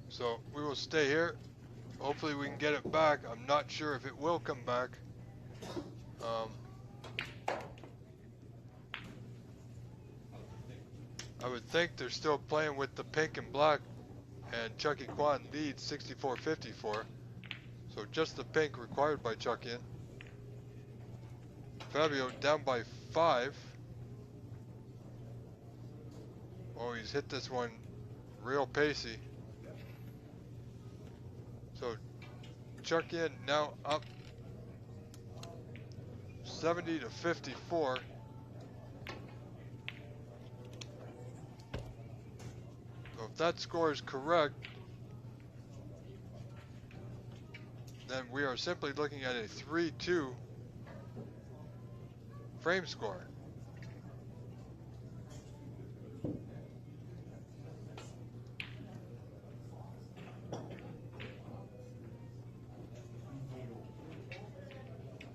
So we will stay here. Hopefully we can get it back. I'm not sure if it will come back. I would think they're still playing with the pink and black, and Chucky Kwan leads 64-54. So just the pink required by Chucky. Fabio down by 5. Oh, he's hit this one real pacey. So Chucky now up 70-54. So if that score is correct, then we are simply looking at a 3-2 frame score.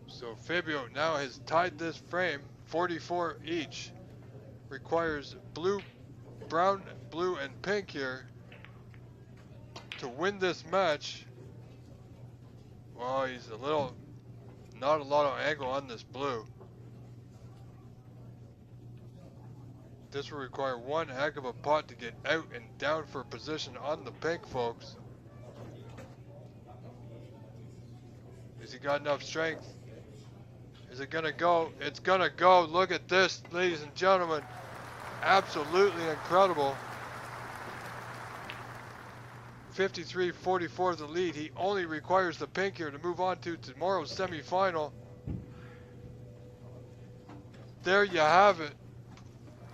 So Fabio now has tied this frame, 44 each. Requires blue, brown, blue, and pink here to win this match. Well, he's a little, not a lot of angle on this blue. This will require one heck of a pot to get out and down for position on the pink, folks. Has he got enough strength? Is it gonna go? It's gonna go. Look at this, ladies and gentlemen. Absolutely incredible. 53-44 the lead. He only requires the pink here to move on to tomorrow's semifinal. There you have it.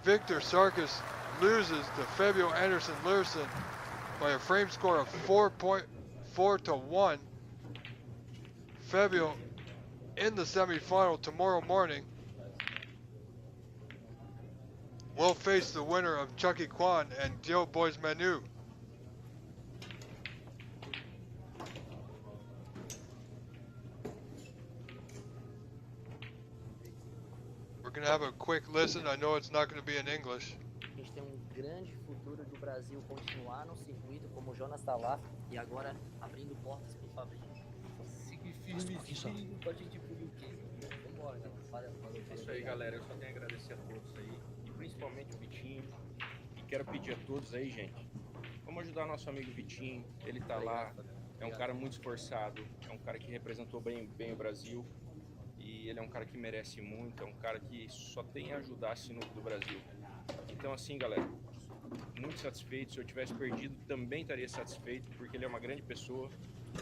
Victor Sarkis loses to Fabio Anderson Lurson by a frame score of 4.4-1. Fabio in the semifinal tomorrow morning will face the winner of Chucky Kwan and Gil Boys Manu. We're going to have a quick listen. I know it's not going to be in English. A gente tem grande futuro do Brasil continuar no circuito, como o Jonas está lá, e agora abrindo portas para o Fabrício. Siga firme pra gente ir o quê? Vambora, galera. Valeu. É isso aí, galera. Eu só tenho a agradecer a todos aí, e principalmente o Vitinho. E quero pedir a todos aí, gente, vamos ajudar nosso amigo Vitinho. Ele tá lá, é um cara muito esforçado, é um cara que representou bem o Brasil. E ele é um cara que merece muito, é um cara que só tem a ajudar a sinuca do Brasil. Então assim, galera, muito satisfeito. Se eu tivesse perdido, também estaria satisfeito, porque ele é uma grande pessoa.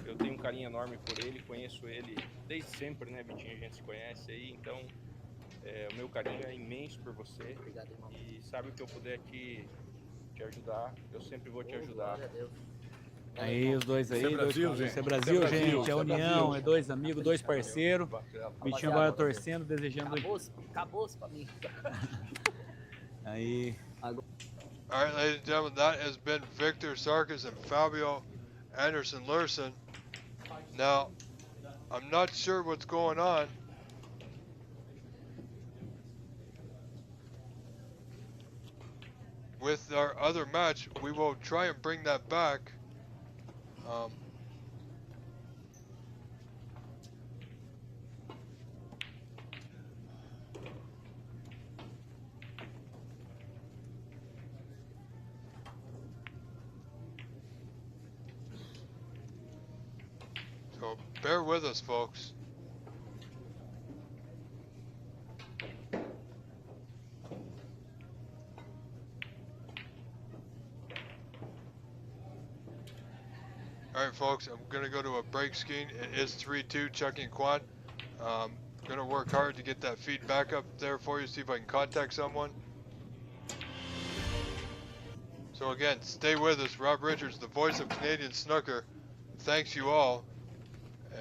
Eu tenho um carinho enorme por ele, conheço ele desde sempre, né, Vitinho? A gente se conhece aí, então o meu carinho é imenso por você. Obrigado, irmão. E sabe o que eu puder te ajudar, eu sempre vou te ajudar. Glória a Deus. Aí os dois aí, Isso é Brasil, gente. Isso é Brasil, gente. É Isso é união, Brasil. é dois amigos, dois parceiros. Vitinho agora torcendo, desejando. Acabou-se pra mim. Aí. All right, ladies and gentlemen, that has been Victor Sarkis and Fabio Anderson Lurson. Now, I'm not sure what's going on. With our other match, we will try and bring that back. So bear with us, folks. Alright folks, I'm going to go to a break scheme. It is 3-2 Chucky and Quan. Going to work hard to get that feed back up there for you, see if I can contact someone. So again, stay with us. Rob Richards, the voice of Canadian snooker, thanks you all.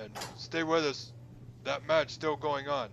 And stay with us. That match still going on.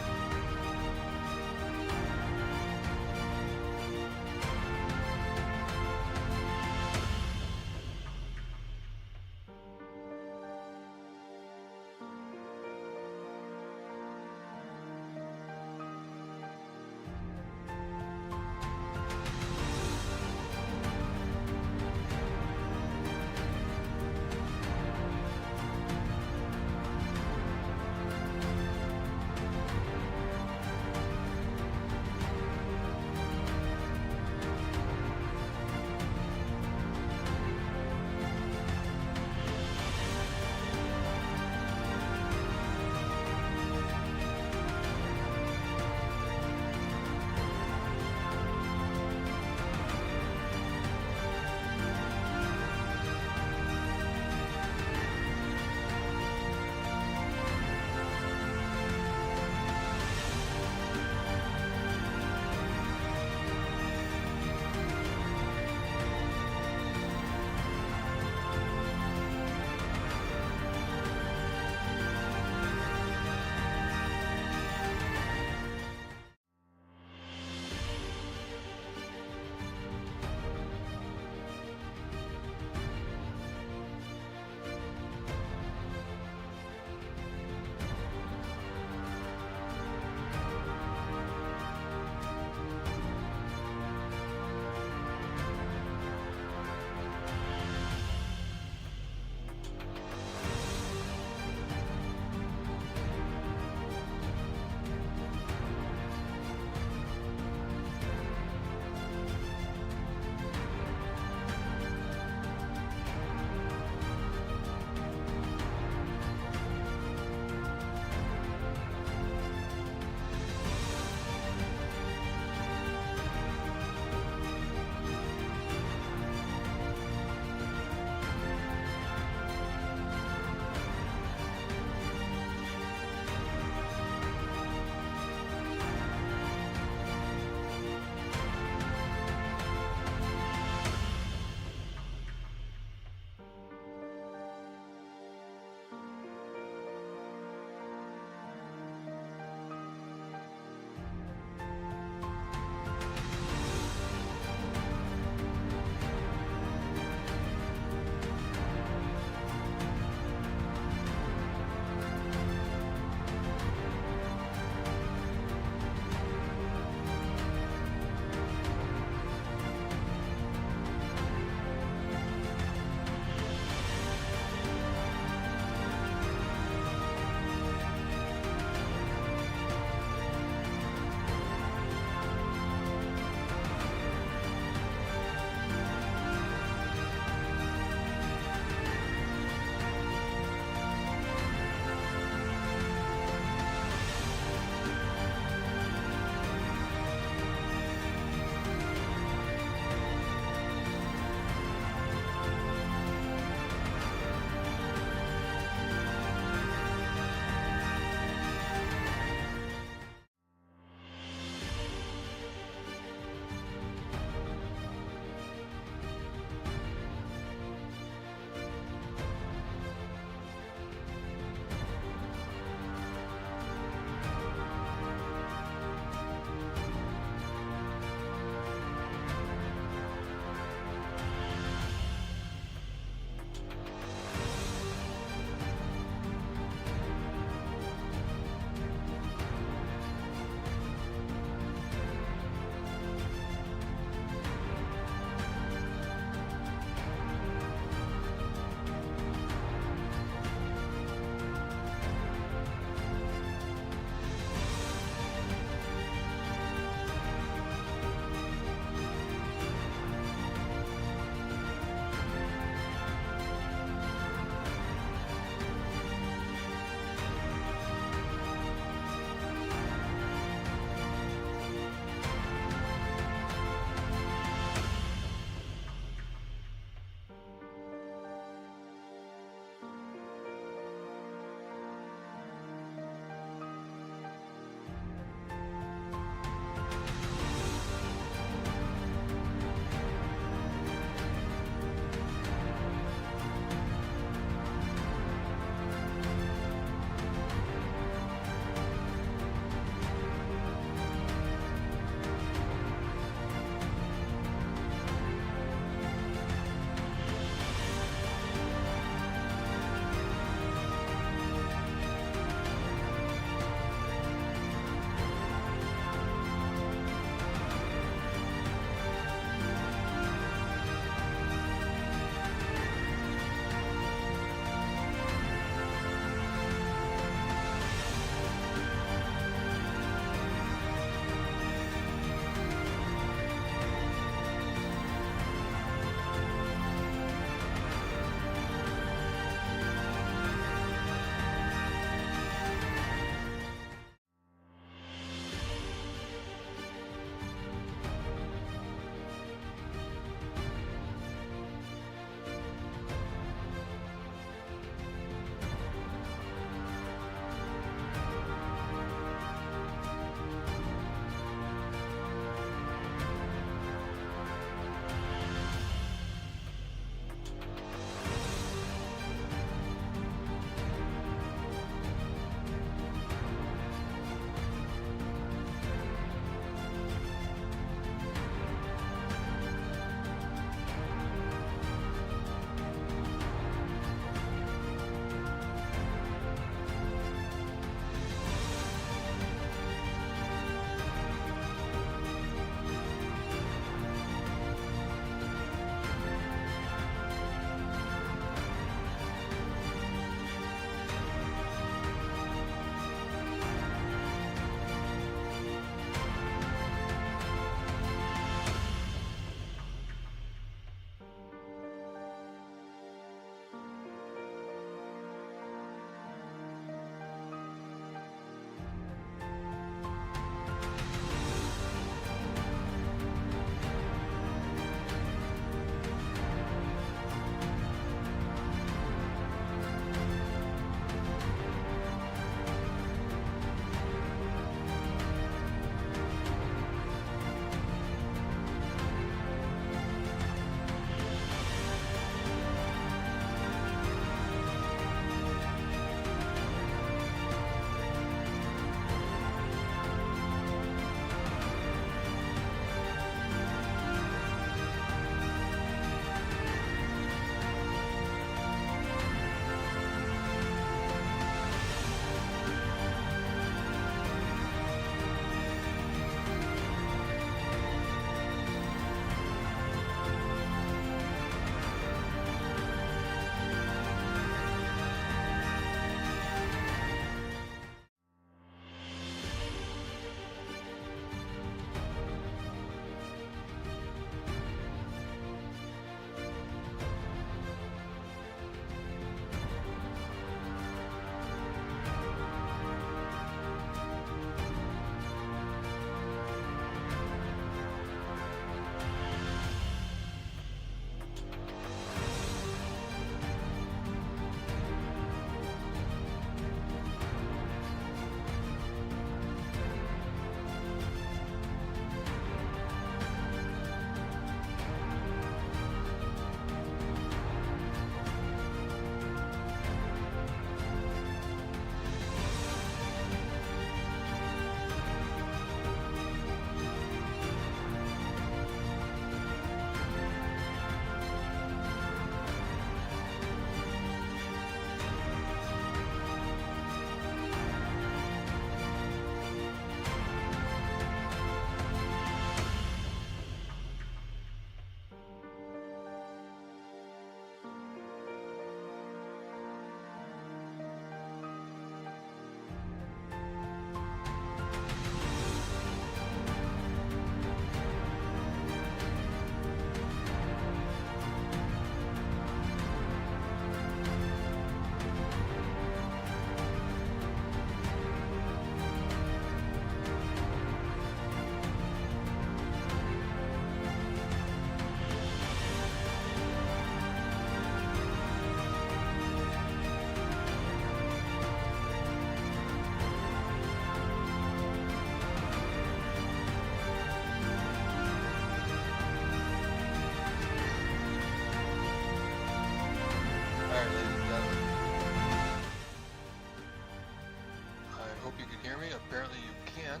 hear me? Apparently you can.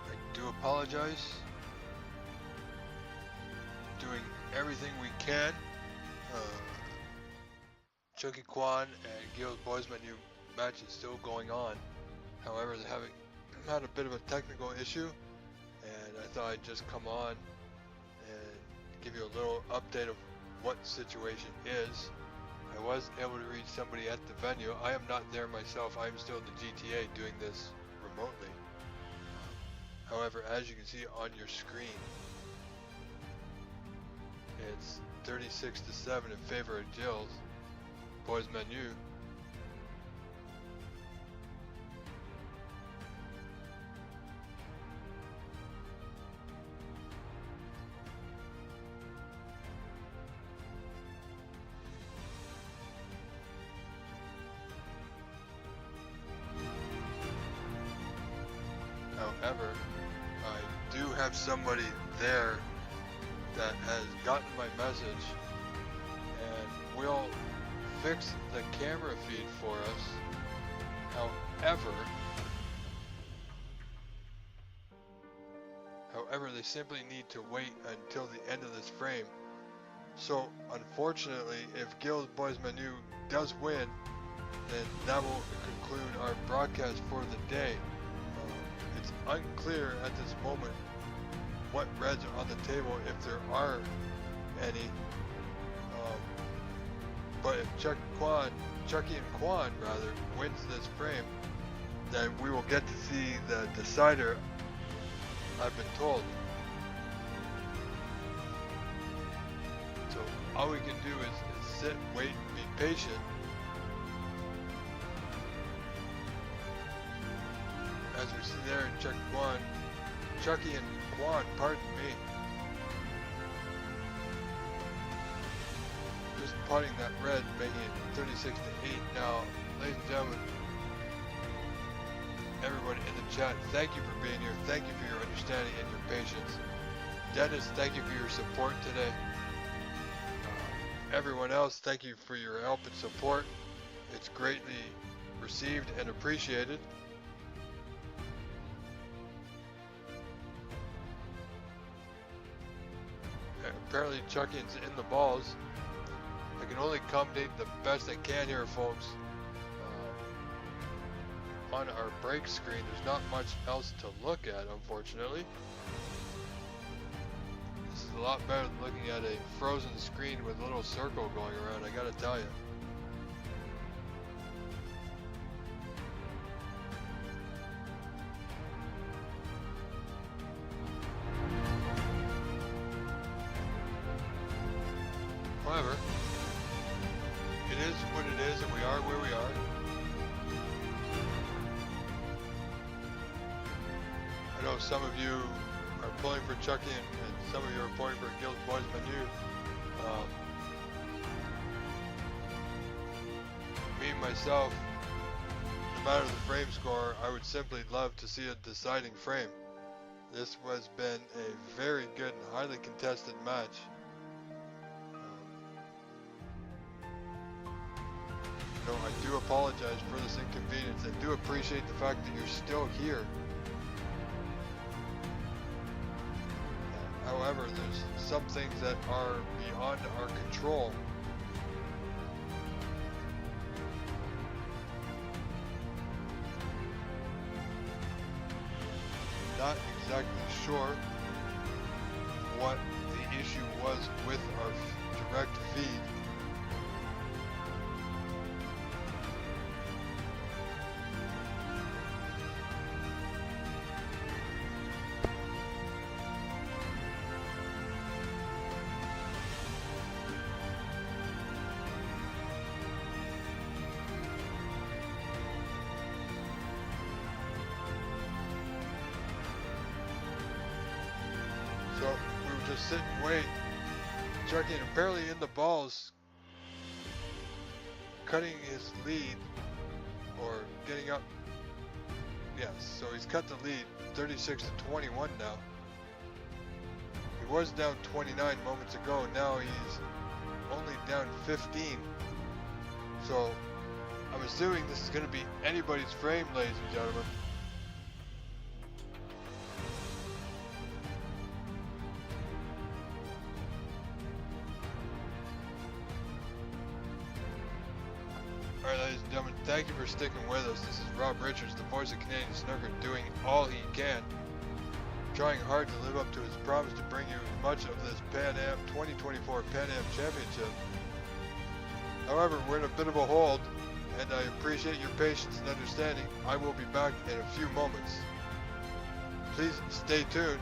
I do apologize. Doing everything we can. Chucky Kwan and Gil's Boys Menu match is still going on. However, they're having had a bit of a technical issue, and I thought I'd just come on and give you a little update of what the situation is. I was able to reach somebody at the venue. I am not there myself. I am still at the GTA doing this remotely. However, as you can see on your screen, it's 36-7 in favor of Jill's Boys Menu. However, I do have somebody there that has gotten my message and will fix the camera feed for us. However, they simply need to wait until the end of this frame. So, unfortunately, if Gil's Boys Menu does win, then that will conclude our broadcast for the day. It's unclear at this moment what reds are on the table, if there are any. But if Chucky and Kwan wins this frame, then we will get to see the decider, I've been told. So all we can do is sit, wait, and be patient. As we see there, Chucky and Kwan, pardon me. Just putting that red, making it 36-8. Now, ladies and gentlemen, everybody in the chat, thank you for being here. Thank you for your understanding and your patience. Dennis, thank you for your support today. Everyone else, thank you for your help and support. It's greatly received and appreciated. Apparently Chucky's in the balls. I can only accommodate the best I can here, folks. On our break screen, there's not much else to look at, unfortunately. This is a lot better than looking at a frozen screen with a little circle going around, I gotta tell you. However, it is what it is, and we are where we are. I know some of you are pulling for Chucky, and some of you are pulling for Gil's Boys Menu. Me, myself, no matter the frame score, I would simply love to see a deciding frame. This has been a very good and highly contested match. No, I do apologize for this inconvenience. I do appreciate the fact that you're still here. However, there's some things that are beyond our control. Not exactly sure what the issue was with our direct feed. So we would just sit and wait. Chucky apparently in the balls, cutting his lead, or getting up. Yes, so he's cut the lead 36-21 now. He was down 29 moments ago, now he's only down 15. So I'm assuming this is going to be anybody's frame, ladies and gentlemen. Alright, ladies and gentlemen, thank you for sticking with us. This is Rob Richards, the voice of Canadian snooker, doing all he can, trying hard to live up to his promise to bring you as much of this Pan Am 2024 Pan Am Championship. However, we're in a bit of a hold, and I appreciate your patience and understanding. I will be back in a few moments. Please stay tuned.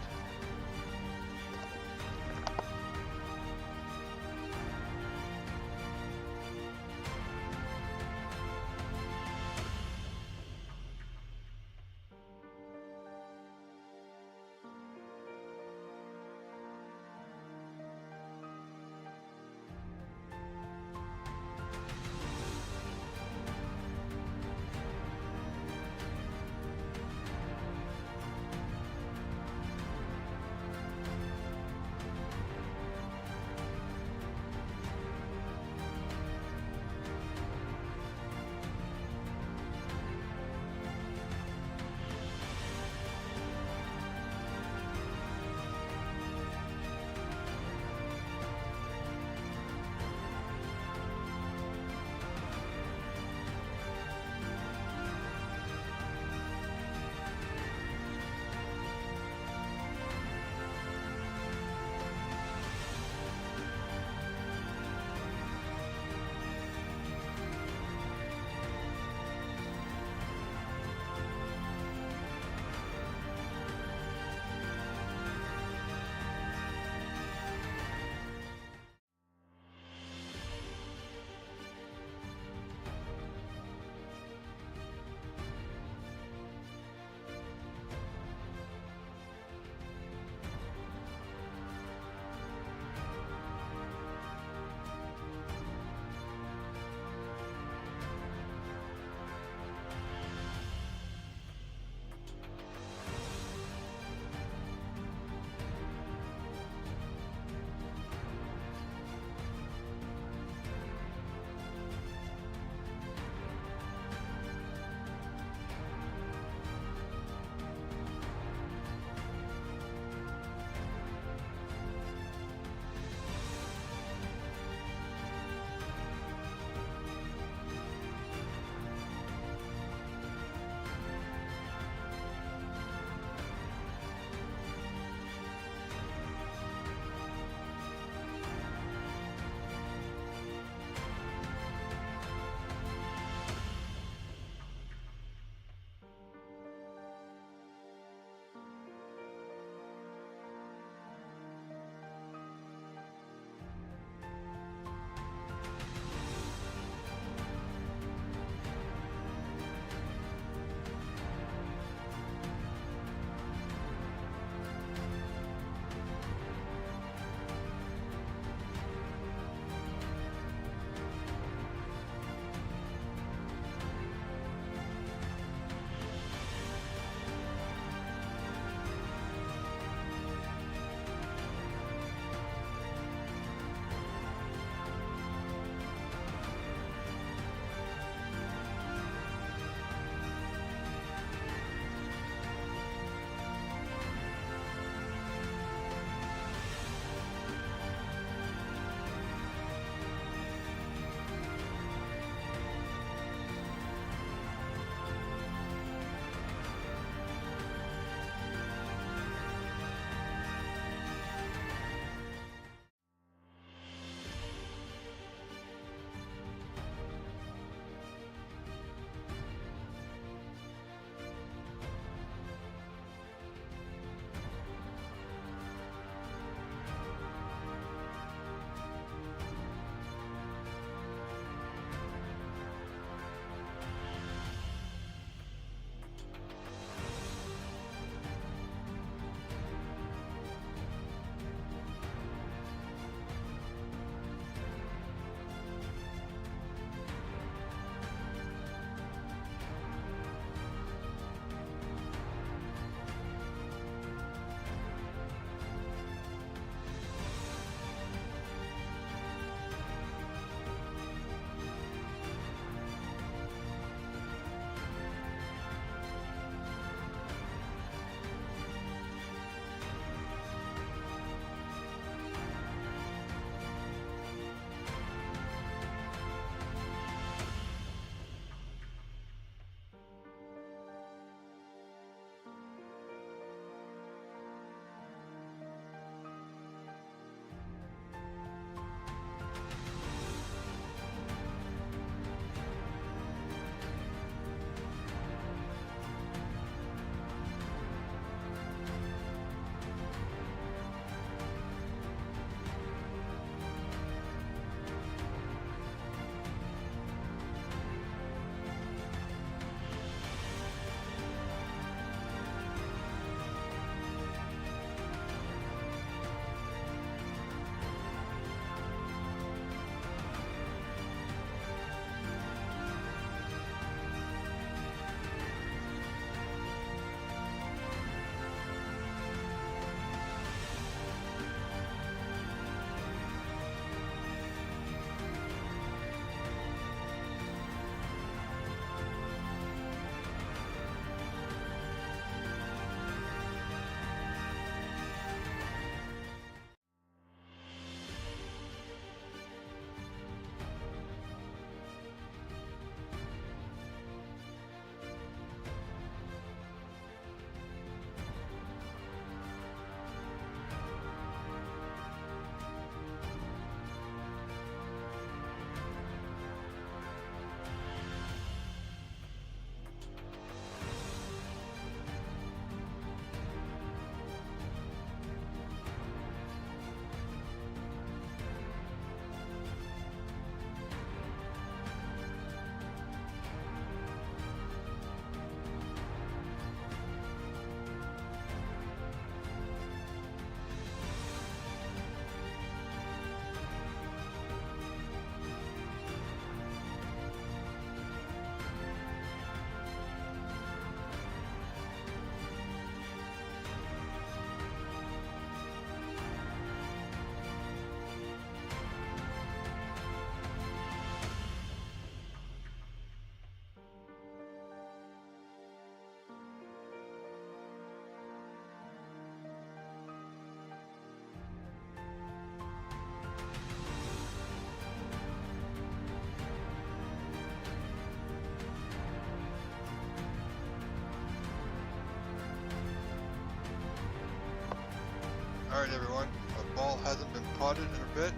Alright everyone, the ball hasn't been potted in a bit.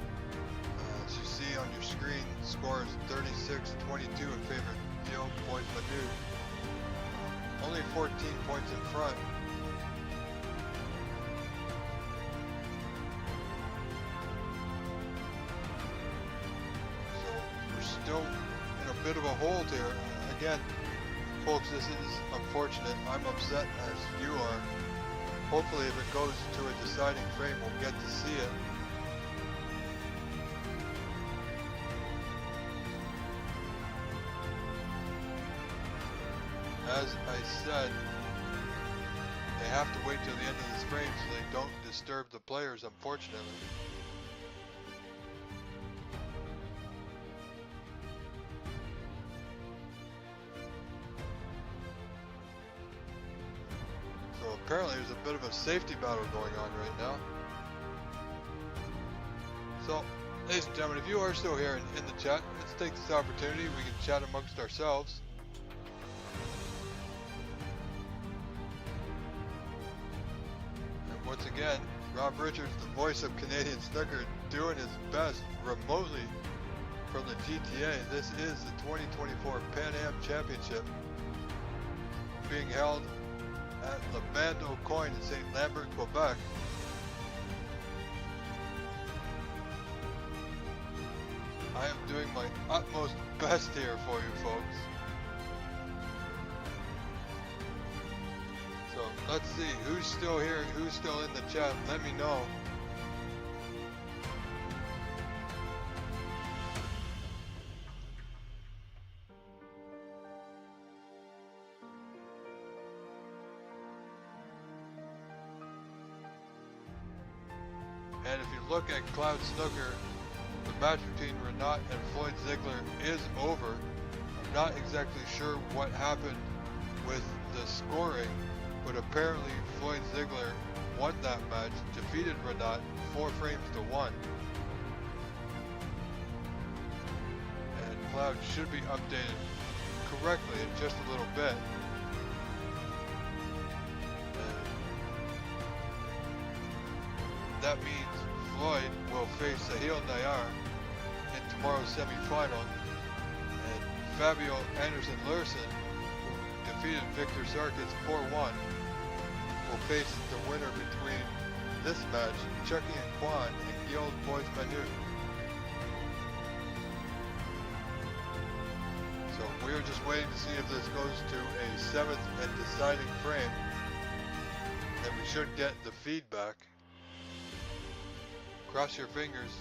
As you see on your screen, score is 36-22 in favor of Gil Boys Manu. Only 14 points in front. So we're still in a bit of a hold here. Again, folks, this is unfortunate. I'm upset as you are. Hopefully if it goes to a deciding frame, we'll get to see it. As I said, they have to wait till the end of this frame so they don't disturb the players, unfortunately. So apparently there's a bit of a safety battle going on right now. So, ladies and gentlemen, if you are still here in the chat, let's take this opportunity. We can chat amongst ourselves. And once again, Rob Richards, the voice of Canadian snooker, doing his best remotely from the GTA. This is the 2024 Pan Am Championship being held at Le Bando Coin in St. Lambert, Quebec. I am doing my utmost best here for you folks. So let's see who's still here and who's still in the chat. Let me know. And if you look at Cloud Snooker, the match between Renat and Floyd Ziegler is over. I'm not exactly sure what happened with the scoring, but apparently Floyd Ziegler won that match, defeated Renat 4 frames to 1. And Cloud should be updated correctly in just a little bit. That means Floyd will face Sahil Nayar in tomorrow's semi-final, and Fabio Anderson Lurson, who defeated Victor Sarkis 4-1, will face the winner between this match, Chucky and Kwan and Gil Boys Manu. So we are just waiting to see if this goes to a 7th and deciding frame. Then we should get the feedback. Cross your fingers.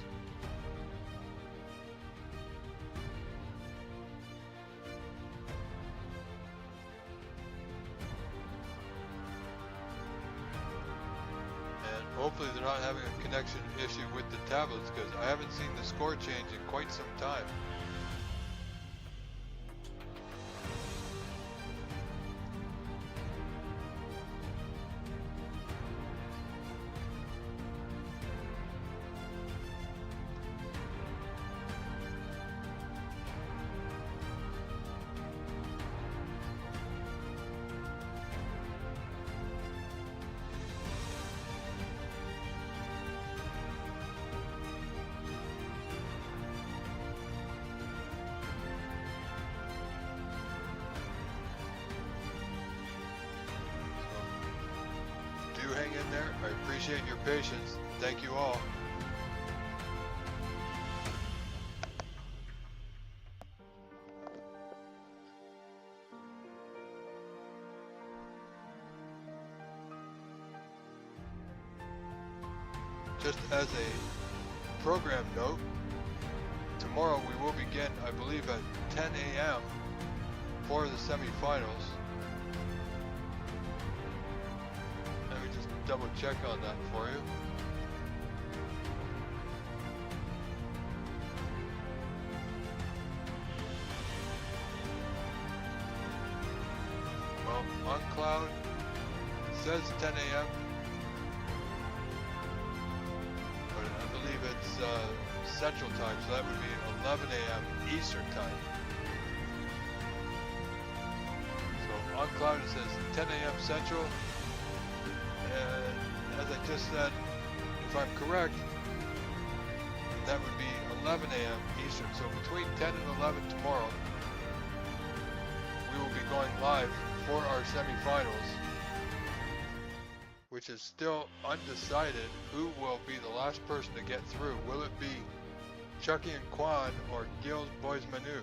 And hopefully they're not having a connection issue with the tablets, because I haven't seen the score change in quite some time. Hang in there. I appreciate your patience. Thank you all. Just as a program note, tomorrow we will begin, I believe, at 10 a.m. for the semifinals. Double check on that for you. Well, on Cloud, it says 10 a.m. but I believe it's Central Time, so that would be 11 a.m. Eastern Time. So on Cloud it says 10 a.m. Central. And as I just said, if I'm correct, that would be 11 a.m. Eastern. So between 10 and 11 tomorrow, we will be going live for our semifinals, which is still undecided who will be the last person to get through. Will it be Chucky and Quan or Gil's Boys Manu?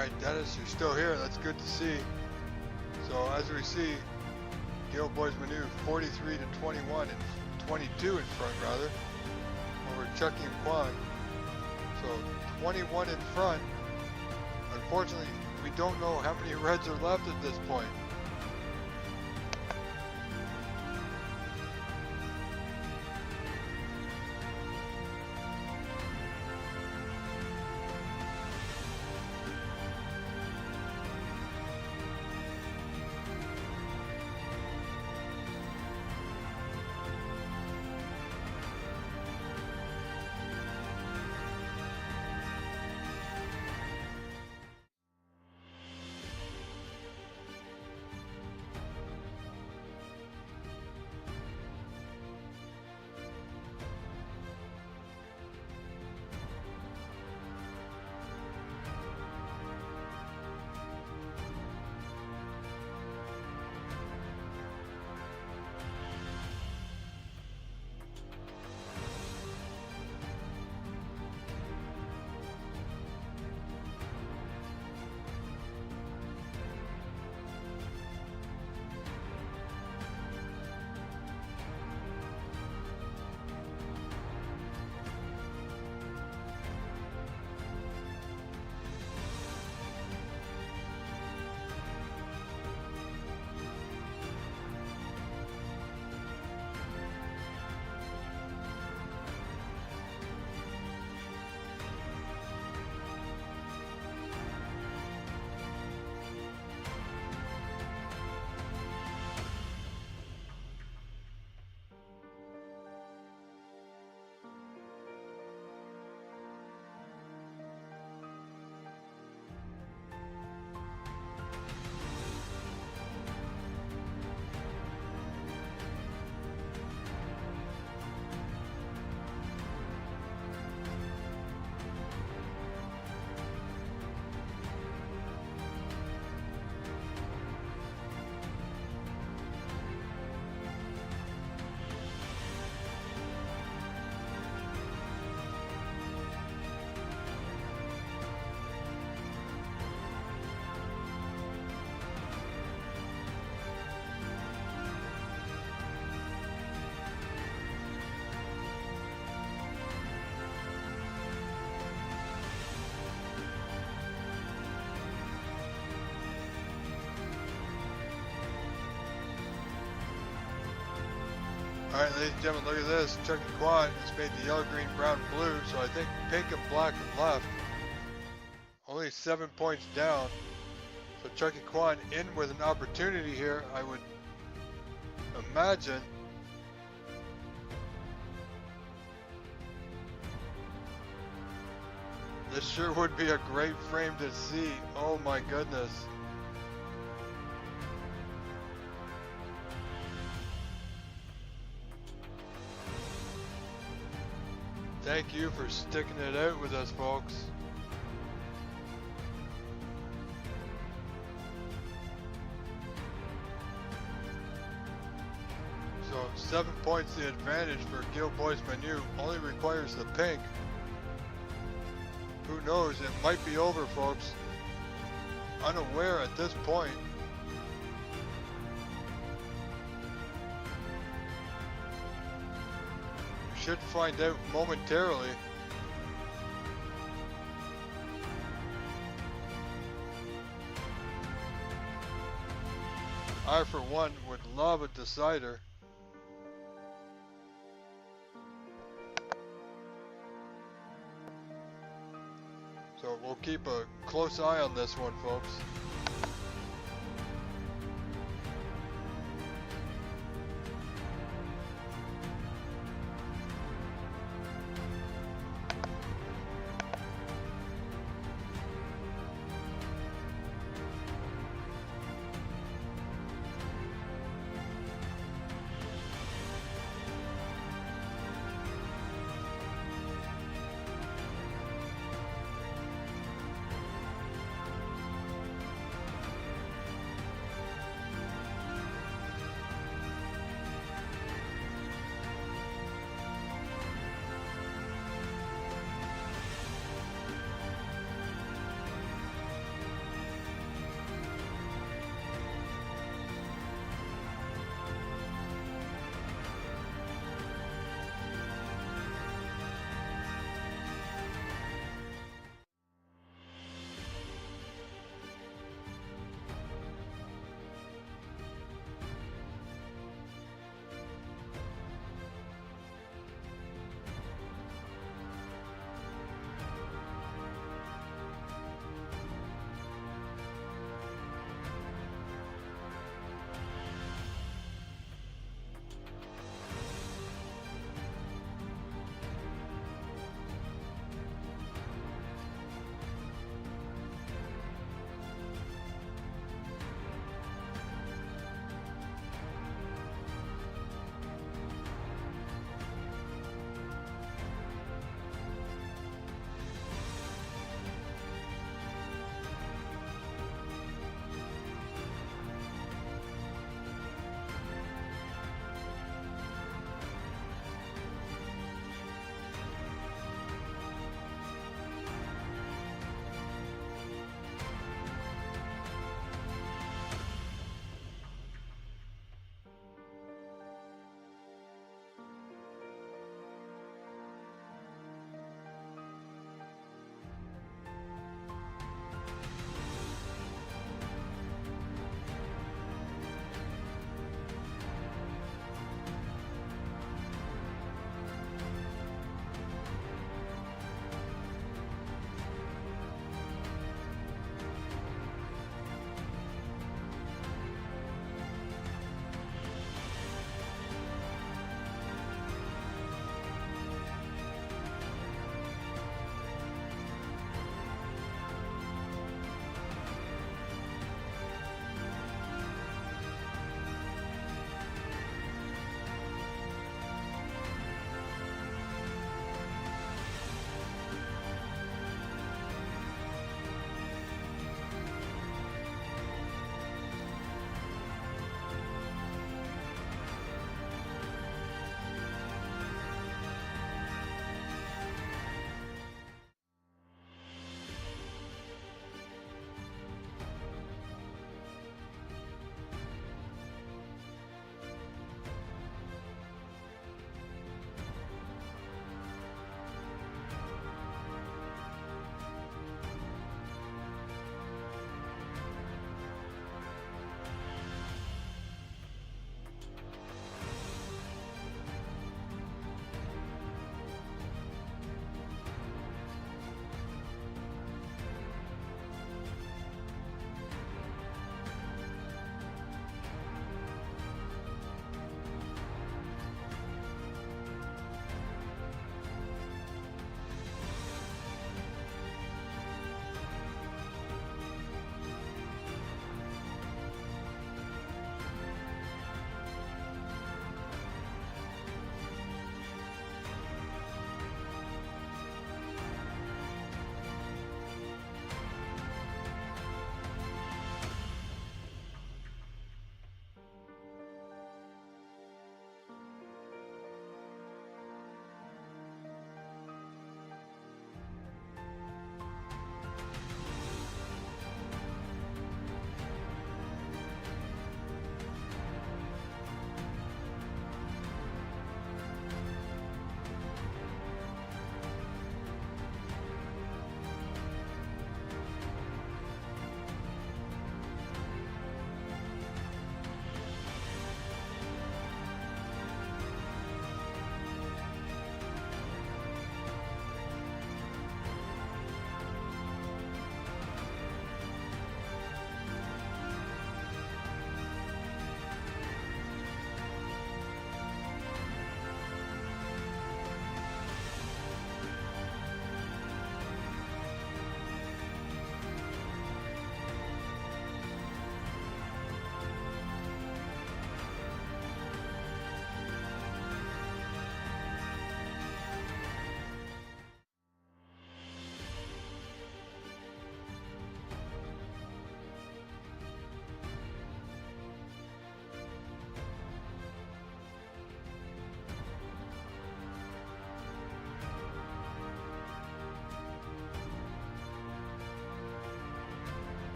Alright, Dennis, you're still here. That's good to see. So, as we see, Gil Boys Manu 43 to 21 and 22 in front, rather, over Chucky and Quan. So, 21 in front. Unfortunately, we don't know how many reds are left at this point. Alright, ladies and gentlemen, look at this. Chucky Quan has made the yellow, green, brown, blue, so I think pink and black are left. Only 7 points down. So Chucky Quan in with an opportunity here, I would imagine. This sure would be a great frame to see. Oh my goodness. Thank you for sticking it out with us, folks. So 7 points the advantage for Gil Boys Manu. Only requires the pink. Who knows? It might be over, folks. Unaware at this point. Should find out momentarily. I, for one, would love a decider. So we'll keep a close eye on this one, folks.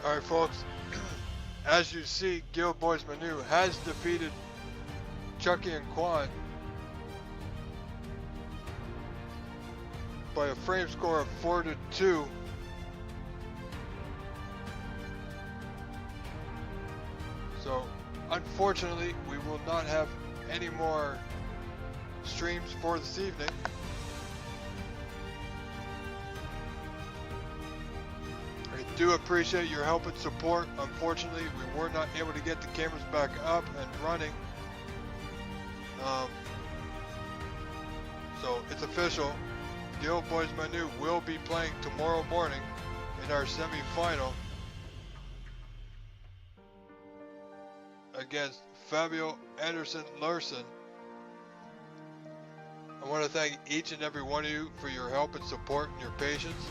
Alright, folks. As you see, Gil Boys Manu has defeated Chucky and Quan by a frame score of 4-2. So, unfortunately, we will not have any more streams for this evening. I do appreciate your help and support. Unfortunately, we were not able to get the cameras back up and running. So it's official. Gil Boys Manu will be playing tomorrow morning in our semi-final against Fabio Anderson Larson. I want to thank each and every one of you for your help and support and your patience.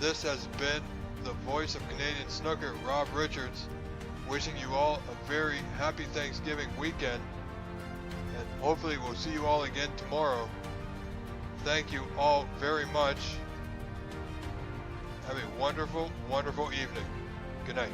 This has been the voice of Canadian Snooker, Rob Richards, wishing you all a very happy Thanksgiving weekend, and hopefully we'll see you all again tomorrow. Thank you all very much. Have a wonderful, wonderful evening. Good night.